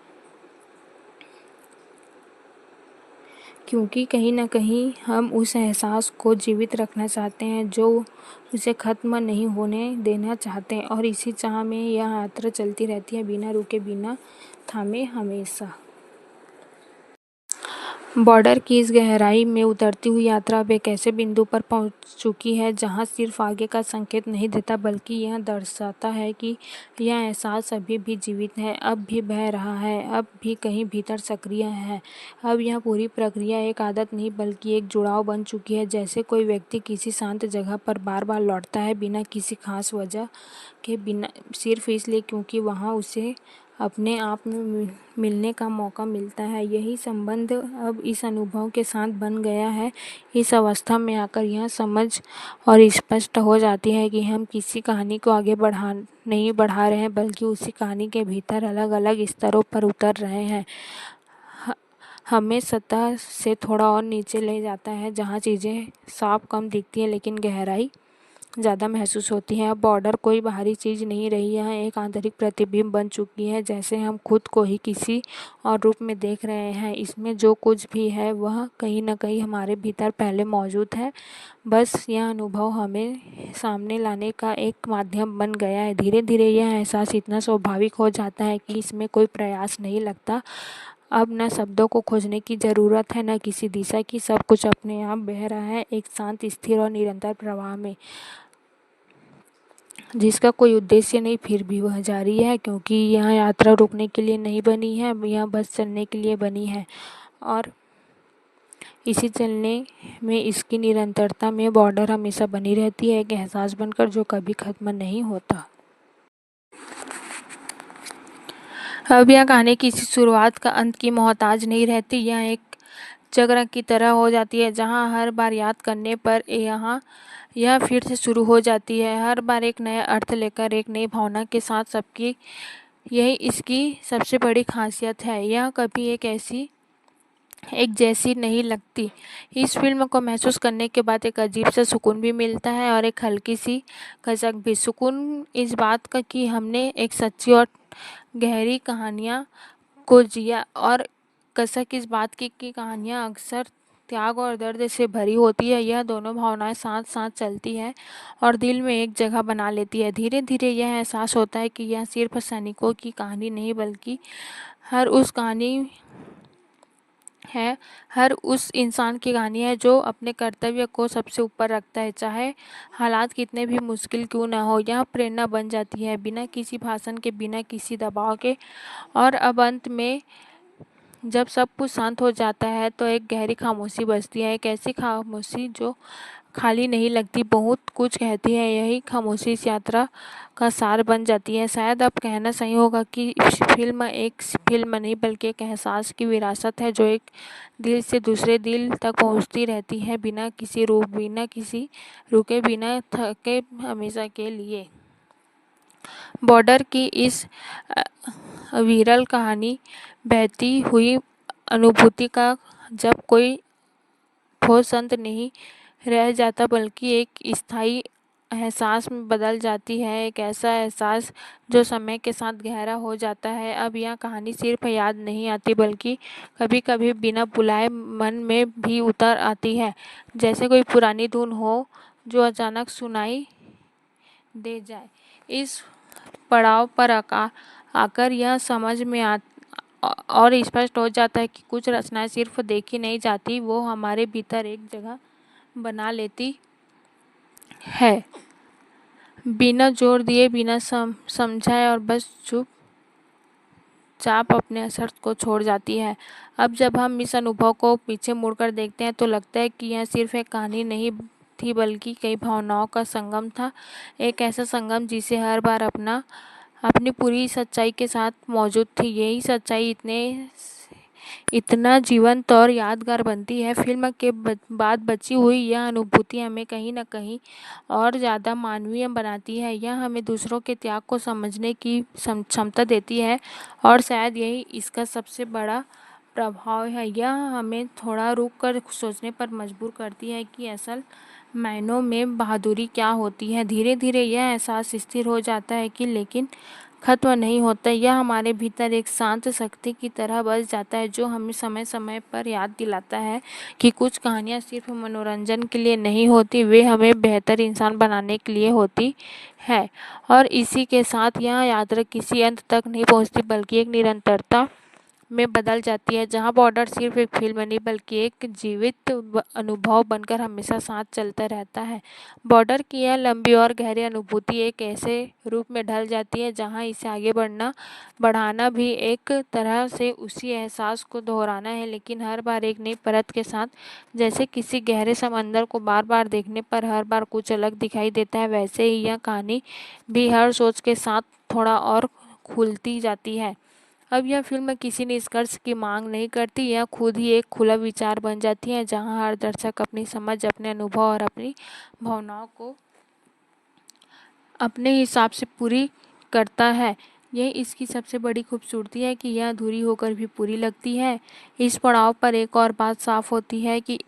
क्योंकि कहीं न कहीं हम उस एहसास को जीवित रखना चाहते हैं जो उसे ख़त्म नहीं होने देना चाहते, और इसी चाह में यह यात्रा चलती रहती है, बिना रुके, बिना थामे, हमेशा। बॉर्डर की इस गहराई में उतरती हुई यात्रा अब एक ऐसे बिंदु पर पहुंच चुकी है जहां सिर्फ आगे का संकेत नहीं देता बल्कि यह दर्शाता है कि यह एहसास अभी भी जीवित है, अब भी बह रहा है, अब भी कहीं भीतर सक्रिय है। अब यह पूरी प्रक्रिया एक आदत नहीं बल्कि एक जुड़ाव बन चुकी है, जैसे कोई व्यक्ति किसी शांत जगह पर बार बार लौटता है बिना किसी खास वजह के, बिना सिर्फ इसलिए क्योंकि वहाँ उसे अपने आप में मिलने का मौका मिलता है। यही संबंध अब इस अनुभव के साथ बन गया है। इस अवस्था में आकर यह समझ और स्पष्ट हो जाती है कि हम किसी कहानी को आगे नहीं बढ़ा रहे हैं बल्कि उसी कहानी के भीतर अलग अलग स्तरों पर उतर रहे हैं। हमें सतह से थोड़ा और नीचे ले जाता है, जहाँ चीज़ें साफ कम दिखती हैं लेकिन गहराई ज़्यादा महसूस होती है। अब बॉर्डर कोई बाहरी चीज़ नहीं रही है, एक आंतरिक प्रतिबिंब बन चुकी है, जैसे हम खुद को ही किसी और रूप में देख रहे हैं। इसमें जो कुछ भी है वह कहीं न कहीं हमारे भीतर पहले मौजूद है, बस यह अनुभव हमें सामने लाने का एक माध्यम बन गया है। धीरे धीरे यह एहसास इतना स्वाभाविक हो जाता है कि इसमें कोई प्रयास नहीं लगता। अब न शब्दों को खोजने की ज़रूरत है, न किसी दिशा की, सब कुछ अपने आप बह रहा है एक शांत, स्थिर और निरंतर प्रवाह में, जिसका कोई उद्देश्य नहीं, फिर भी वह जारी है, क्योंकि यह यात्रा रुकने के लिए नहीं बनी है, यह बस चलने के लिए बनी है, और इसी चलने में, इसकी निरंतरता में बॉर्डर हमेशा बनी रहती है, एक एहसास बनकर जो कभी खत्म नहीं होता। अब यह कहानी किसी शुरुआत का अंत की मोहताज नहीं रहती, यह एक चक्र की तरह हो जाती है जहाँ हर बार याद करने पर यह फिर से शुरू हो जाती है, हर बार एक नया अर्थ लेकर, एक नई भावना के साथ। सबकी यही इसकी सबसे बड़ी खासियत है, यह कभी एक जैसी नहीं लगती। इस फिल्म को महसूस करने के बाद एक अजीब सा सुकून भी मिलता है और एक हल्की सी कसक भी। सुकून इस बात का कि हमने एक सच्ची और गहरी कहानियाँ को जिया, और कसक इस बात की कि कहानियाँ अक्सर त्याग और दर्द से भरी होती है। यह दोनों भावनाएं साथ साथ चलती है और दिल में एक जगह बना लेती है। धीरे धीरे यह एहसास होता है कि यह सिर्फ सैनिकों की कहानी नहीं बल्कि हर उस इंसान की कहानी है जो अपने कर्तव्य को सबसे ऊपर रखता है, चाहे हालात कितने भी मुश्किल क्यों ना हो। यह प्रेरणा बन जाती है बिना किसी भाषण के, बिना किसी दबाव के। और अब अंत में जब सब कुछ शांत हो जाता है तो एक गहरी खामोशी बचती है, एक ऐसी खामोशी जो खाली नहीं लगती, बहुत कुछ कहती है। यही खामोशी इस यात्रा का सार बन जाती है। शायद अब कहना सही होगा कि फिल्म एक फिल्म नहीं बल्कि एक एहसास की विरासत है जो एक दिल से दूसरे दिल तक पहुंचती रहती है, बिना किसी बिना किसी रुके, बिना थके, हमेशा के लिए। बॉर्डर की इस विरल कहानी, बहती हुई अनुभूति का जब कोई ठोस अंत नहीं रह जाता बल्कि एक स्थायी एहसास में बदल जाती है, एक ऐसा एहसास जो समय के साथ गहरा हो जाता है। अब यह कहानी सिर्फ याद नहीं आती बल्कि कभी कभी बिना बुलाए मन में भी उतर आती है, जैसे कोई पुरानी धुन हो जो अचानक सुनाई दे जाए। इस पड़ाव पर आकर यह समझ में और स्पष्ट हो जाता है कि कुछ रचनाएं सिर्फ देखी नहीं जाती, वो हमारे भीतर एक जगह बना लेती है, बिना जोर दिए, बिना समझाए, और बस चुपचाप अपने असर को छोड़ जाती है। अब जब हम इस अनुभव को पीछे मुड़कर देखते हैं तो लगता है कि यह सिर्फ एक कहानी नहीं थी बल्कि कई भावनाओं का संगम था, एक ऐसा संगम जिसे हर बार अपनी पूरी सच्चाई के साथ मौजूद थी। यही सच्चाई इतना जीवंत और यादगार बनती है। फिल्म के बाद बची हुई यह अनुभूति हमें कहीं न कहीं और ज़्यादा मानवीय बनाती है। यह हमें दूसरों के त्याग को समझने की क्षमता देती है और शायद यही इसका सबसे बड़ा प्रभाव है। यह हमें थोड़ा रुक कर सोचने पर मजबूर करती है कि असल मायनों में बहादुरी क्या होती है। धीरे धीरे यह एहसास स्थिर हो जाता है कि लेकिन खत्म नहीं होता। यह हमारे भीतर एक शांत शक्ति की तरह बस जाता है जो हमें समय समय पर याद दिलाता है कि कुछ कहानियाँ सिर्फ मनोरंजन के लिए नहीं होती, वे हमें बेहतर इंसान बनाने के लिए होती है। और इसी के साथ यह यात्रा किसी अंत तक नहीं पहुँचती बल्कि एक निरंतरता में बदल जाती है, जहाँ बॉर्डर सिर्फ एक फिल्म नहीं बल्कि एक जीवित अनुभव बनकर हमेशा साथ चलता रहता है। बॉर्डर की यह लंबी और गहरी अनुभूति एक ऐसे रूप में ढल जाती है जहाँ इसे आगे बढ़ाना भी एक तरह से उसी एहसास को दोहराना है, लेकिन हर बार एक नई परत के साथ। जैसे किसी गहरे समंदर को बार बार देखने पर हर बार कुछ अलग दिखाई देता है, वैसे ही यह कहानी भी हर सोच के साथ थोड़ा और खुलती जाती है। अब यह फिल्म किसी निष्कर्ष की मांग नहीं करती, यह खुद ही एक खुला विचार बन जाती है जहां हर दर्शक अपनी समझ, अपने अनुभव और अपनी भावनाओं को अपने हिसाब से पूरी करता है। यह इसकी सबसे बड़ी खूबसूरती है कि यह अधूरी होकर भी पूरी लगती है। इस पड़ाव पर एक और बात साफ होती है कि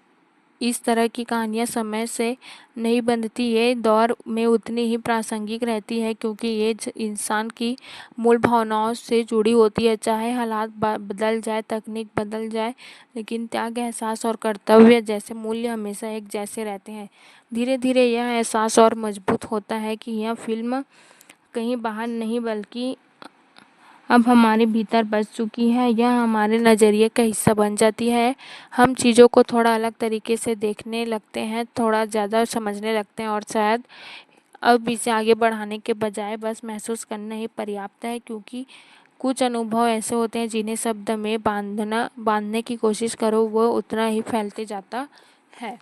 इस तरह की कहानियाँ समय से नहीं बंधती, ये दौर में उतनी ही प्रासंगिक रहती है क्योंकि ये इंसान की मूल भावनाओं से जुड़ी होती है। चाहे हालात बदल जाए, तकनीक बदल जाए, लेकिन त्याग, एहसास और कर्तव्य जैसे मूल्य हमेशा एक जैसे रहते हैं। धीरे धीरे यह एहसास और मजबूत होता है कि यह फिल्म कहीं बाहर नहीं बल्कि अब हमारे भीतर बस चुकी है। यह हमारे नज़रिए का हिस्सा बन जाती है। हम चीज़ों को थोड़ा अलग तरीके से देखने लगते हैं, थोड़ा ज़्यादा समझने लगते हैं और शायद अब इसे आगे बढ़ाने के बजाय बस महसूस करना ही पर्याप्त है, क्योंकि कुछ अनुभव ऐसे होते हैं जिन्हें शब्द में बांधने की कोशिश करो वो उतना ही फैलते जाता है।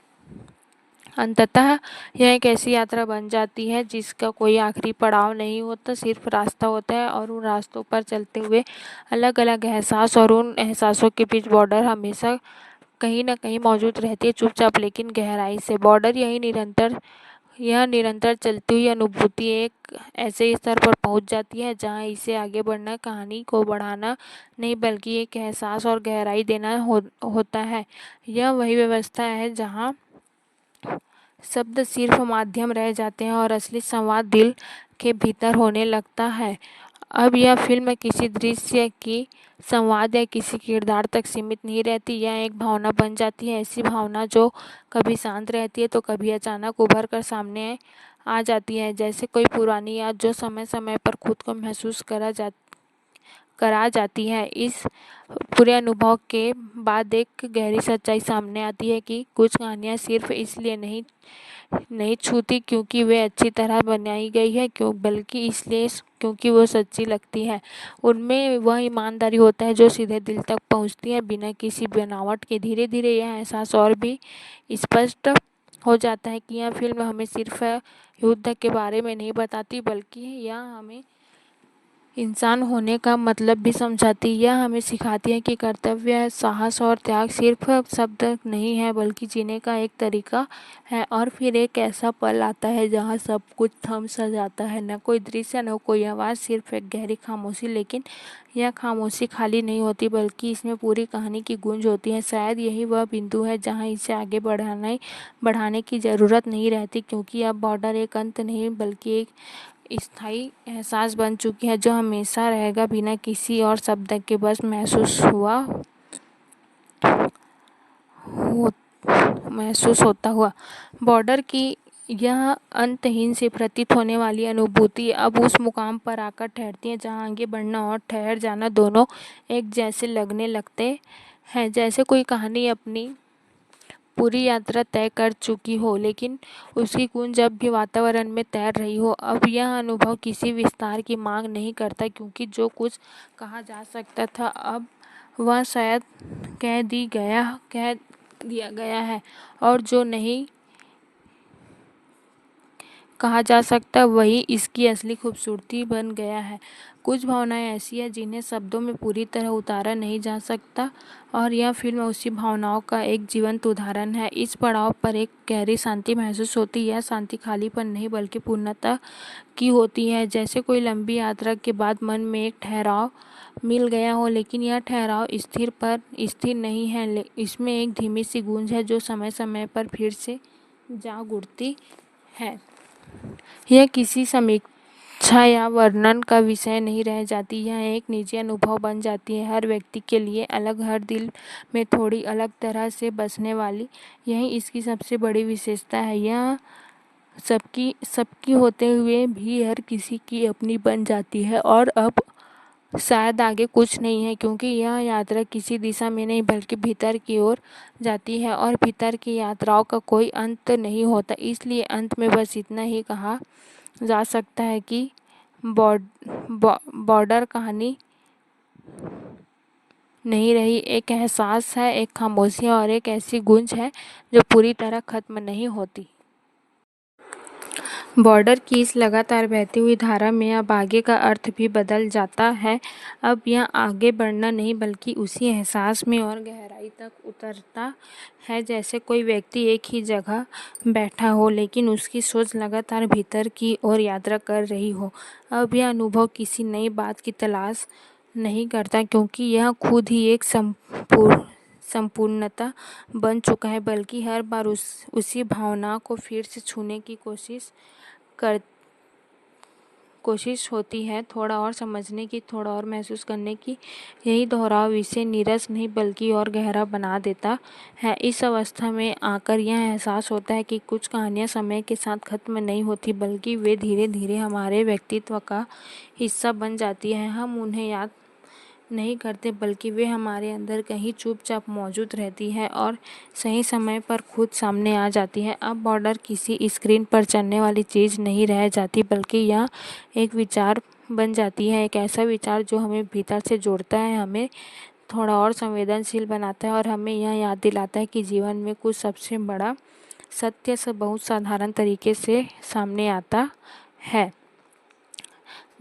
अंततः यह एक ऐसी यात्रा बन जाती है जिसका कोई आखिरी पड़ाव नहीं होता, सिर्फ रास्ता होता है और उन रास्तों पर चलते हुए अलग अलग एहसास, और उन एहसासों के बीच बॉर्डर हमेशा कहीं ना कहीं मौजूद रहती है, चुपचाप लेकिन गहराई से। बॉर्डर यह निरंतर चलती हुई अनुभूति एक ऐसे स्तर पर पहुंच जाती है जहां इसे आगे बढ़ना कहानी को बढ़ाना नहीं बल्कि एक एहसास और गहराई देना होता है। यह वही व्यवस्था है जहां शब्द सिर्फ माध्यम रह जाते हैं और असली संवाद दिल के भीतर होने लगता है। अब यह फिल्म किसी दृश्य की संवाद या किसी किरदार तक सीमित नहीं रहती, यह एक भावना बन जाती है। ऐसी भावना जो कभी शांत रहती है तो कभी अचानक उभर कर सामने आ जाती है, जैसे कोई पुरानी याद जो समय समय पर खुद को महसूस करा जाती है। इस पूरे अनुभव के बाद एक गहरी सच्चाई सामने आती है कि कुछ कहानियाँ सिर्फ इसलिए नहीं छूती क्योंकि वे अच्छी तरह बनाई गई है, बल्कि इसलिए क्योंकि वो सच्ची लगती है। उनमें वह ईमानदारी होता है जो सीधे दिल तक पहुंचती है बिना किसी बनावट के। धीरे धीरे यह एहसास और भी स्पष्ट हो जाता है कि यह फिल्म हमें सिर्फ युद्ध के बारे में नहीं बताती बल्कि यह हमें इंसान होने का मतलब भी समझाती। यह हमें सिखाती है कि कर्तव्य, साहस और त्याग सिर्फ शब्द नहीं है बल्कि जीने का एक तरीका है। और फिर एक ऐसा पल आता है जहाँ सब कुछ थम सा जाता है, न कोई दृश्य, न कोई आवाज़, सिर्फ एक गहरी खामोशी। लेकिन यह खामोशी खाली नहीं होती बल्कि इसमें पूरी कहानी की गूंज होती है। शायद यही वह बिंदु है जहाँ इसे आगे बढ़ाने की ज़रूरत नहीं रहती, क्योंकि अब बॉर्डर एक अंत नहीं बल्कि एक स्थायी एहसास बन चुकी है जो हमेशा रहेगा बिना किसी और शब्द के, बस महसूस होता हुआ। बॉर्डर की यह अंतहीन से प्रतीत होने वाली अनुभूति अब उस मुकाम पर आकर ठहरती है जहाँ आगे बढ़ना और ठहर जाना दोनों एक जैसे लगने लगते हैं, जैसे कोई कहानी अपनी पूरी यात्रा तय कर चुकी हो लेकिन उसकी गूंज जब भी वातावरण में तैर रही हो। अब यह अनुभव किसी विस्तार की मांग नहीं करता, क्योंकि जो कुछ कहा जा सकता था अब वह शायद कह दिया गया है, और जो नहीं कहा जा सकता, वही इसकी असली खूबसूरती बन गया है। कुछ भावनाएं ऐसी हैं जिन्हें शब्दों में पूरी तरह उतारा नहीं जा सकता, और यह फिल्म उसी भावनाओं का एक जीवंत उदाहरण है। इस पड़ाव पर एक गहरी शांति महसूस होती है। यह शांति खालीपन नहीं बल्कि पूर्णता की होती है, जैसे कोई लंबी यात्रा के बाद मन में एक ठहराव मिल गया हो, लेकिन यह ठहराव स्थिर नहीं है। इसमें एक धीमी सी गूंज है जो समय समय पर फिर से जाग उठती है। यह किसी समीक्षा या वर्णन का विषय नहीं रह जाती, यह एक निजी अनुभव बन जाती है, हर व्यक्ति के लिए अलग, हर दिल में थोड़ी अलग तरह से बसने वाली। यही इसकी सबसे बड़ी विशेषता है। यह सबकी होते हुए भी हर किसी की अपनी बन जाती है, और अब शायद आगे कुछ नहीं है, क्योंकि यह यात्रा किसी दिशा में नहीं बल्कि भीतर की ओर जाती है, और भीतर की यात्राओं का कोई अंत नहीं होता। इसलिए अंत में बस इतना ही कहा जा सकता है कि बॉर्डर कहानी नहीं रही, एक एहसास है, एक खामोशी है, और एक ऐसी गूंज है जो पूरी तरह खत्म नहीं होती। बॉर्डर की इस लगातार बहती हुई धारा में अब आगे का अर्थ भी बदल जाता है। अब यह आगे बढ़ना नहीं बल्कि उसी एहसास में और गहराई तक उतरता है, जैसे कोई व्यक्ति एक ही जगह बैठा हो लेकिन उसकी सोच लगातार भीतर की ओर यात्रा कर रही हो। अब यह अनुभव किसी नई बात की तलाश नहीं करता, क्योंकि यह खुद ही एक संपूर्णता बन चुका है, बल्कि हर बार उसी भावना को फिर से छूने की कोशिश होती है, थोड़ा और समझने की, थोड़ा और महसूस करने की। यही दोहराव इसे नीरस नहीं बल्कि और गहरा बना देता है। इस अवस्था में आकर यह एहसास होता है कि कुछ कहानियाँ समय के साथ खत्म नहीं होती, बल्कि वे धीरे धीरे हमारे व्यक्तित्व का हिस्सा बन जाती है। हम उन्हें याद नहीं करते बल्कि वे हमारे अंदर कहीं चुपचाप मौजूद रहती है और सही समय पर खुद सामने आ जाती है। अब बॉर्डर किसी स्क्रीन पर चलने वाली चीज़ नहीं रह जाती, बल्कि यह एक विचार बन जाती है, एक ऐसा विचार जो हमें भीतर से जोड़ता है, हमें थोड़ा और संवेदनशील बनाता है, और हमें यह याद दिलाता है कि जीवन में कुछ सबसे बड़ा सत्य सब बहुत साधारण तरीके से सामने आता है।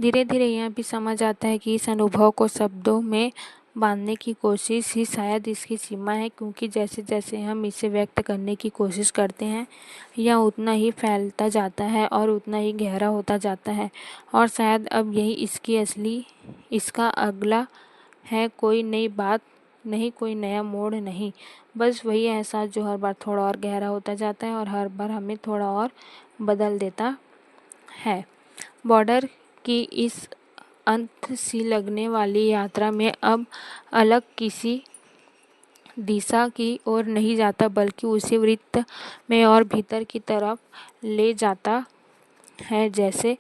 धीरे धीरे यह भी समझ आता है कि इस अनुभव को शब्दों में बांधने की कोशिश ही शायद इसकी सीमा है, क्योंकि जैसे जैसे हम इसे व्यक्त करने की कोशिश करते हैं, यह उतना ही फैलता जाता है और उतना ही गहरा होता जाता है। और शायद अब यही इसका अगला है, कोई नई बात नहीं, कोई नया मोड़ नहीं, बस वही एहसास जो हर बार थोड़ा और गहरा होता जाता है और हर बार हमें थोड़ा और बदल देता है। बॉर्डर की इस अंत सी लगने वाली यात्रा में अब अलग किसी दिशा की ओर नहीं जाता, बल्कि उसी वृत्त में और भीतर की तरफ ले जाता है, जैसे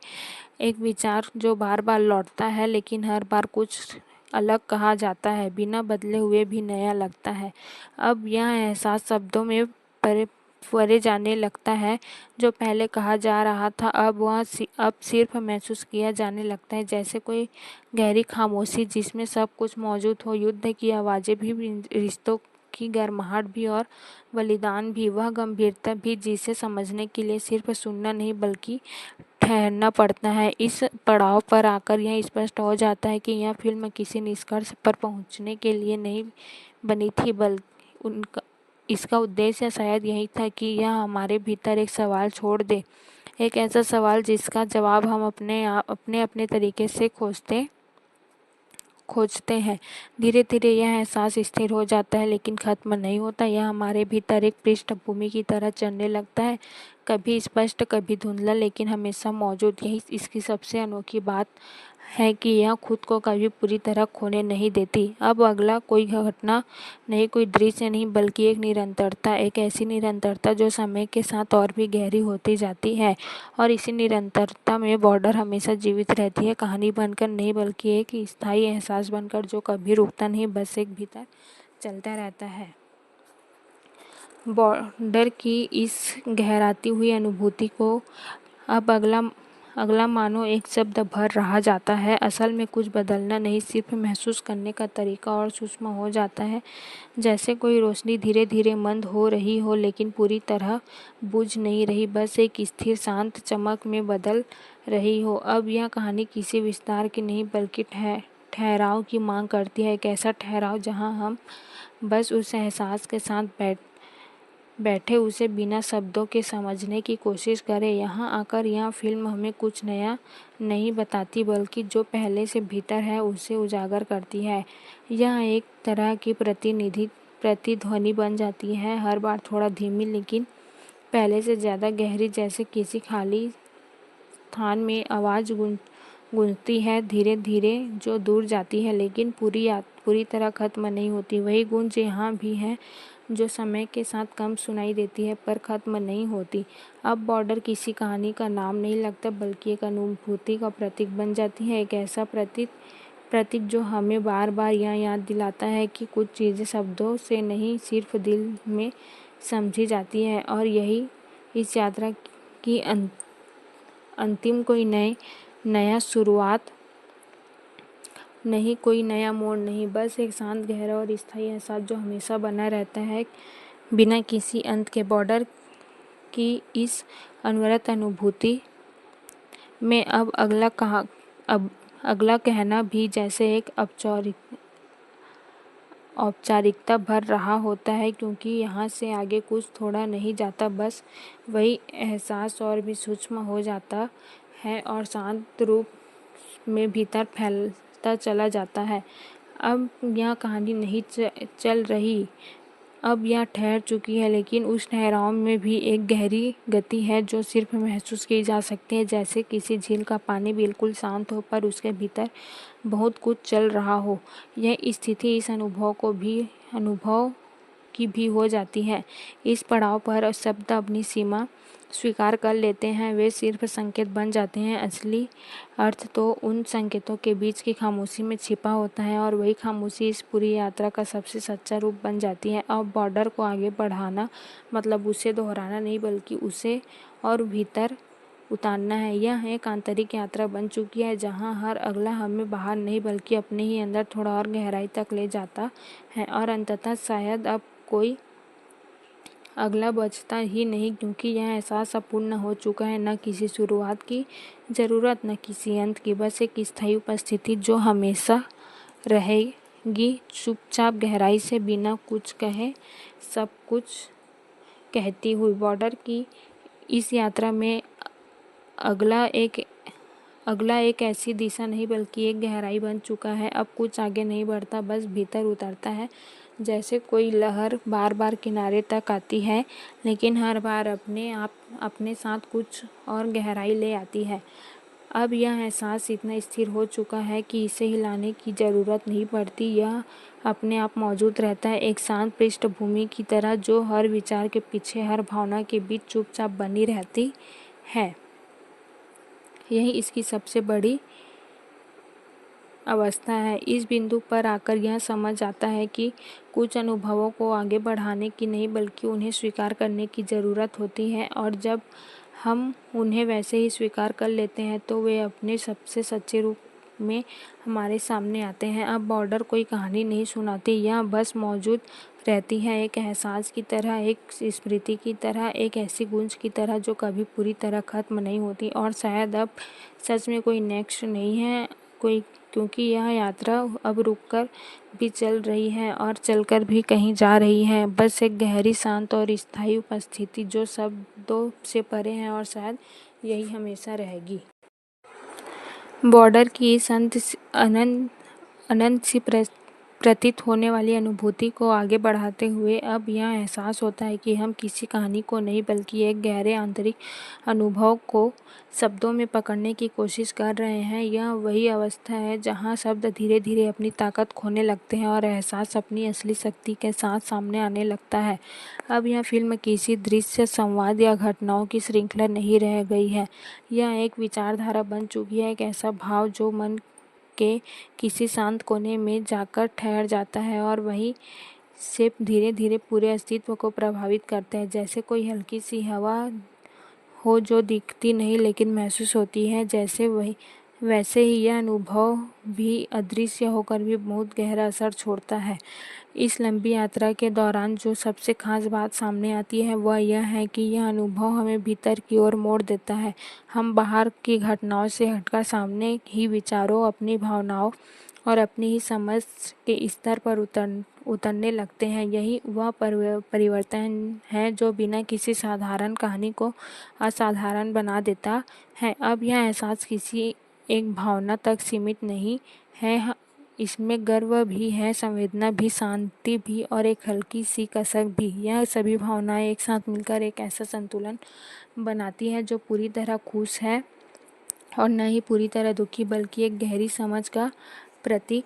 एक विचार जो बार बार लौटता है लेकिन हर बार कुछ अलग कहा जाता है, बिना बदले हुए भी नया लगता है। अब यह एहसास शब्दों में परे जाने लगता है। जो पहले कहा जा रहा था अब सिर्फ महसूस किया जाने लगता है, जैसे कोई गहरी खामोशी जिसमें सब कुछ मौजूद हो, युद्ध की आवाज़ें भी, रिश्तों की गर्माहट भी और बलिदान भी, वह गंभीरता भी जिसे समझने के लिए सिर्फ सुनना नहीं बल्कि ठहरना पड़ता है। इस पड़ाव पर आकर यह स्पष्ट हो जाता है कि यह फिल्म किसी निष्कर्ष पर पहुंचने के लिए नहीं बनी थी, बल्कि इसका उद्देश्य शायद यही था कि यह हमारे भीतर एक सवाल छोड़ दे, एक ऐसा सवाल जिसका जवाब हम अपने तरीके से खोजते हैं। धीरे धीरे यह एहसास स्थिर हो जाता है लेकिन खत्म नहीं होता। यह हमारे भीतर एक पृष्ठभूमि की तरह चलने लगता है, कभी स्पष्ट कभी धुंधला, लेकिन हमेशा मौजूद। यही इसकी सबसे अनोखी बात है कि यह खुद को कभी पूरी तरह खोने नहीं देती। अब अगला कोई घटना नहीं, कोई दृश्य नहीं, बल्कि एक निरंतरता, एक ऐसी निरंतरता जो समय के साथ और भी गहरी होती जाती है, और इसी निरंतरता में बॉर्डर हमेशा जीवित रहती है, कहानी बनकर नहीं बल्कि एक स्थायी एहसास बनकर जो कभी रुकता नहीं, बस एक भीतर चलता रहता है। बॉर्डर की इस गहराती हुई अनुभूति को अब अगला मानो एक शब्द भर रहा जाता है। असल में कुछ बदलना नहीं, सिर्फ महसूस करने का तरीका और सूक्ष्म हो जाता है, जैसे कोई रोशनी धीरे धीरे मंद हो रही हो लेकिन पूरी तरह बुझ नहीं रही, बस एक स्थिर शांत चमक में बदल रही हो। अब यह कहानी किसी विस्तार की नहीं बल्कि ठहराव की मांग करती है, एक ऐसा ठहराव जहाँ हम बस उस एहसास के साथ बैठे उसे बिना शब्दों के समझने की कोशिश करें। यहाँ आकर यह फिल्म हमें कुछ नया नहीं बताती बल्कि जो पहले से भीतर है उसे उजागर करती है। यह एक तरह की प्रतिध्वनि बन जाती है, हर बार थोड़ा धीमी लेकिन पहले से ज़्यादा गहरी, जैसे किसी खाली स्थान में आवाज़ गूंजती है धीरे धीरे, जो दूर जाती है लेकिन पूरी तरह खत्म नहीं होती। वही गूंज यहाँ भी है जो समय के साथ कम सुनाई देती है पर खत्म नहीं होती। अब बॉर्डर किसी कहानी का नाम नहीं लगता बल्कि एक अनुभूति का प्रतीक बन जाती है, एक ऐसा प्रतीक जो हमें बार बार यह याद दिलाता है कि कुछ चीज़ें शब्दों से नहीं सिर्फ दिल में समझी जाती है। और यही इस यात्रा की अंतिम, कोई नया शुरुआत नहीं, कोई नया मोड़ नहीं, बस एक शांत गहरा और स्थायी एहसास जो हमेशा बना रहता है बिना किसी अंत के। बॉर्डर की इस अनवरत अनुभूति में अब अगला कहना भी जैसे एक औपचारिकता भर रहा होता है, क्योंकि यहाँ से आगे कुछ थोड़ा नहीं जाता, बस वही एहसास और भी सूक्ष्म हो जाता है और शांत रूप में भीतर फैलता चला जाता है। अब यह कहानी नहीं चल रही, अब यह ठहर चुकी है, लेकिन उस ठहराव में भी एक गहरी गति है जो सिर्फ महसूस की जा सकती है, जैसे किसी झील का पानी बिल्कुल शांत हो पर उसके भीतर बहुत कुछ चल रहा हो। यह स्थिति इस अनुभव की भी हो जाती है। इस पड़ाव पर शब्द अपनी सीमा स्वीकार कर लेते हैं, वे सिर्फ संकेत बन जाते हैं, असली अर्थ तो उन संकेतों के बीच की खामोशी में छिपा होता है और वही खामोशी इस पूरी यात्रा का सबसे सच्चा रूप बन जाती है। अब बॉर्डर को आगे बढ़ाना मतलब उसे दोहराना नहीं बल्कि उसे और भीतर उतारना है। यह एक आंतरिक यात्रा बन चुकी है जहाँ हर अगला हमें बाहर नहीं बल्कि अपने ही अंदर थोड़ा और गहराई तक ले जाता है और अंततः शायद अब कोई अगला बचता ही नहीं, क्योंकि यह एहसास अपूर्ण हो चुका है, न किसी शुरुआत की ज़रूरत न किसी अंत की, बस एक स्थायी उपस्थिति जो हमेशा रहेगी, चुपचाप गहराई से बिना कुछ कहे सब कुछ कहती हुई। बॉर्डर की इस यात्रा में अगला एक ऐसी दिशा नहीं बल्कि एक गहराई बन चुका है। अब कुछ आगे नहीं बढ़ता, बस भीतर उतरता है, जैसे कोई लहर बार बार किनारे तक आती है लेकिन हर बार अपने साथ कुछ और गहराई ले आती है। अब यह एहसास इतना स्थिर हो चुका है कि इसे हिलाने की ज़रूरत नहीं पड़ती, यह अपने आप मौजूद रहता है, एक शांत पृष्ठभूमि की तरह जो हर विचार के पीछे, हर भावना के बीच चुपचाप बनी रहती है। यही इसकी सबसे बड़ी अवस्था है। इस बिंदु पर आकर यह समझ आता है कि कुछ अनुभवों को आगे बढ़ाने की नहीं बल्कि उन्हें स्वीकार करने की ज़रूरत होती है, और जब हम उन्हें वैसे ही स्वीकार कर लेते हैं तो वे अपने सबसे सच्चे रूप में हमारे सामने आते हैं। अब बॉर्डर कोई कहानी नहीं सुनाती, यह बस मौजूद रहती है, एक एहसास की तरह, एक स्मृति की तरह, एक ऐसी गूंज की तरह जो कभी पूरी तरह खत्म नहीं होती। और शायद अब सच में कोई नेक्स्ट नहीं है, क्योंकि यह यात्रा अब रुककर भी चल रही है और चलकर भी कहीं जा रही है, बस एक गहरी, शांत और स्थायी उपस्थिति जो शब्दों से परे है और शायद यही हमेशा रहेगी। बॉर्डर की इस अनंत सी प्रतीत होने वाली अनुभूति को आगे बढ़ाते हुए अब यह एहसास होता है कि हम किसी कहानी को नहीं बल्कि एक गहरे आंतरिक अनुभव को शब्दों में पकड़ने की कोशिश कर रहे हैं। यह वही अवस्था है जहाँ शब्द धीरे धीरे अपनी ताकत खोने लगते हैं और एहसास अपनी असली शक्ति के साथ सामने आने लगता है। अब यह फिल्म किसी दृश्य, संवाद या घटनाओं की श्रृंखला नहीं रह गई है, यह एक विचारधारा बन चुकी है, एक ऐसा भाव जो मन के किसी शांत कोने में जाकर ठहर जाता है और वहीं से धीरे धीरे पूरे अस्तित्व को प्रभावित करता है, जैसे कोई हल्की सी हवा हो जो दिखती नहीं लेकिन महसूस होती है, वैसे ही यह अनुभव भी अदृश्य होकर भी बहुत गहरा असर छोड़ता है। इस लंबी यात्रा के दौरान जो सबसे खास बात सामने आती है वह यह है कि यह अनुभव हमें भीतर की ओर मोड़ देता है। हम बाहर की घटनाओं से हटकर सामने ही विचारों, अपनी भावनाओं और अपनी ही समझ के स्तर पर उतरने लगते हैं। यही वह परिवर्तन है जो बिना किसी साधारण कहानी को असाधारण बना देता है। अब यह एहसास किसी एक भावना तक सीमित नहीं है, इसमें गर्व भी है, संवेदना भी, शांति भी और एक हल्की सी कसक भी। यह सभी भावनाएं एक साथ मिलकर एक ऐसा संतुलन बनाती है जो पूरी तरह खुश है और न ही पूरी तरह दुखी, बल्कि एक गहरी समझ का प्रतीक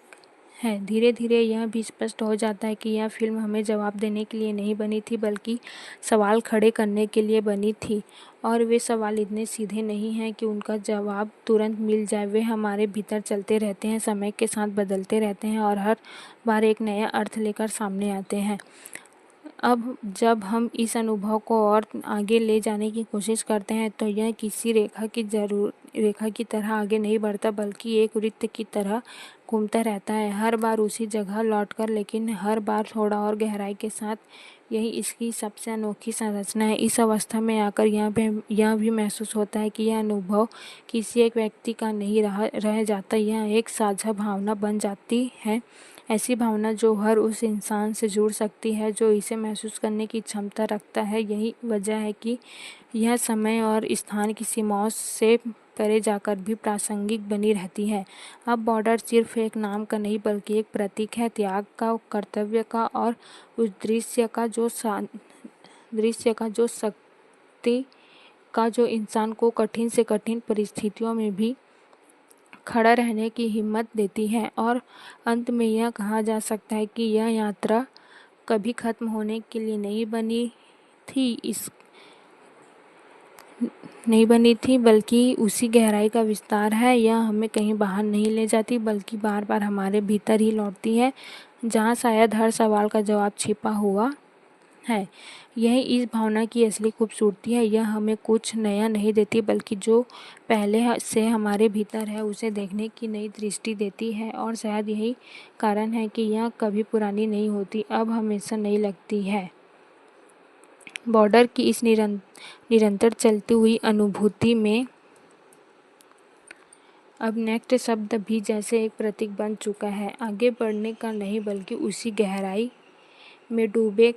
है। धीरे धीरे यह भी स्पष्ट हो जाता है कि यह फिल्म हमें जवाब देने के लिए नहीं बनी थी, बल्कि सवाल खड़े करने के लिए बनी थी। और वे सवाल इतने सीधे नहीं हैं कि उनका जवाब तुरंत मिल जाए। वे हमारे भीतर चलते रहते हैं, समय के साथ बदलते रहते हैं और हर बार एक नया अर्थ लेकर सामने आते हैं। अब जब हम इस अनुभव को और आगे ले जाने की कोशिश करते हैं तो यह किसी रेखा की तरह आगे नहीं बढ़ता, बल्कि एक वृत्त की तरह घूमता रहता है, हर बार उसी जगह लौटकर, लेकिन हर बार थोड़ा और गहराई के साथ। यही इसकी सबसे अनोखी संरचना है। इस अवस्था में आकर यह भी महसूस होता है कि यह अनुभव किसी एक व्यक्ति का नहीं रह जाता, यह एक साझा भावना बन जाती है। ऐसी भावना जो हर उस इंसान से जुड़ सकती है जो इसे महसूस करने की क्षमता रखता है। यही वजह है कि यह समय और स्थान की सीमाओं से परे जाकर भी प्रासंगिक बनी रहती है। अब बॉर्डर सिर्फ एक नाम का नहीं, बल्कि एक प्रतीक है, त्याग का, कर्तव्य का और उस दृश्य का जो शक्ति का, जो इंसान को कठिन से कठिन परिस्थितियों में भी खड़ा रहने की हिम्मत देती है। और अंत में यह कहा जा सकता है कि यह यात्रा कभी खत्म होने के लिए नहीं बनी थी, बल्कि उसी गहराई का विस्तार है। यह हमें कहीं बाहर नहीं ले जाती, बल्कि बार बार हमारे भीतर ही लौटती है, जहाँ शायद हर सवाल का जवाब छिपा हुआ है। यही इस भावना की असली खूबसूरती है। यह हमें कुछ नया नहीं देती, बल्कि जो पहले से हमारे भीतर है उसे देखने की नई दृष्टि देती है। और शायद यही कारण है कि यह कभी पुरानी नहीं होती, अब हमेशा नई लगती है। बॉर्डर की इस निरंतर चलती हुई अनुभूति में अब नेक्स्ट शब्द भी जैसे एक प्रतीक बन चुका है, आगे बढ़ने का नहीं, बल्कि उसी गहराई में डूबने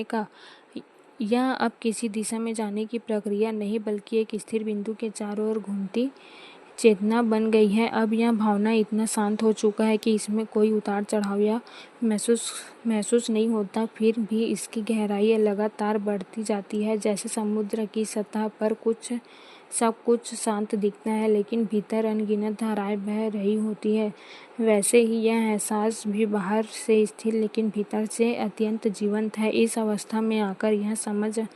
का। यह अब किसी दिशा में जाने की प्रक्रिया नहीं, बल्कि एक स्थिर बिंदु के चारों ओर घूमती चेतना बन गई है। अब यह भावना इतना शांत हो चुका है कि इसमें कोई उतार चढ़ाव या महसूस नहीं होता, फिर भी इसकी गहराई लगातार बढ़ती जाती है। जैसे समुद्र की सतह पर सब कुछ शांत दिखता है, लेकिन भीतर अनगिनत धाराएं बह रही होती है, वैसे ही यह एहसास भी बाहर से स्थिर लेकिन भीतर से अत्यंत जीवंत है। इस अवस्था में आकर यह समझ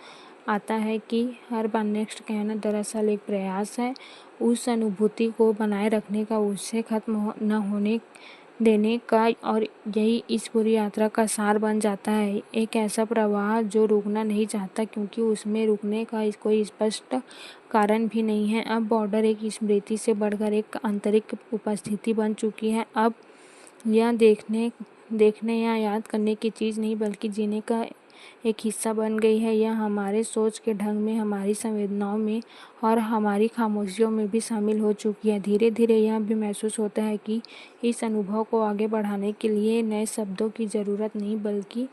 आता है कि हर बार नेक्स्ट कहना दरअसल एक प्रयास है उस अनुभूति को बनाए रखने का, उसे खत्म न होने देने का, और यही इस पूरी यात्रा का सार बन जाता है। एक ऐसा प्रवाह जो रुकना नहीं चाहता, क्योंकि उसमें रुकने का कोई स्पष्ट कारण भी नहीं है। अब बॉर्डर एक स्मृति से बढ़कर एक आंतरिक उपस्थिति बन चुकी है। अब यह देखने या याद करने की चीज़ नहीं, बल्कि जीने का एक हिस्सा बन गई है। यह हमारे सोच के ढंग में, हमारी संवेदनाओं में और हमारी खामोशियों में भी शामिल हो चुकी है। धीरे धीरे यह भी महसूस होता है कि इस अनुभव को आगे बढ़ाने के लिए नए शब्दों की ज़रूरत नहीं, बल्कि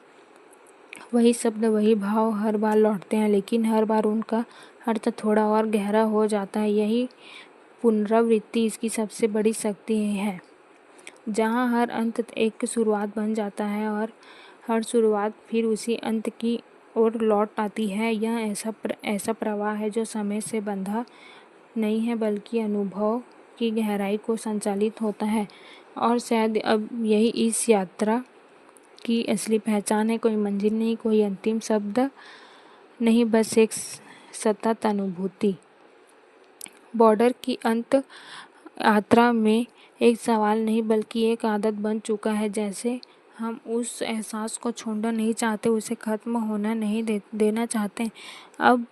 वही शब्द, वही भाव हर बार लौटते हैं, लेकिन हर बार उनका अर्थ थोड़ा और गहरा हो जाता है। यही पुनरावृत्ति इसकी सबसे बड़ी शक्ति है, जहाँ हर अंत एक शुरुआत बन जाता है और हर शुरुआत फिर उसी अंत की ओर लौट आती है। यह ऐसा प्रवाह है जो समय से बंधा नहीं है, बल्कि अनुभव की गहराई को संचालित होता है। और शायद अब यही इस यात्रा की असली पहचान है, कोई मंजिल नहीं, कोई अंतिम शब्द नहीं, बस एक सतत अनुभूति। बॉर्डर की अंत यात्रा में एक सवाल नहीं, बल्कि एक आदत बन चुका है। जैसे हम उस एहसास को छोड़ना नहीं चाहते, उसे खत्म होना नहीं देना चाहते। अब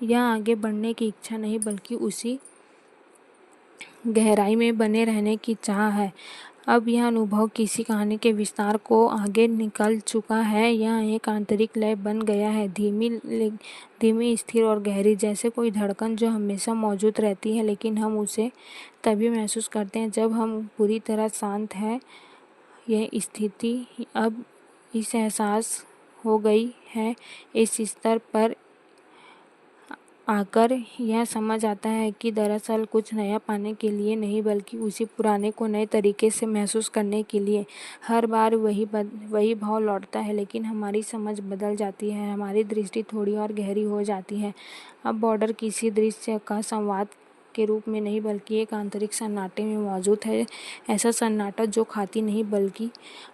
यहाँ आगे बढ़ने की इच्छा नहीं बल्कि उसी गहराई में बने रहने की चाह है। अब यह अनुभव किसी कहानी के विस्तार को आगे निकल चुका है। यह एक आंतरिक लय बन गया है, धीमी, स्थिर और गहरी, जैसे कोई धड़कन जो हमेशा मौजूद रहती है, लेकिन हम उसे तभी महसूस करते हैं जब हम पूरी तरह शांत हैं। यह स्थिति अब इस एहसास हो गई है, इस स्तर पर आकर यह समझ आता है कि दरअसल कुछ नया पाने के लिए नहीं बल्कि उसी पुराने को नए तरीके से महसूस करने के लिए। हर बार वही भाव लौटता है, लेकिन हमारी समझ बदल जाती है, हमारी दृष्टि थोड़ी और गहरी हो जाती है। अब बॉर्डर किसी दृश्य का संवाद के रूप में नहीं बल्कि एक आंतरिक सन्नाटे में मौजूद है। ऐसा सन्नाटा जो खाती नहीं बल्कि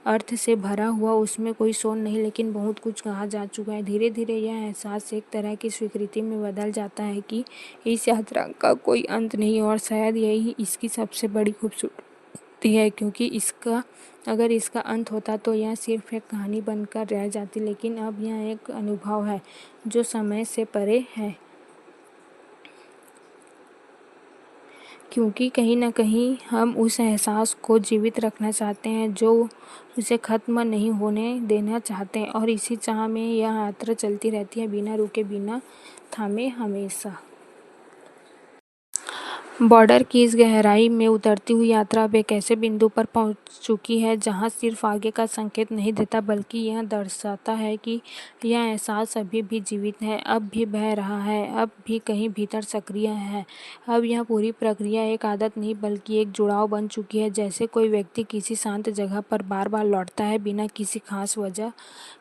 अर्थ से भरा हुआ, उसमें कोई शोर नहीं लेकिन बहुत कुछ कहा जा चुका है। धीरे धीरे यह एहसास एक तरह की स्वीकृति में बदल जाता है कि इस यात्रा का कोई अंत नहीं, और शायद यही इसकी सबसे बड़ी खूबसूरती है, क्योंकि अगर इसका अंत होता तो यह सिर्फ एक कहानी बनकर रह जाती, लेकिन अब यह एक अनुभव है जो समय से परे है, क्योंकि कहीं न कहीं हम उस एहसास को जीवित रखना चाहते हैं, जो उसे ख़त्म नहीं होने देना चाहते, और इसी चाह में यह यात्रा चलती रहती है, बिना रुके, बिना थामे, हमेशा। बॉर्डर की इस गहराई में उतरती हुई यात्रा अब एक ऐसे बिंदु पर पहुंच चुकी है जहां सिर्फ आगे का संकेत नहीं देता बल्कि यह दर्शाता है कि यह एहसास अभी भी जीवित है, अब भी बह रहा है, अब भी कहीं भीतर सक्रिय है। अब यह पूरी प्रक्रिया एक आदत नहीं बल्कि एक जुड़ाव बन चुकी है, जैसे कोई व्यक्ति किसी शांत जगह पर बार बार लौटता है बिना किसी खास वजह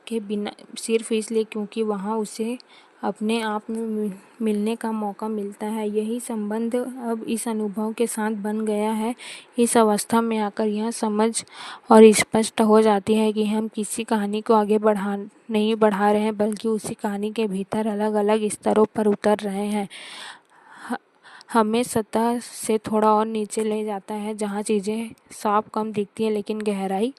के, बिना सिर्फ इसलिए क्योंकि वहाँ उसे अपने आप में मिलने का मौका मिलता है। यही संबंध अब इस अनुभव के साथ बन गया है। इस अवस्था में आकर यह समझ और स्पष्ट हो जाती है कि हम किसी कहानी को आगे नहीं बढ़ा रहे हैं बल्कि उसी कहानी के भीतर अलग अलग स्तरों पर उतर रहे हैं। हमें सतह से थोड़ा और नीचे ले जाता है, जहाँ चीज़ें साफ कम दिखती हैं लेकिन गहराई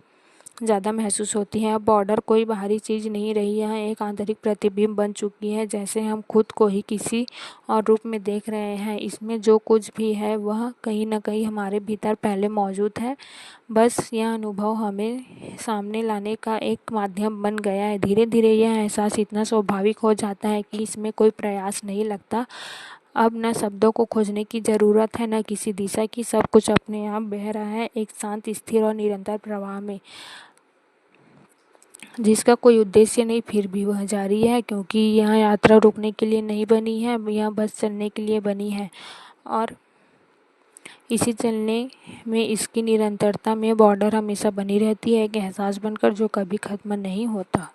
ज़्यादा महसूस होती है। अब बॉर्डर कोई बाहरी चीज़ नहीं रही, यह एक आंतरिक प्रतिबिंब बन चुकी है, जैसे हम खुद को ही किसी और रूप में देख रहे हैं। इसमें जो कुछ भी है वह कहीं न कहीं हमारे भीतर पहले मौजूद है, बस यह अनुभव हमें सामने लाने का एक माध्यम बन गया है। धीरे धीरे यह एहसास इतना स्वाभाविक हो जाता है कि इसमें कोई प्रयास नहीं लगता। अब न शब्दों को खोजने की ज़रूरत है, न किसी दिशा की, सब कुछ अपने आप बह रहा है एक शांत, स्थिर और निरंतर प्रवाह में, जिसका कोई उद्देश्य नहीं, फिर भी वह जारी है, क्योंकि यह यात्रा रुकने के लिए नहीं बनी है, यह बस चलने के लिए बनी है। और इसी चलने में, इसकी निरंतरता में बॉर्डर हमेशा बनी रहती है, एक एहसास बनकर जो कभी खत्म नहीं होता।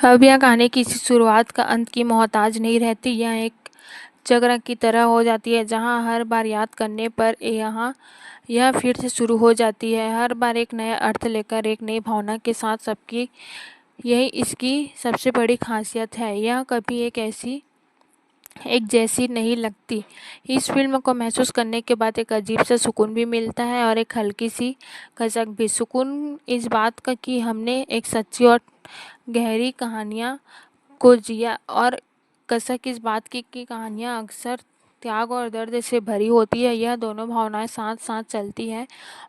अब यह कहानी किसी शुरुआत का अंत की मोहताज नहीं रहती, यह एक चक्र की तरह हो जाती है जहाँ हर बार याद करने पर यह फिर से शुरू हो जाती है, हर बार एक नया अर्थ लेकर, एक नई भावना के साथ। सबकी यही इसकी सबसे बड़ी खासियत है, यह कभी एक जैसी नहीं लगती। इस फिल्म को महसूस करने के बाद एक अजीब सा सुकून भी मिलता है और एक हल्की सी कसक भी। सुकून इस बात का कि हमने एक सच्ची और गहरी कहानियाँ को जिया, और कसक इस बात की कि कहानियाँ अक्सर त्याग और दर्द से भरी होती है। यह दोनों भावनाएं साथ साथ चलती है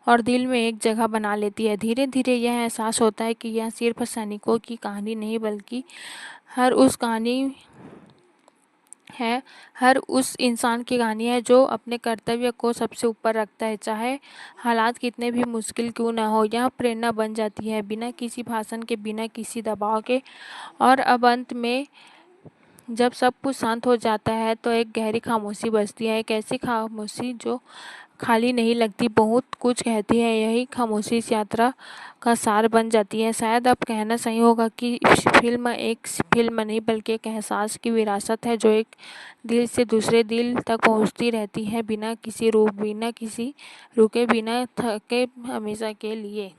और दिल में एक जगह बना लेती है। धीरे धीरे यह एहसास होता है कि यह सिर्फ सैनिकों की कहानी नहीं बल्कि हर उस इंसान की कहानी है जो अपने कर्तव्य को सबसे ऊपर रखता है, चाहे हालात कितने भी मुश्किल क्यों ना हो। यह प्रेरणा बन जाती है बिना किसी भाषण के, बिना किसी दबाव के। और अब अंत में जब सब कुछ शांत हो जाता है तो एक गहरी खामोशी बचती है, एक ऐसी खामोशी जो खाली नहीं लगती, बहुत कुछ कहती है। यही खामोशी इस यात्रा का सार बन जाती है। शायद अब कहना सही होगा कि फिल्म एक फिल्म नहीं बल्कि एक एहसास की विरासत है, जो एक दिल से दूसरे दिल तक पहुंचती रहती है, बिना किसी रुके, बिना थके, हमेशा के लिए।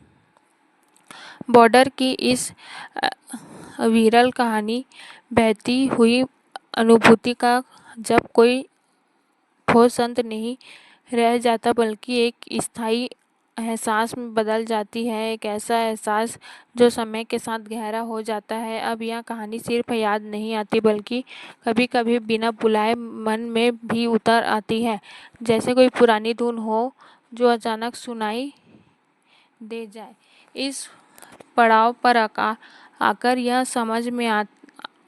बॉर्डर की इस विरल कहानी, बहती हुई अनुभूति का जब कोई ठोस अंत नहीं रह जाता बल्कि एक स्थायी एहसास में बदल जाती है, एक ऐसा एहसास जो समय के साथ गहरा हो जाता है। अब यह कहानी सिर्फ याद नहीं आती बल्कि कभी-कभी बिना बुलाए मन में भी उतर आती है, जैसे कोई पुरानी धुन हो जो अचानक सुनाई दे जाए। इस पड़ाव पर आकर यह समझ में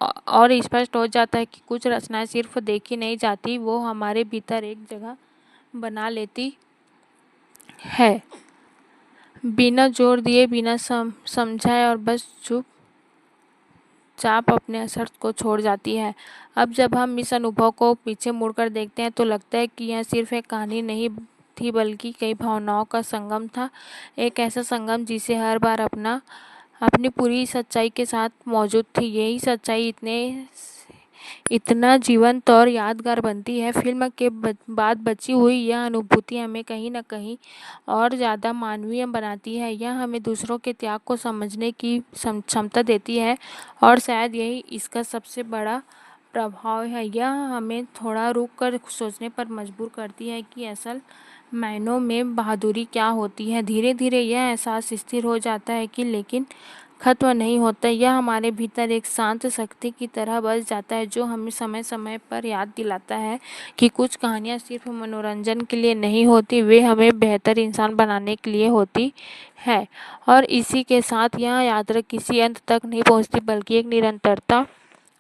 और स्पष्ट हो जाता है कि कुछ रचनाएं सिर्फ देखी नहीं जाती, वो हमारे भीतर एक जगह बना लेती है, बिना जोर दिए, बिना समझाए और बस चुपचाप अपने असर को छोड़ जाती है। अब जब हम इस अनुभव को पीछे मुड़कर देखते हैं तो लगता है कि यह सिर्फ एक कहानी नहीं थी बल्कि कई भावनाओं का संगम था, एक ऐसा संगम जिसे हर बार अपनी पूरी सच्चाई के साथ मौजूद थी। यही सच्चाई इतना जीवंत और यादगार बनती है। फिल्म के बाद बची हुई यह अनुभूति हमें कहीं न कहीं और ज़्यादा मानवीय बनाती है। यह हमें दूसरों के त्याग को समझने की क्षमता देती है और शायद यही इसका सबसे बड़ा प्रभाव है। यह हमें थोड़ा रुक कर सोचने पर मजबूर करती है कि असल मायनों में बहादुरी क्या होती है। धीरे-धीरे यह एहसास स्थिर हो जाता है कि लेकिन खत्म नहीं होता। यह हमारे भीतर एक शांत शक्ति की तरह बस जाता है जो हमें समय-समय पर याद दिलाता है कि कुछ कहानियाँ सिर्फ मनोरंजन के लिए नहीं होती, वे हमें बेहतर इंसान बनाने के लिए होती है। और इसी के साथ यह यात्रा किसी अंत तक नहीं पहुँचती बल्कि एक निरंतरता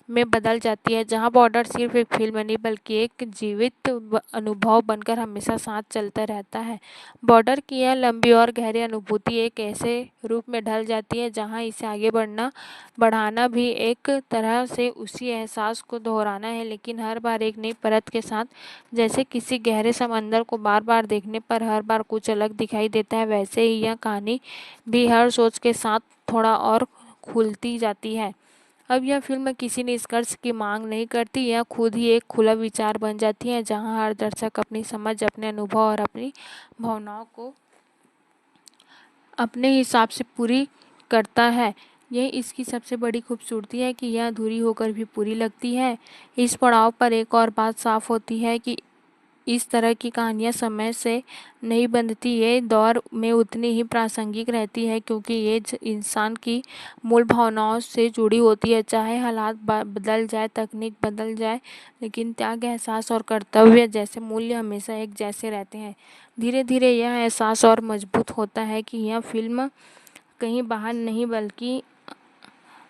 में बदल जाती है, जहाँ बॉर्डर सिर्फ एक फिल्म नहीं बल्कि एक जीवित अनुभव बनकर हमेशा साथ चलता रहता है। बॉर्डर की यह लंबी और गहरी अनुभूति एक ऐसे रूप में ढल जाती है जहाँ इसे आगे बढ़ाना भी एक तरह से उसी एहसास को दोहराना है, लेकिन हर बार एक नई परत के साथ। जैसे किसी गहरे समंदर को बार बार देखने पर हर बार कुछ अलग दिखाई देता है, वैसे ही यह कहानी भी हर सोच के साथ थोड़ा और खुलती जाती है। अब यह फिल्म किसी निष्कर्ष की मांग नहीं करती, यह खुद ही एक खुला विचार बन जाती है जहां हर दर्शक अपनी समझ, अपने अनुभव और अपनी भावनाओं को अपने हिसाब से पूरी करता है। यह इसकी सबसे बड़ी खूबसूरती है कि यह अधूरी होकर भी पूरी लगती है। इस पड़ाव पर एक और बात साफ होती है कि इस तरह की कहानियाँ समय से नहीं बंधती, ये दौर में उतनी ही प्रासंगिक रहती है क्योंकि ये इंसान की मूल भावनाओं से जुड़ी होती है। चाहे हालात बदल जाए, तकनीक बदल जाए, लेकिन त्याग, एहसास और कर्तव्य जैसे मूल्य हमेशा एक जैसे रहते हैं। धीरे धीरे यह एहसास और मजबूत होता है कि यह फिल्म कहीं बाहर नहीं बल्कि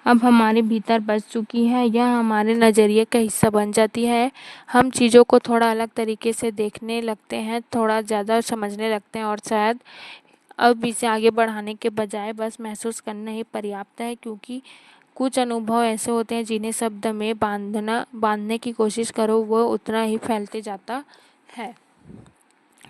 अब हमारे भीतर बस चुकी है। यह हमारे नज़रिए का हिस्सा बन जाती है। हम चीज़ों को थोड़ा अलग तरीके से देखने लगते हैं, थोड़ा ज़्यादा समझने लगते हैं और शायद अब इसे आगे बढ़ाने के बजाय बस महसूस करना ही पर्याप्त है, क्योंकि कुछ अनुभव ऐसे होते हैं जिन्हें शब्द में बांधने की कोशिश करो वो उतना ही फैलते जाता है।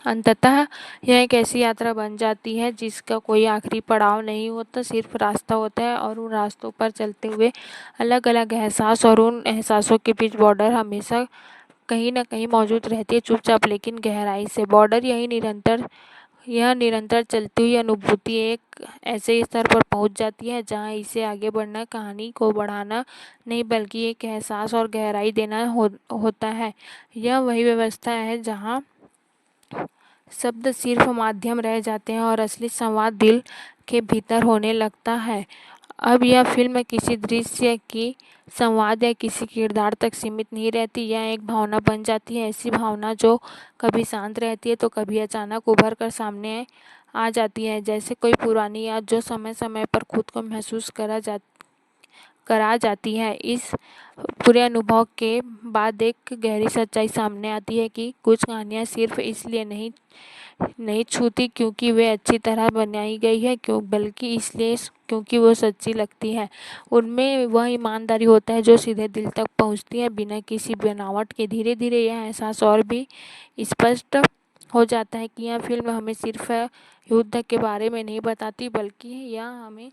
अंततः यह एक ऐसी यात्रा बन जाती है जिसका कोई आखिरी पड़ाव नहीं होता, सिर्फ रास्ता होता है और उन रास्तों पर चलते हुए अलग अलग एहसास और उन एहसासों के बीच बॉर्डर हमेशा कहीं ना कहीं मौजूद रहती है, चुपचाप लेकिन गहराई से। बॉर्डर यह निरंतर चलती हुई अनुभूति एक ऐसे स्तर पर पहुंच जाती है जहां इसे आगे बढ़ना कहानी को बढ़ाना नहीं बल्कि एक एहसास और गहराई देना होता है। यह वही व्यवस्था है जहां शब्द सिर्फ माध्यम रह जाते हैं और असली संवाद दिल के भीतर होने लगता है। अब यह फिल्म किसी दृश्य की संवाद या किसी किरदार तक सीमित नहीं रहती, यह एक भावना बन जाती है, ऐसी भावना जो कभी शांत रहती है तो कभी अचानक उभर कर सामने आ जाती है, जैसे कोई पुरानी याद जो समय समय पर खुद को महसूस करा जाती है। इस पूरे अनुभव के बाद एक गहरी सच्चाई सामने आती है कि कुछ कहानियाँ सिर्फ इसलिए नहीं छूती क्योंकि वे अच्छी तरह बनाई गई है, बल्कि इसलिए क्योंकि वो सच्ची लगती है। उनमें वह ईमानदारी होता है जो सीधे दिल तक पहुंचती है बिना किसी बनावट के। धीरे धीरे यह एहसास और भी स्पष्ट हो जाता है कि यह फिल्म हमें सिर्फ युद्ध के बारे में नहीं बताती बल्कि यह हमें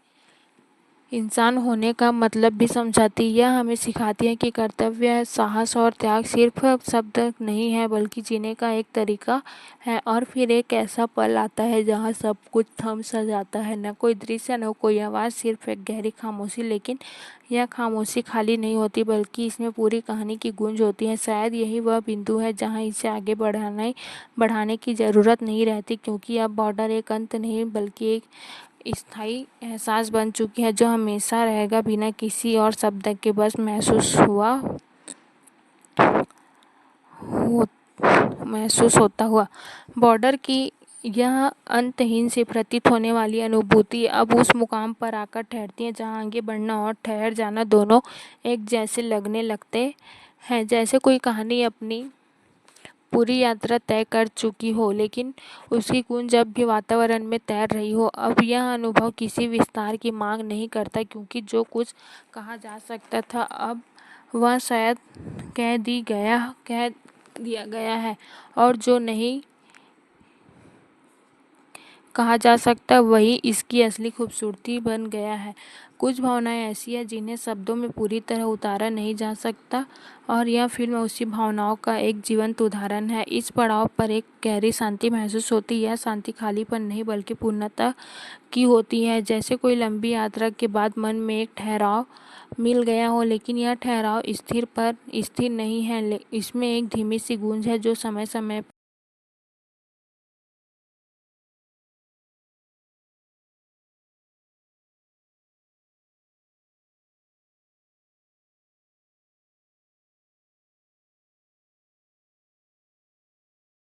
इंसान होने का मतलब भी समझाती है। यह हमें सिखाती है कि कर्तव्य, साहस और त्याग सिर्फ शब्द नहीं है बल्कि जीने का एक तरीका है। और फिर एक ऐसा पल आता है जहाँ सब कुछ थम सा जाता है, न कोई दृश्य न कोई आवाज़, सिर्फ एक गहरी खामोशी। लेकिन यह खामोशी खाली नहीं होती बल्कि इसमें पूरी कहानी की गूंज होती है। शायद यही वह बिंदु है जहाँ इसे आगे बढ़ाने की ज़रूरत नहीं रहती, क्योंकि अब बॉर्डर एक अंत नहीं बल्कि एक स्थायी एहसास बन चुकी है जो हमेशा रहेगा, बिना किसी और शब्द के बस महसूस होता हुआ। बॉर्डर की यह अंतहीन से प्रतीत होने वाली अनुभूति अब उस मुकाम पर आकर ठहरती है जहाँ आगे बढ़ना और ठहर जाना दोनों एक जैसे लगने लगते हैं। जैसे कोई कहानी अपनी पूरी यात्रा तय कर चुकी हो, लेकिन उसकी गूंज जब भी वातावरण में तैर रही हो। अब यह अनुभव किसी विस्तार की मांग नहीं करता, क्योंकि जो कुछ कहा जा सकता था अब वह शायद कह दिया गया है, और जो नहीं कहा जा सकता वही इसकी असली खूबसूरती बन गया है। कुछ भावनाएं ऐसी हैं जिन्हें शब्दों में पूरी तरह उतारा नहीं जा सकता, और यह फिल्म उसी भावनाओं का एक जीवंत उदाहरण है। इस पड़ाव पर एक गहरी शांति महसूस होती है। यह शांति खालीपन नहीं बल्कि पूर्णता की होती है, जैसे कोई लंबी यात्रा के बाद मन में एक ठहराव मिल गया हो। लेकिन यह ठहराव स्थिर नहीं है, इसमें एक धीमी सी गूंज है जो समय समय